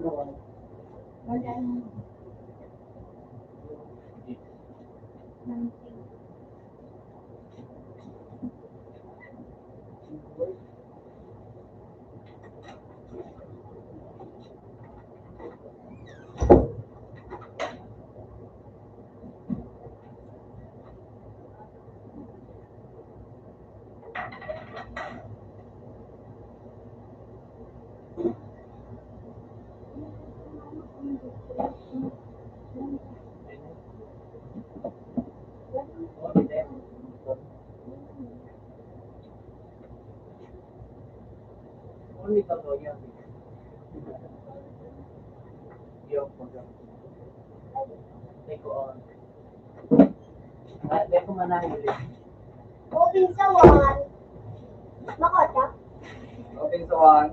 Wala yung Only kalau yang dia program. Teko on. Teko mana ini? open sa one. Makota. Open sa one.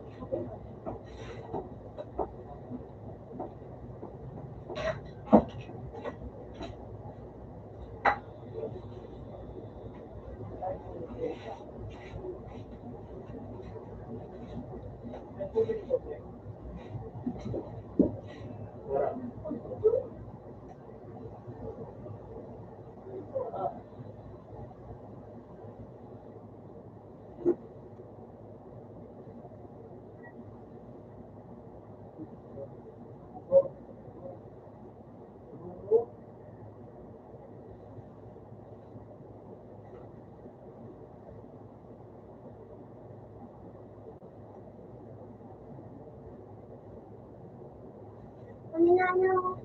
Paminano.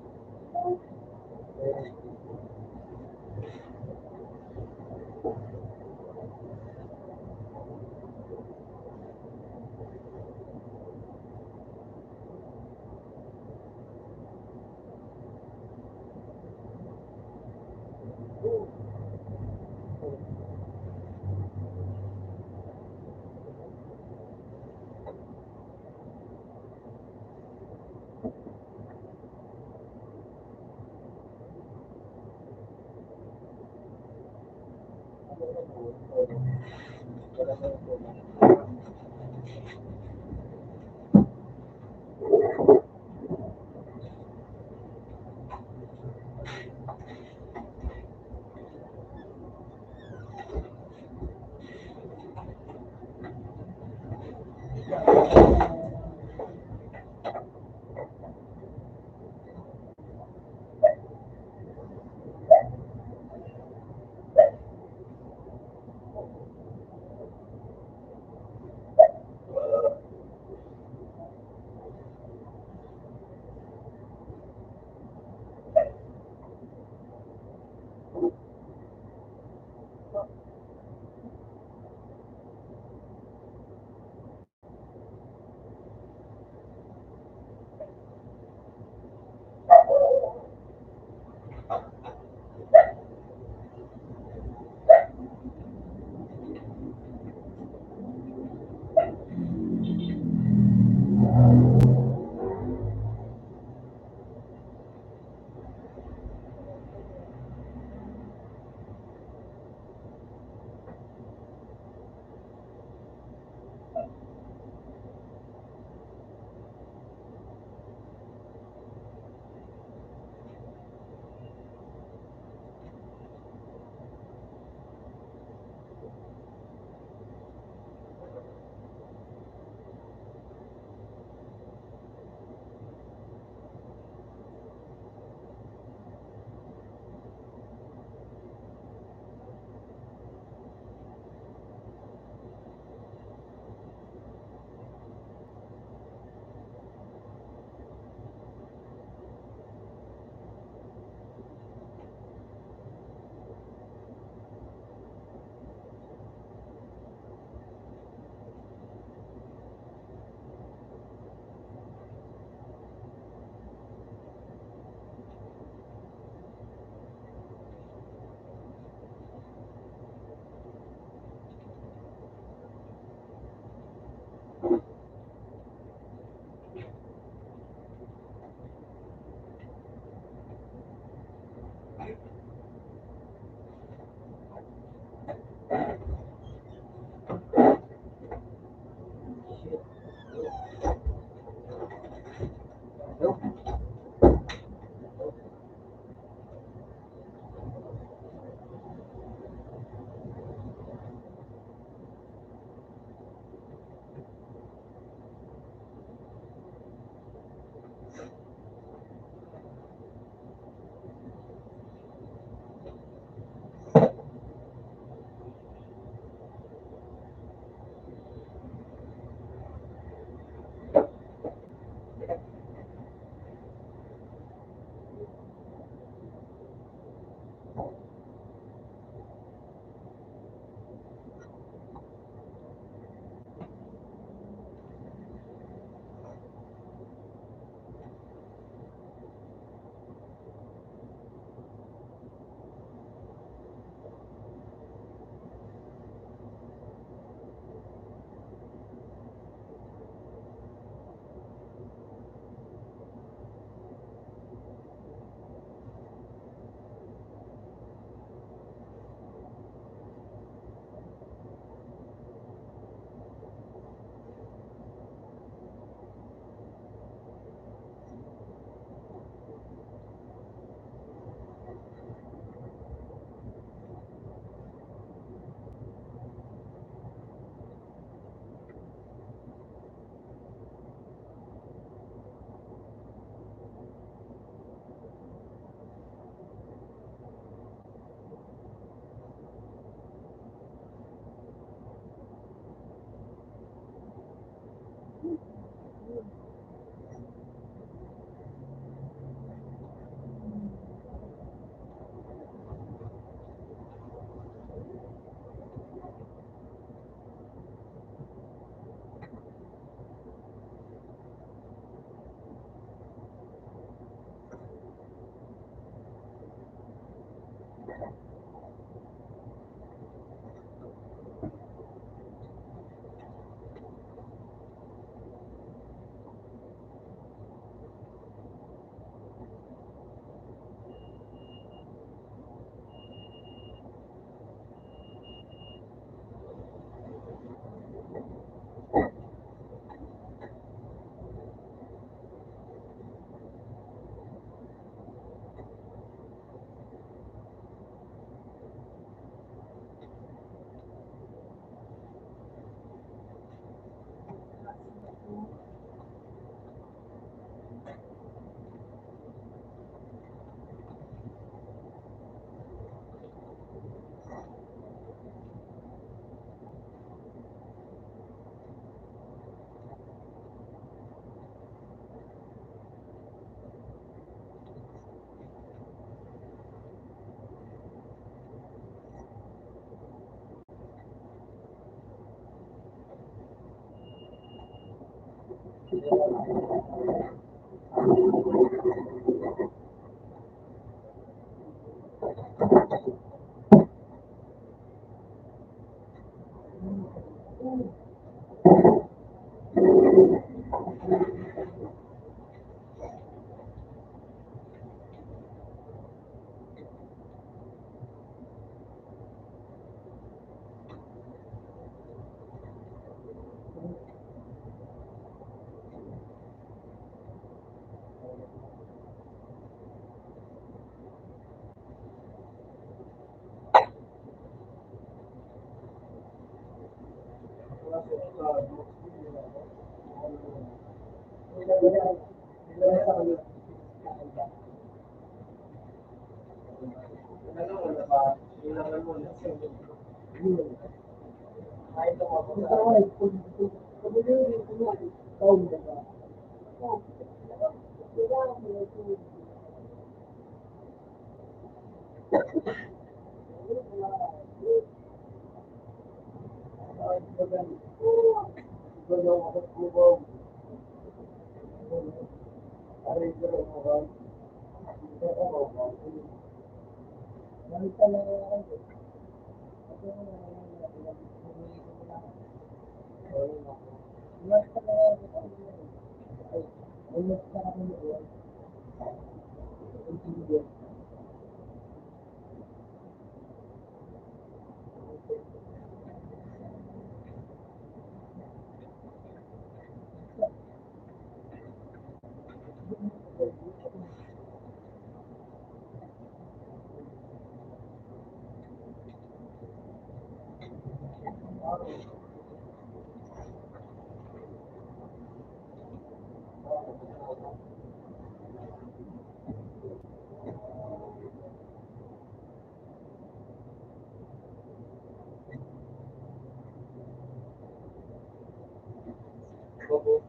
Babo.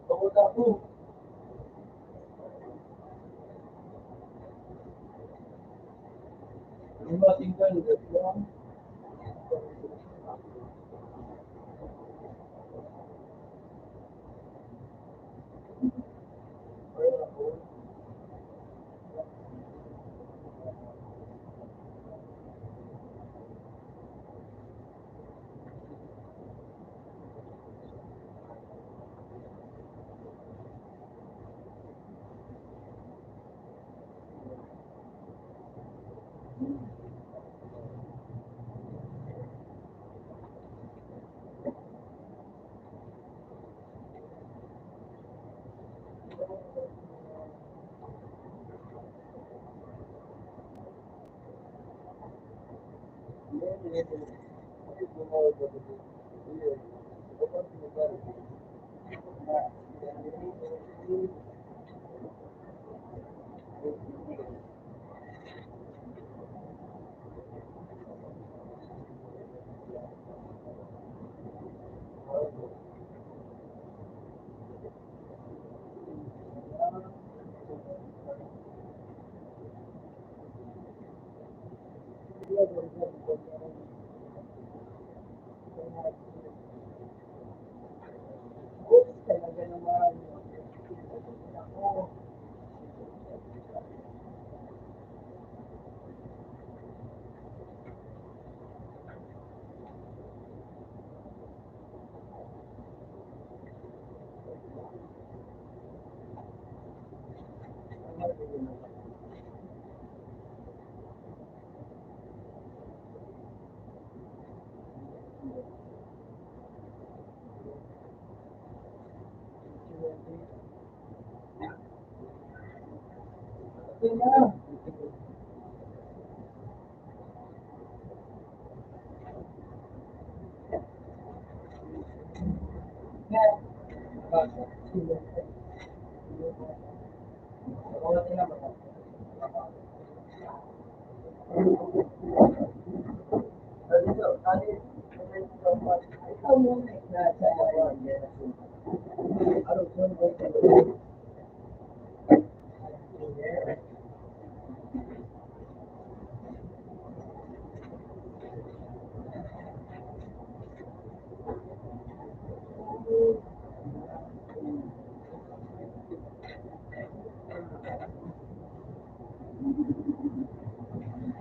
Takot ako. Yung mga tingnan, lang.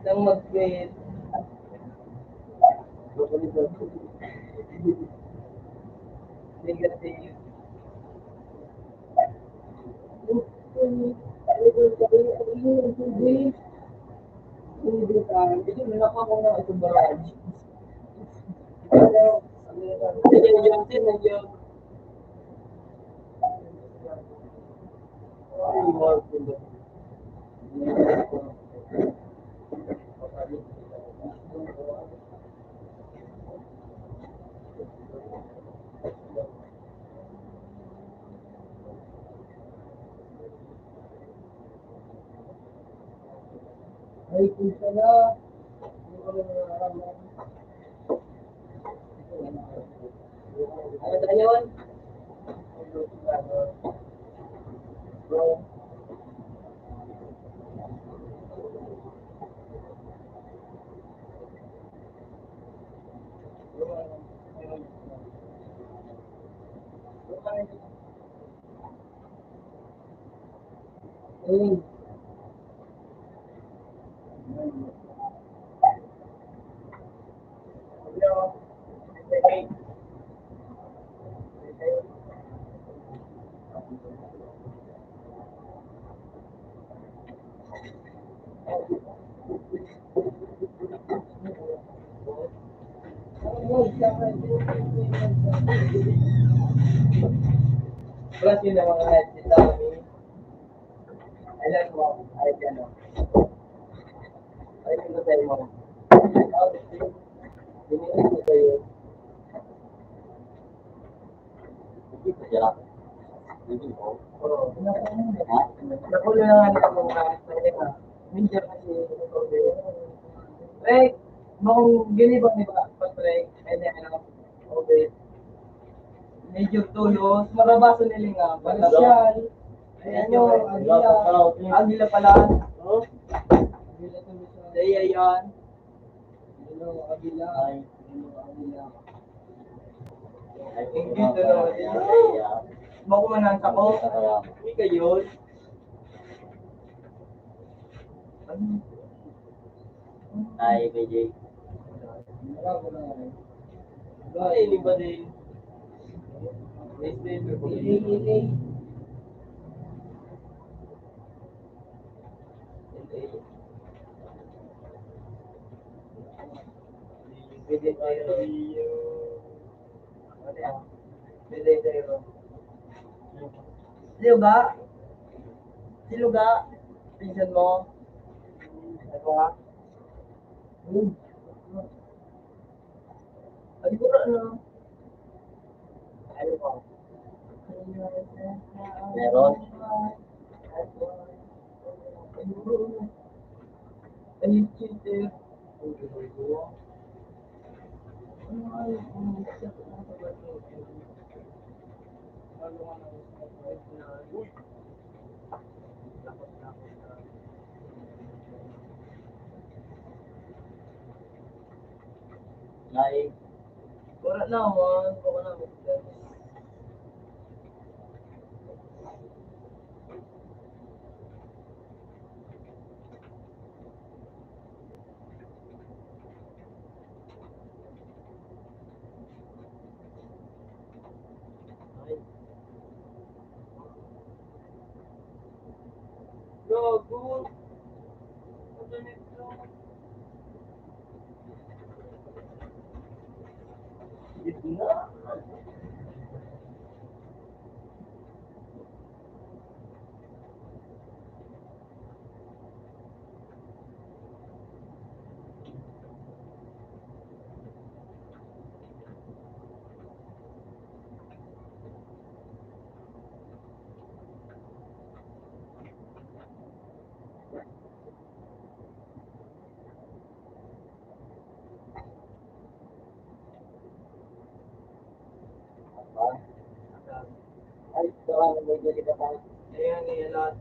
Nang mag-create. Negative. Hindi tayo. Kasi nilaka ko na itong barrage. Ay, kung sana, hindi ko lang nararamdaman. Ano tayo yun? Ayun. Plus yun ang mga headset namin. Alam mo, ay gano'n. Ay, ito tayo mo. Dinilis ko tayo. Hindi ko siya. Oo. Nakulo na nga nito kung pwede ka. Minsan kasi, Rek, bakong gini ba ni ba? Rek, ay ano, okay. Medyo tulos, marabaso nila nga, palasyal. Ayan nyo, agila pala. Daya yan. Agila. Agila. Hindi tulos. Bako manang ako. Hindi kayo. Ay, BJ. Ay, hindi ba din? Ilay. Pwede tayo. Pwede tayo. Siluga? Siluga? Pinsan mo? Ano nga? Ay, siguro ano? Ano ba? Meron. Ay, cheater. Ay, ginagawa. Ano nga yun? Ano siya? Ano nga na? Uy! Lakot. Ay, Wala naman. Baka naman. Gago. Ano nito? Ito na. ay, sarang BJ ka pa. Ayan, ayan lahat.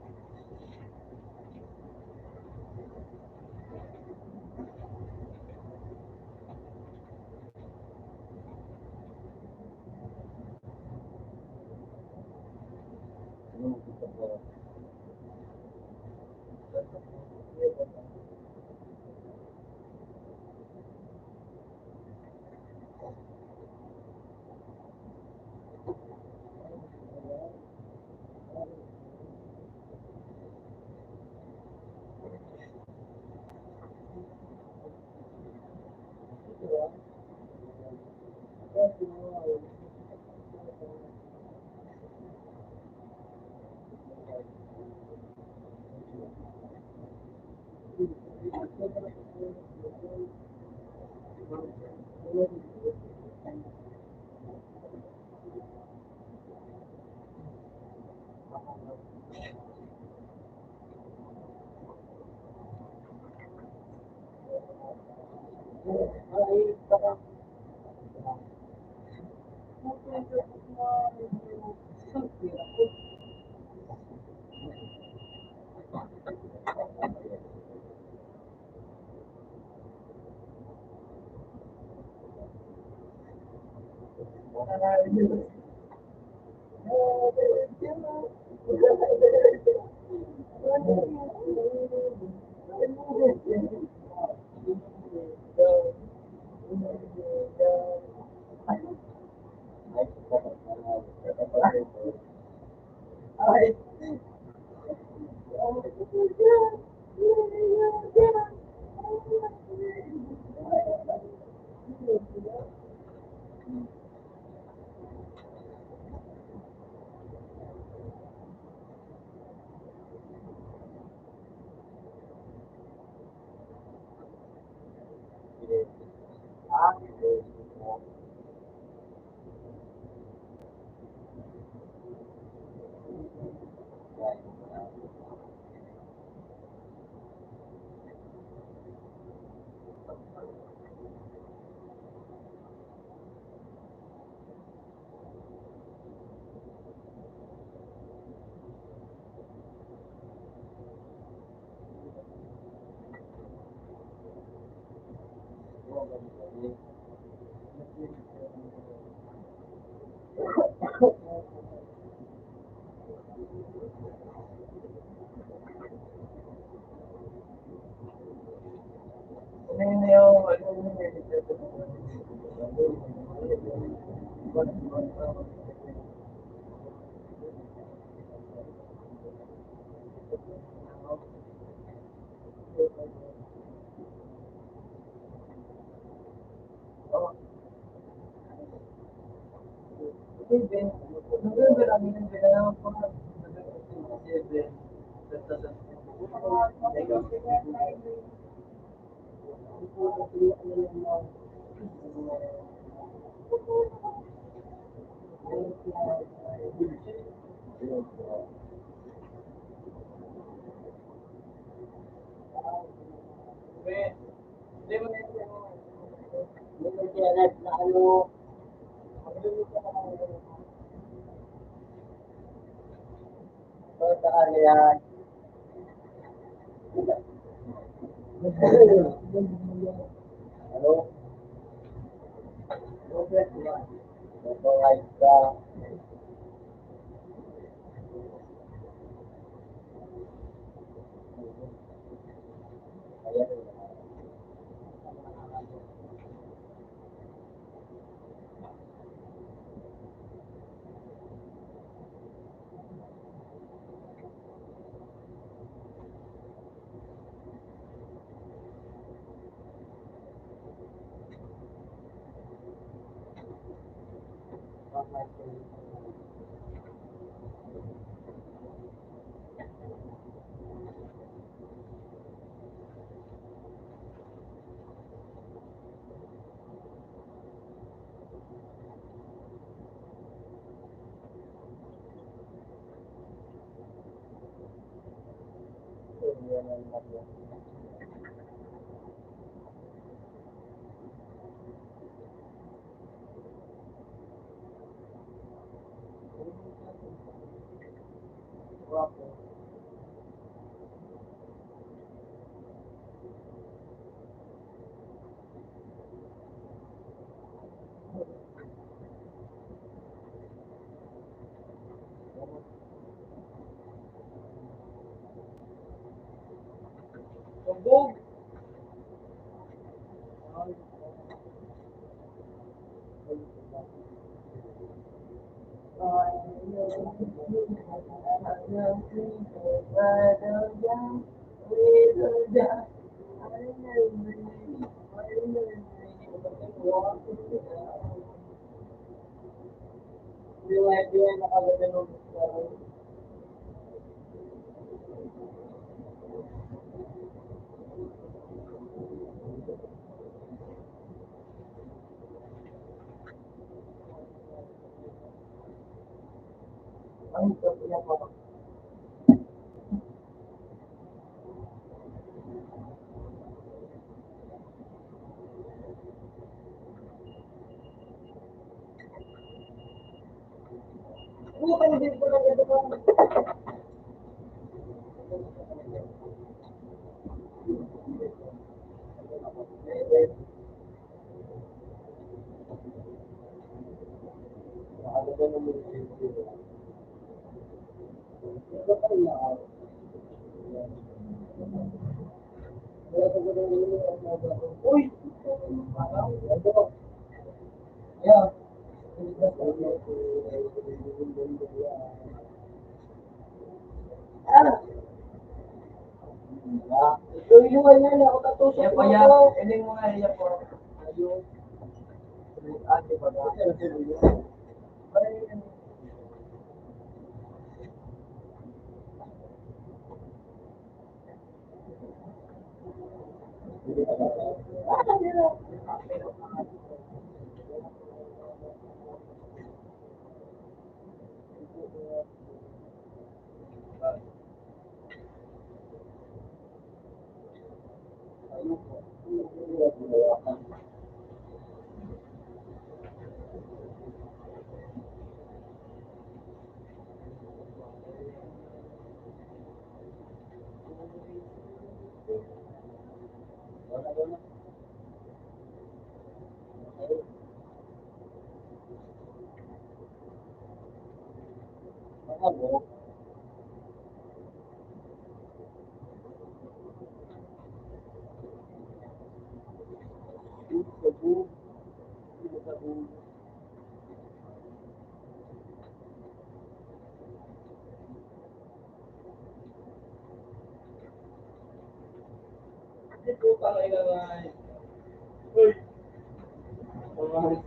Na ano, sa ano yan. Ano? Ito ay sa ayan. Tumbog. Hindi nga nakaganon. Ang sabi niya po, ano kayo din po lang ito po? Nakaganon mo yung safety. Ito pa rin ako. Uy! Ito. Yeah. Ah! Iluwan na ako tatusok Iya po, mo ya. ako. Ending mo nga, iya po. Ayun. Ate pa ba? Ano? Ito pang ilagay. Uy! Pangahit.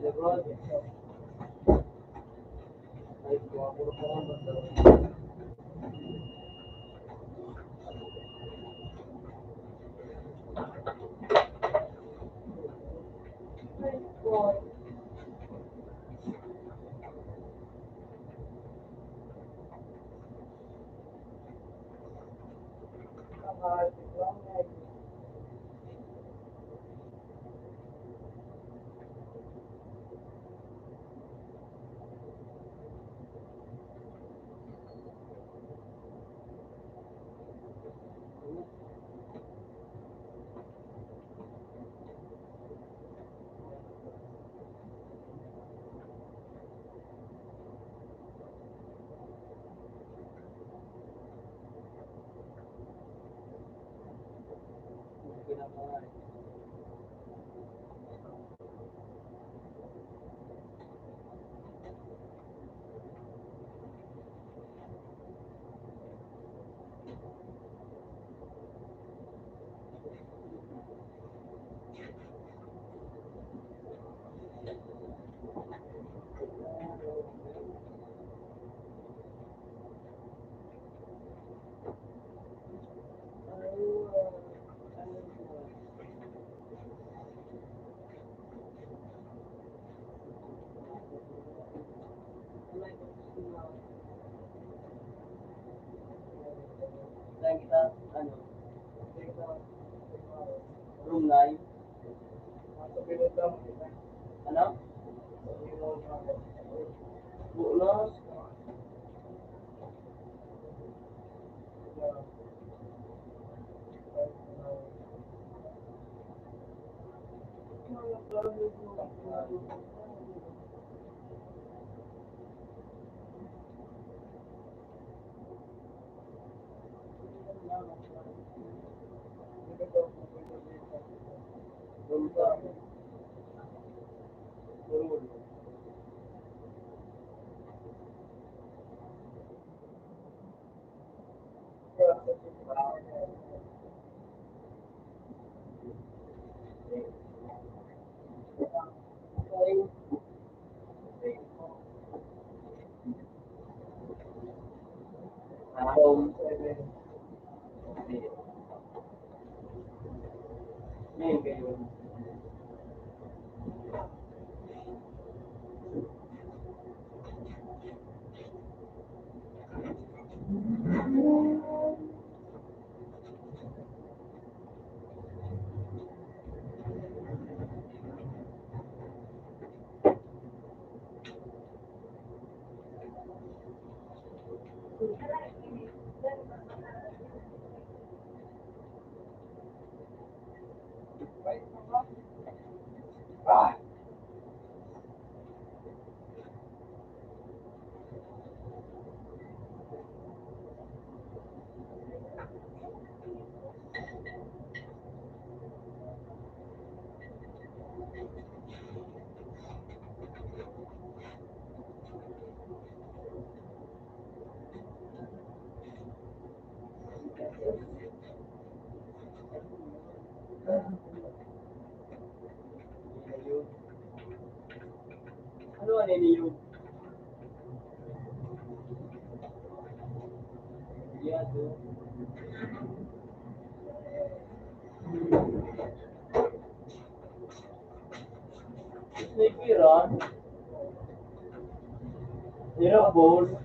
Lebron. Ay, kumakuro ko ang basta. Saan kita, ano, room 9. Ano? Bulos. Room 7. Room. Room 7. Ngayon kayo. Ah! Ano ano yun? Yeah, do. Sniper, Zero ball.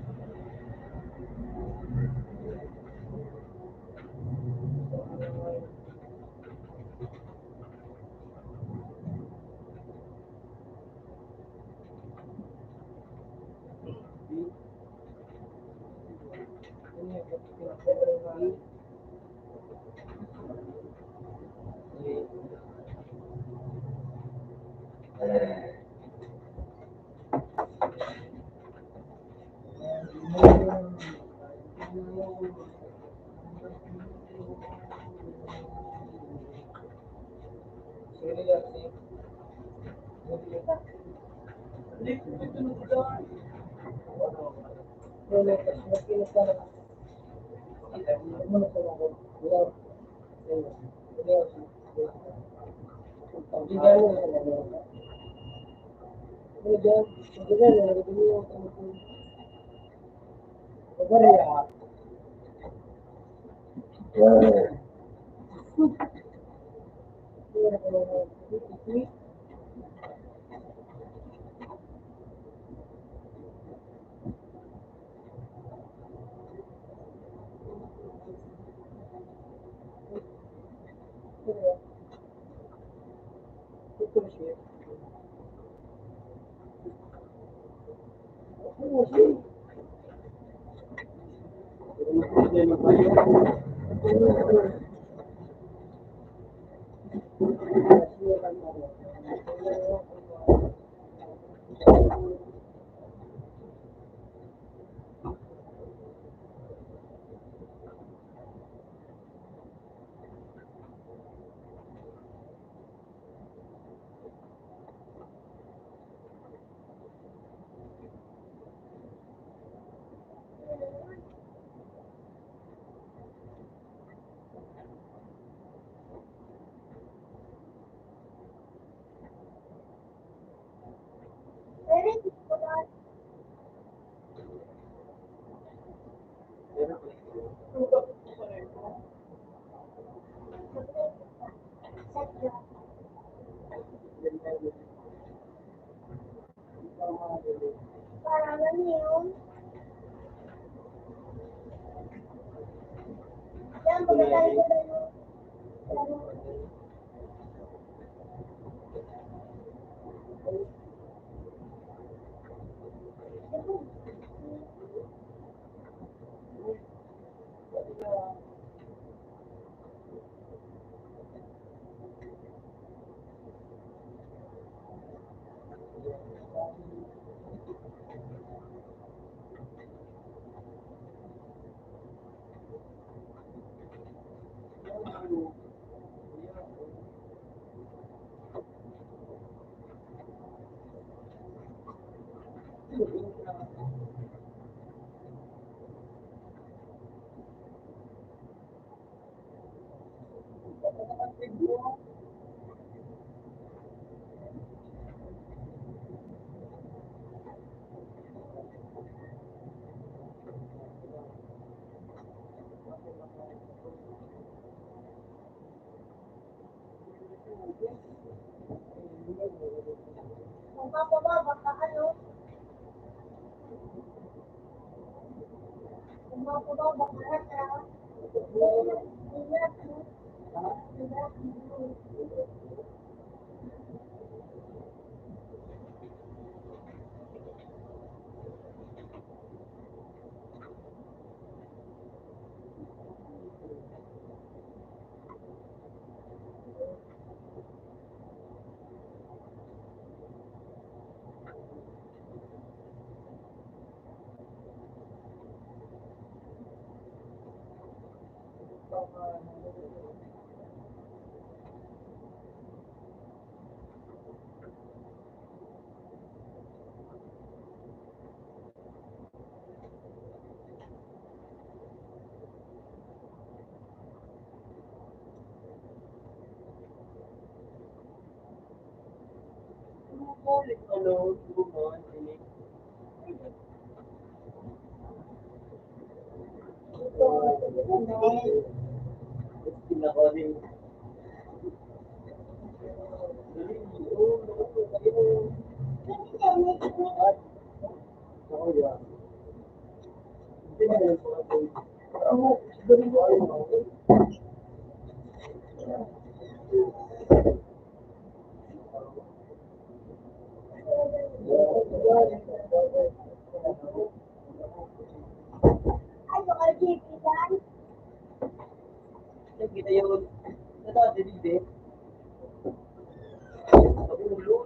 Pagbigan mo. Ano dyan? Pagbigan, nalagay mo yung pagbarya. Pero hindi ko na sadya. Parang ano yun? Yan, pagkatali ko na yun. Kung mababa, baka ano? Kung mababa, baka rata. Hirap, no? Hirap, no? Ay, yung RGB yan. Kita yun. Ito, dito. Sa ulo.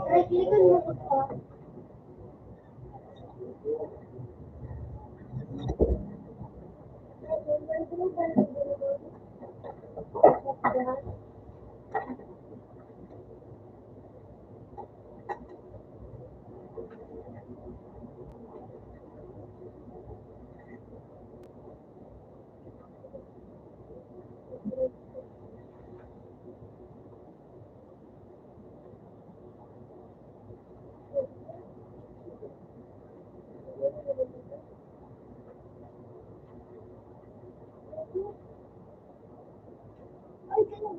Right-clickan mo ko pa. Ay, ganun.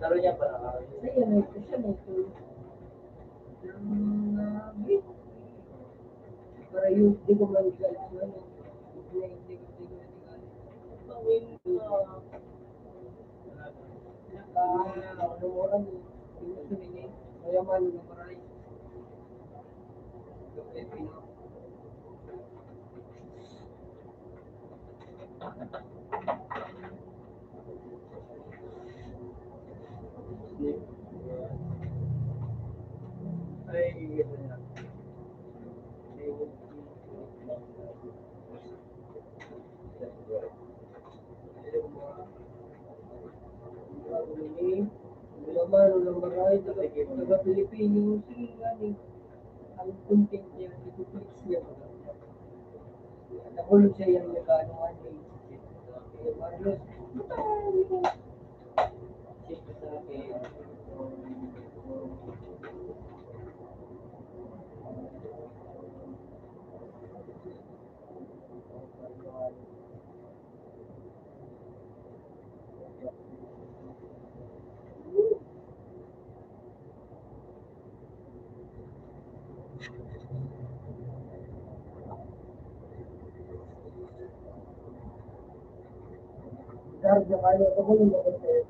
Laro niya para Para yung di ko man taga Pilipino, sige nga ang content niya, ito-flex niya. Nakulog siya yung nagkaanuhan eh. Marlos, siyempre sa akin. Darja kayo, kakulong ako sa'yo.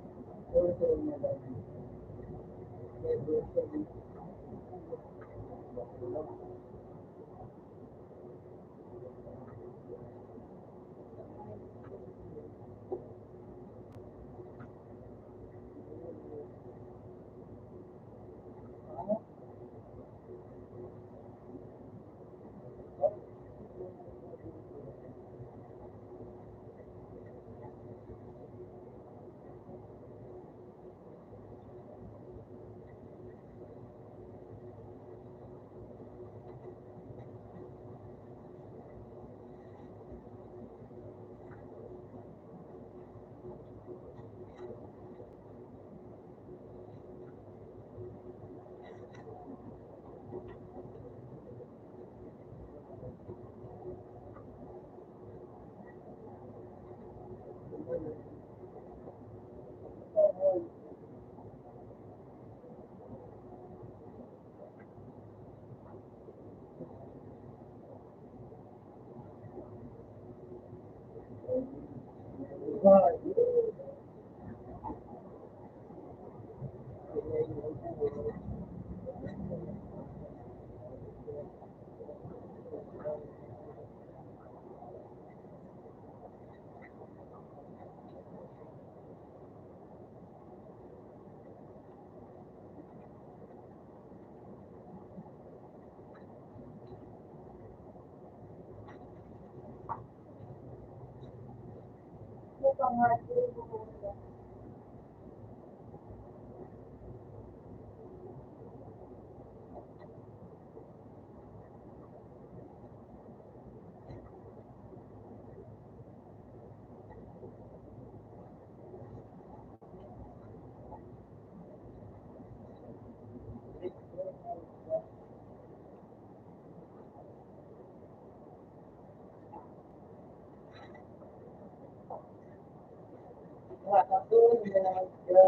Satu, hindi na naman sila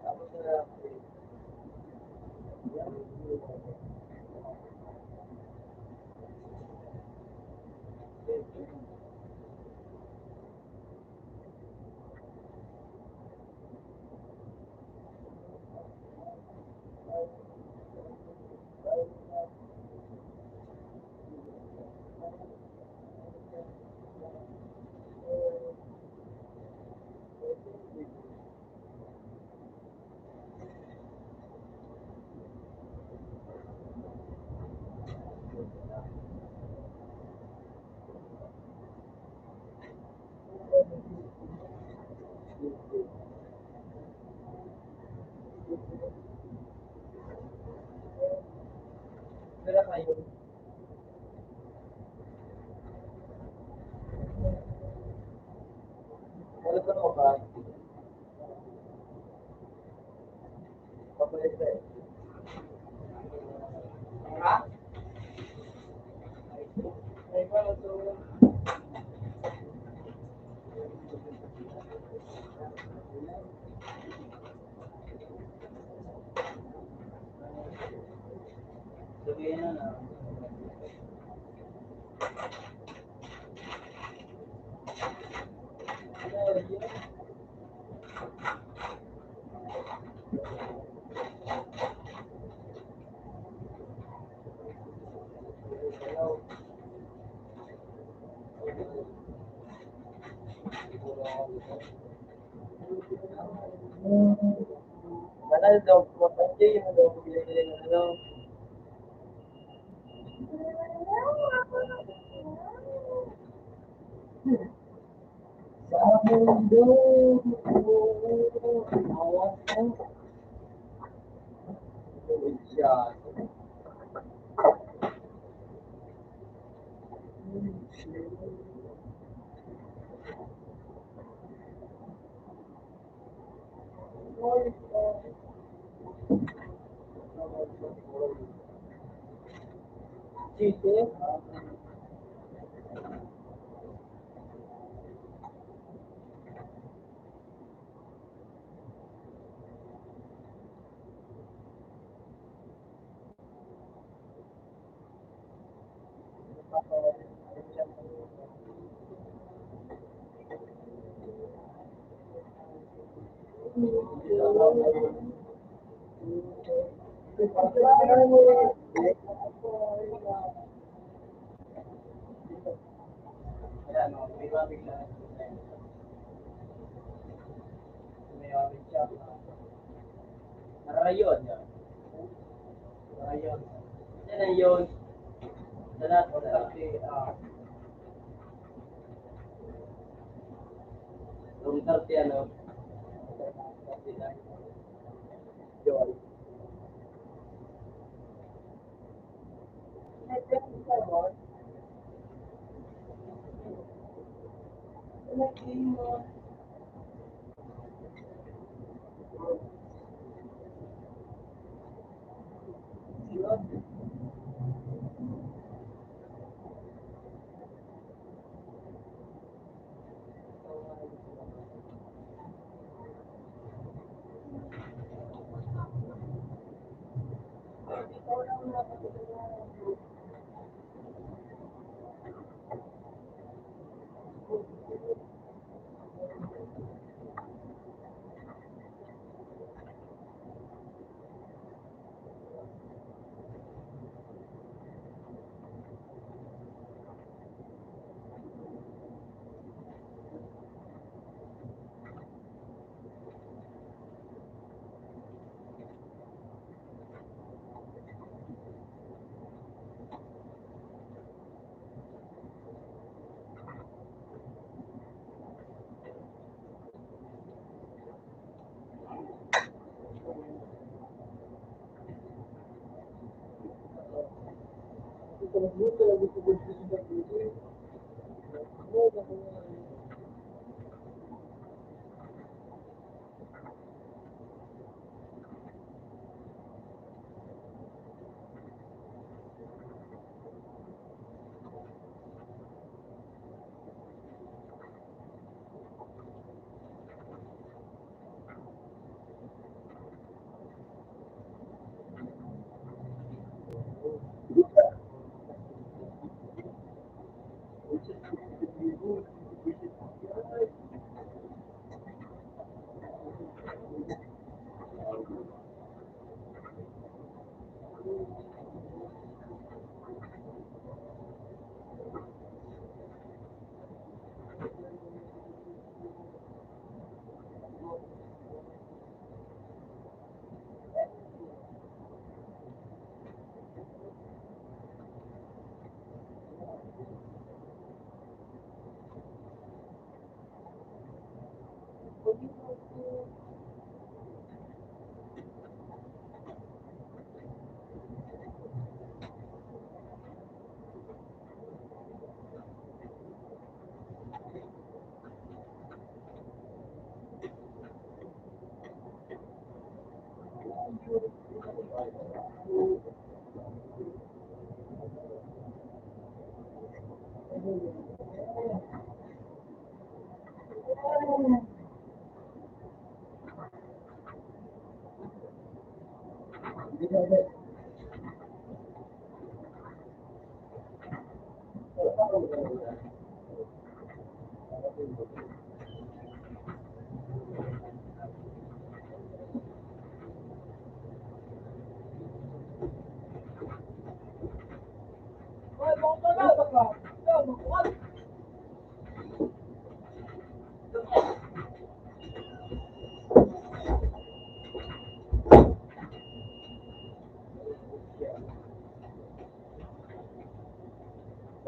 tapos na sila kayo. Wala ka na ba? Papalit na eh. Ha? Ay, wala to. Sabihin na na. Mana daw mapanjay yung daw bili ng ano. Sa mundo, awan ko. Siya. Chiste. Ayan, may mabig na. May mabig siya. Narayon yan. Narayon. Yan na yun. Sa lahat mo na. Room 30 ano. Yun.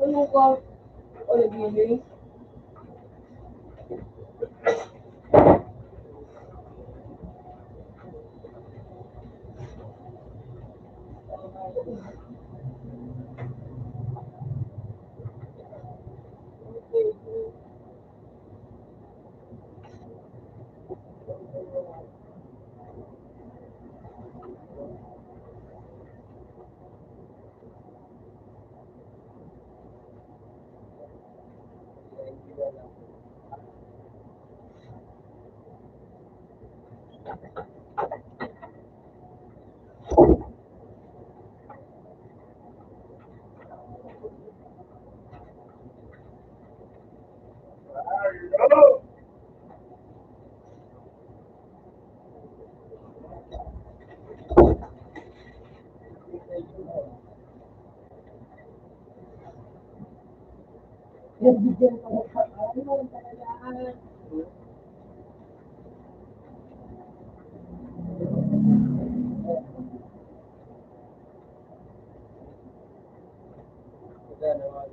Ano ka? Ulit mo Bigyan pa ng ano, talagaan. Wala naman.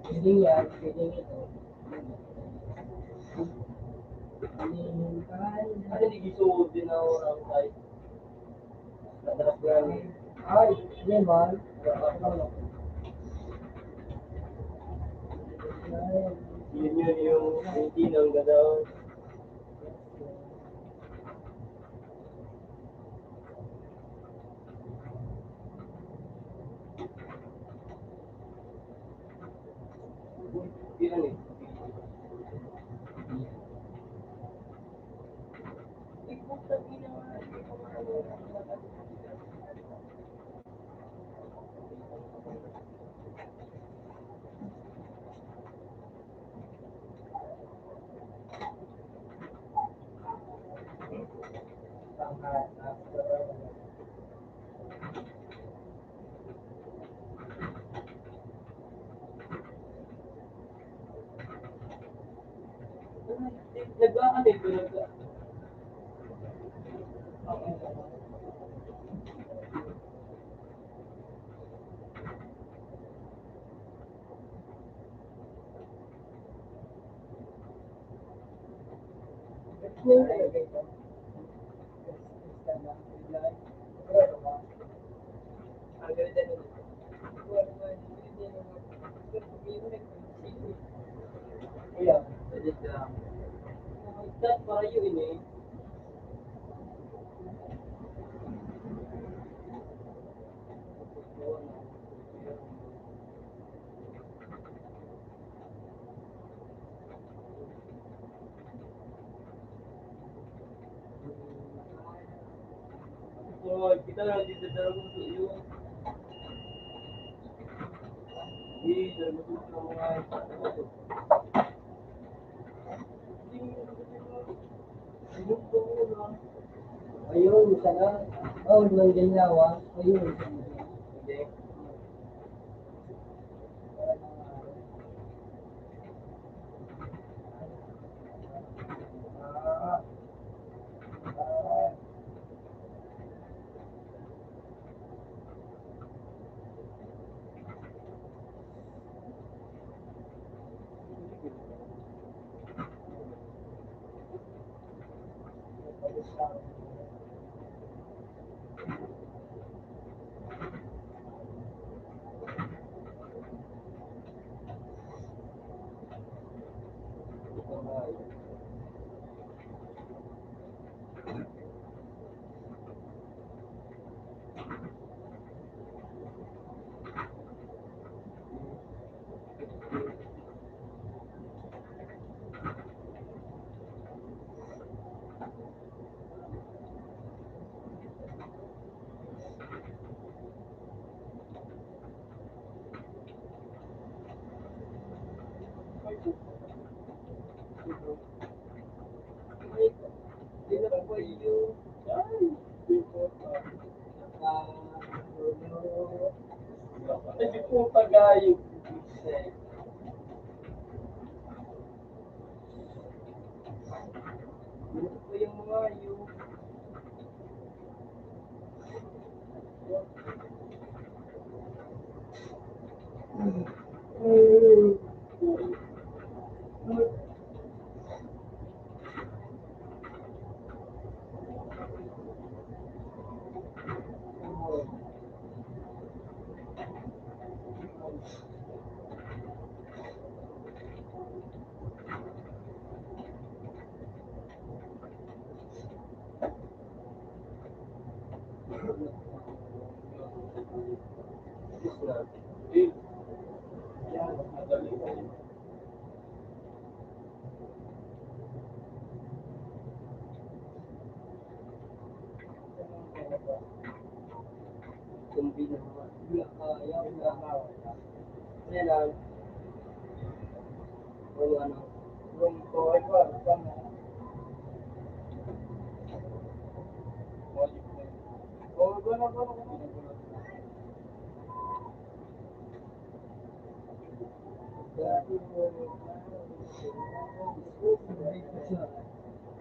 Pwede yan, pwede ito. Ano hindi gisuod din ako ng kahit nadarap gani. Ay, yan man. Yun yung hindi ng gadaw. Yan eh. Nag-aantay ko Iya, jadi kita payu ini. Oh, kita lagi dalam untuk yuk. Di dalam untuk mga Ayun, isa na. Oh, nang ganyawa. Ayun. Hindi. Hindi na po yung Hindi po tagayo. Dito po yung mga yung Yan, madali kayo. kumbi na mga Ayaw na nga. ano lang yung ano Yung ko ay ba? Sana. Wajib na. Oh, gana ba na ko?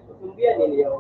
susumbian ini ya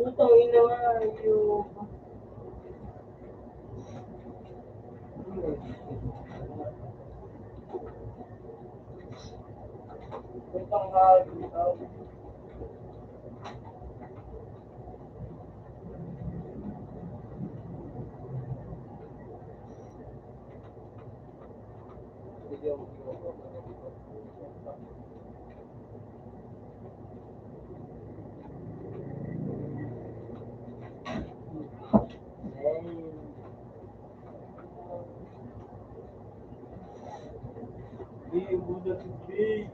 utang ina nga yung Utang hal dito. Di budak di.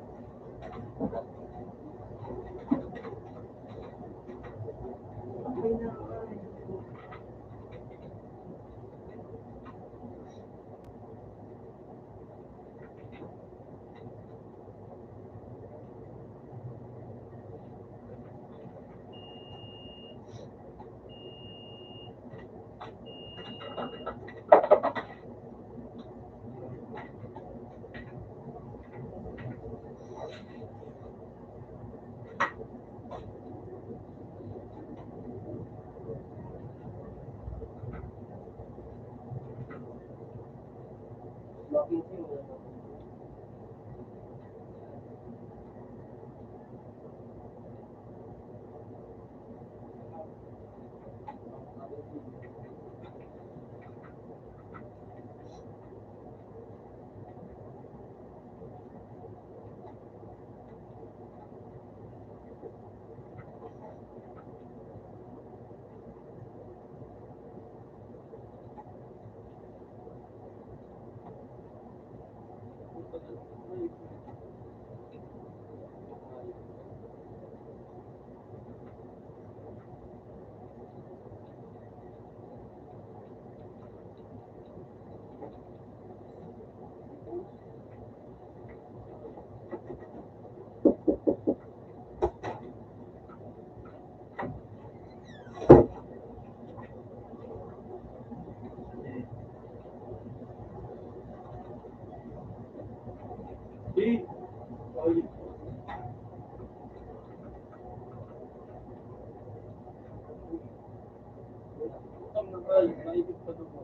Ay, naibig pa doon mo.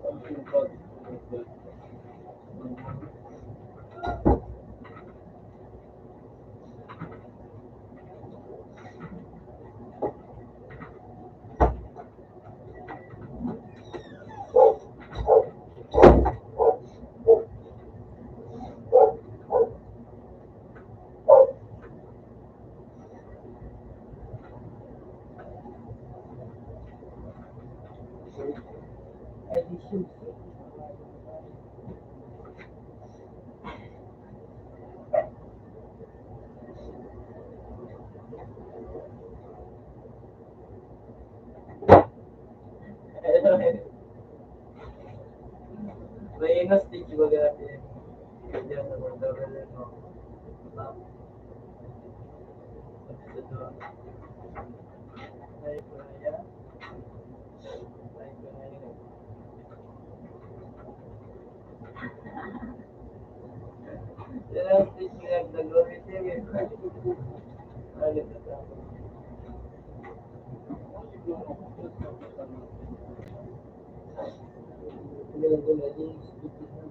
Ang pinapag. Ay, di shoes. May inas-stick ba natin? Kaya sa mga no? Ay, kaya. Ay, kaya. Yan ang stick na nag-glorious yun eh. Ay, ito sa akin. Bilang ko na yung stick na.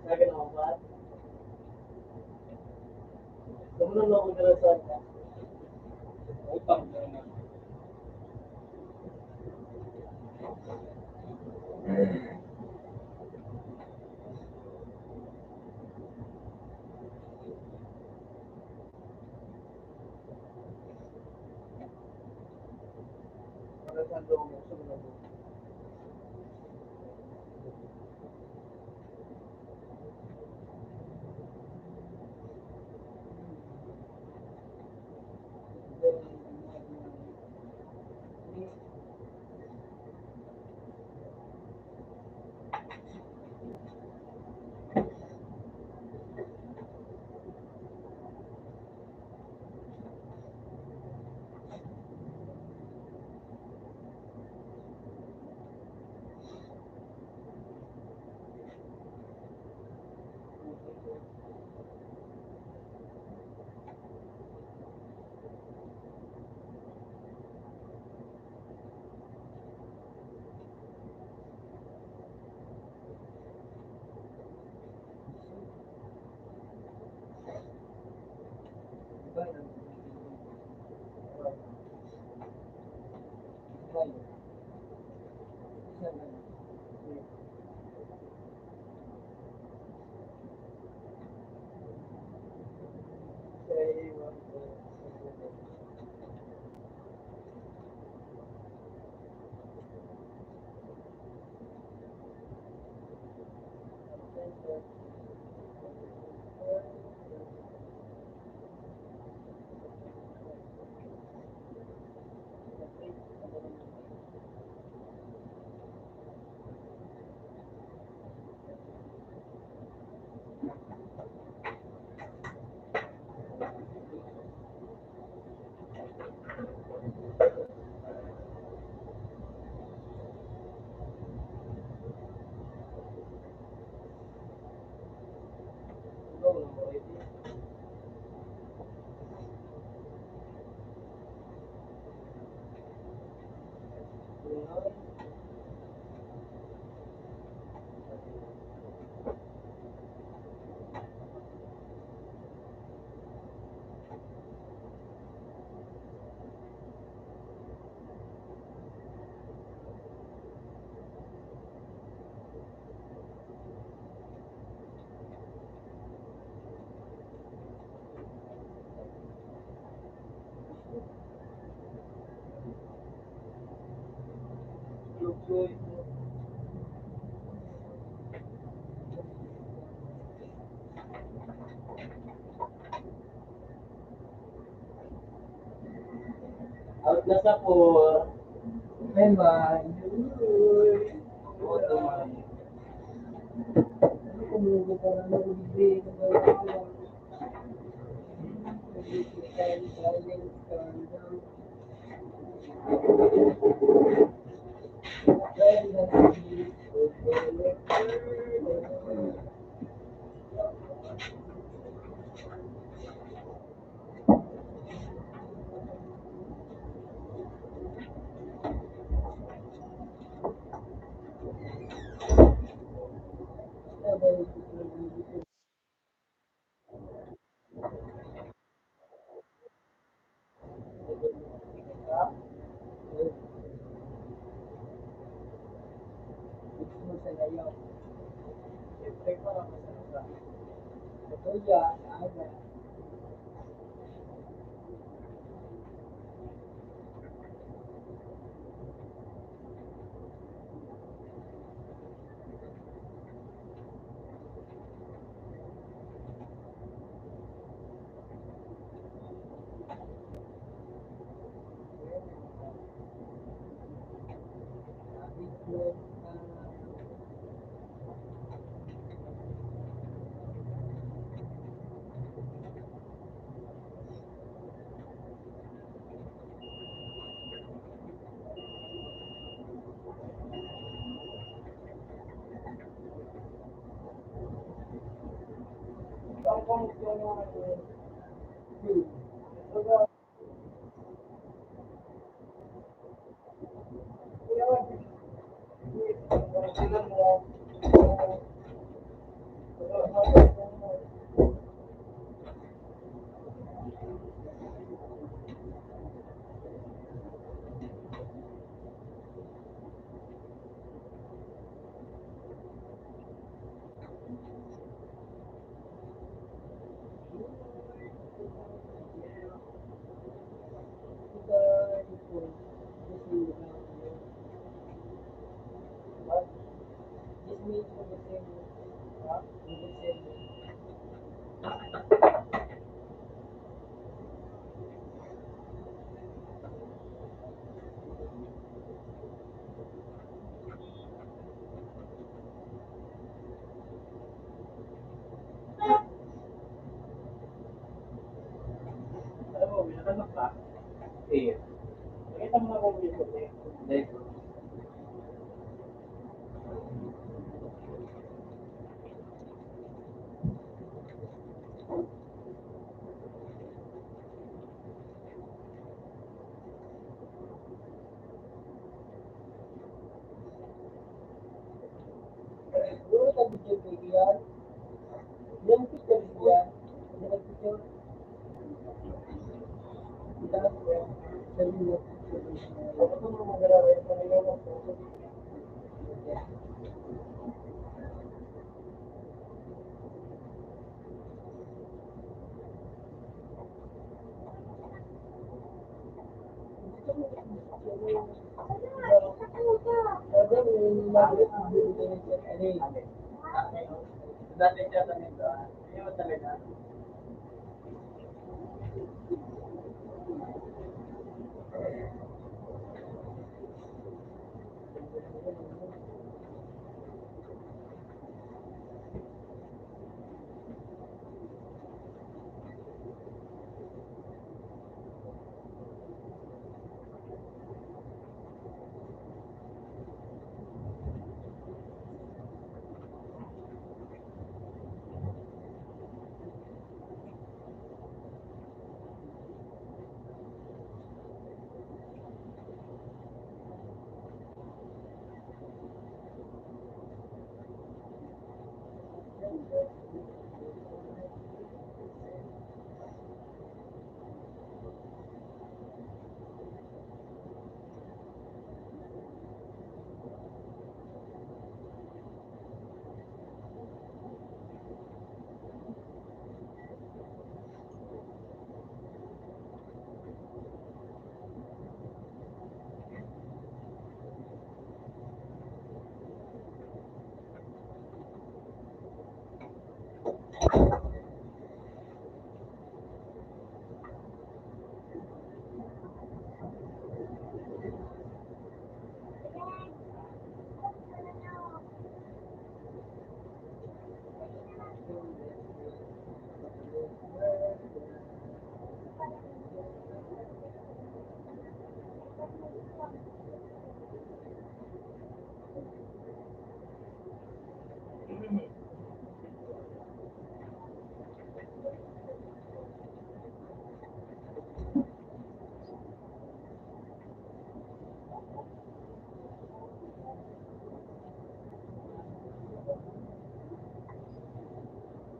Lagi na ba? Sumunod na ako dala sa ka. Utang na na. Para sa doon mo, sumunod mo. Out na sa pool. May man. Oto man. Ano kumuha ka na ng bibig? Alam mo, binatanong ka? Eh. Nakita mo na kung dito eh. Hindi. Dati siya sa nito. Ayun talaga.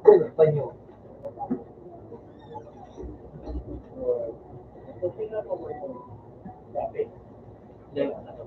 Del Banyo. Tingnan mo yung dati. Lewa na to.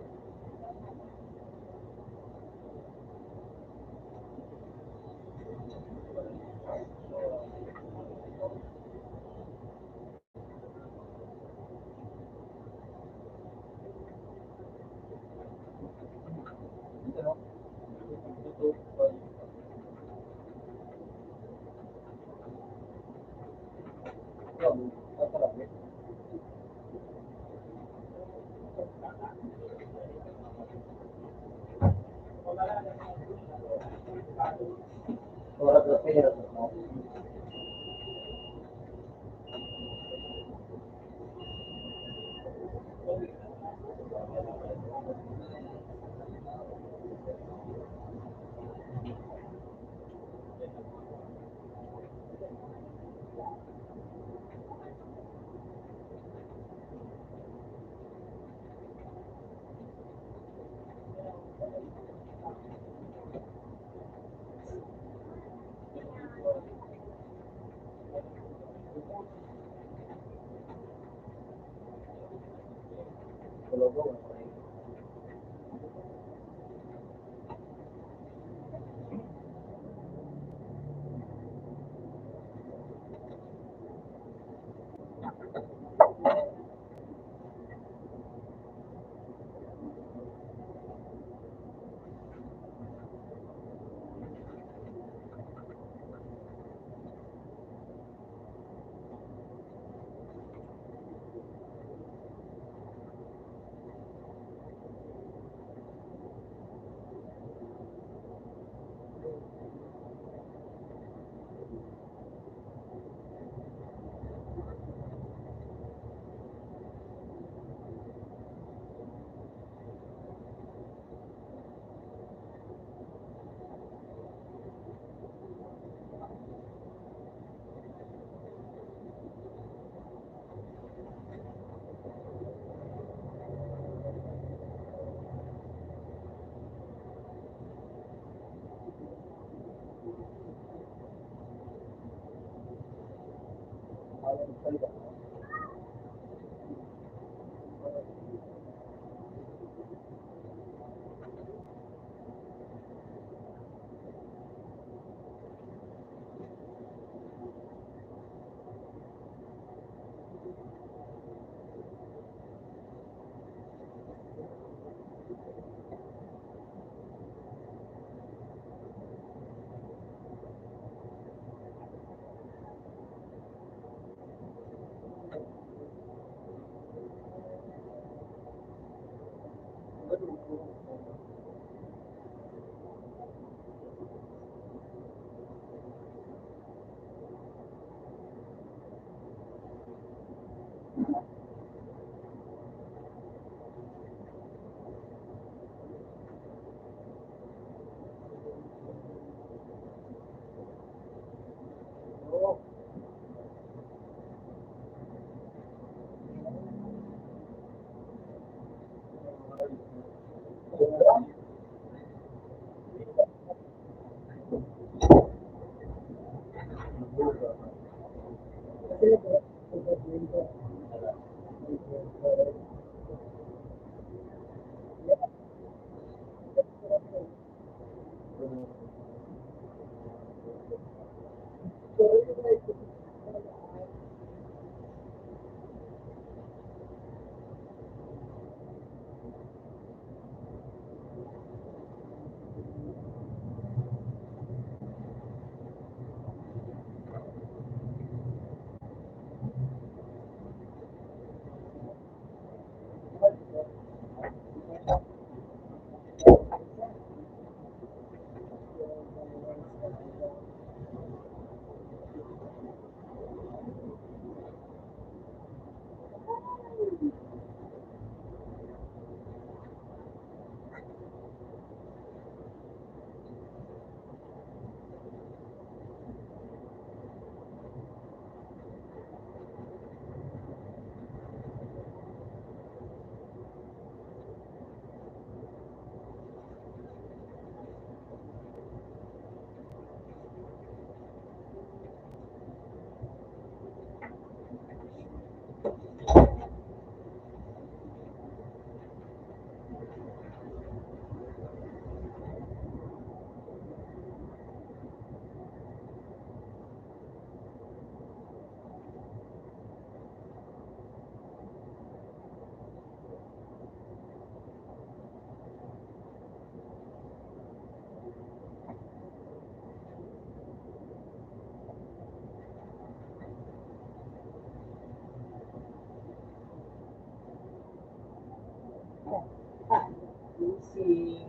Oras na pera. Using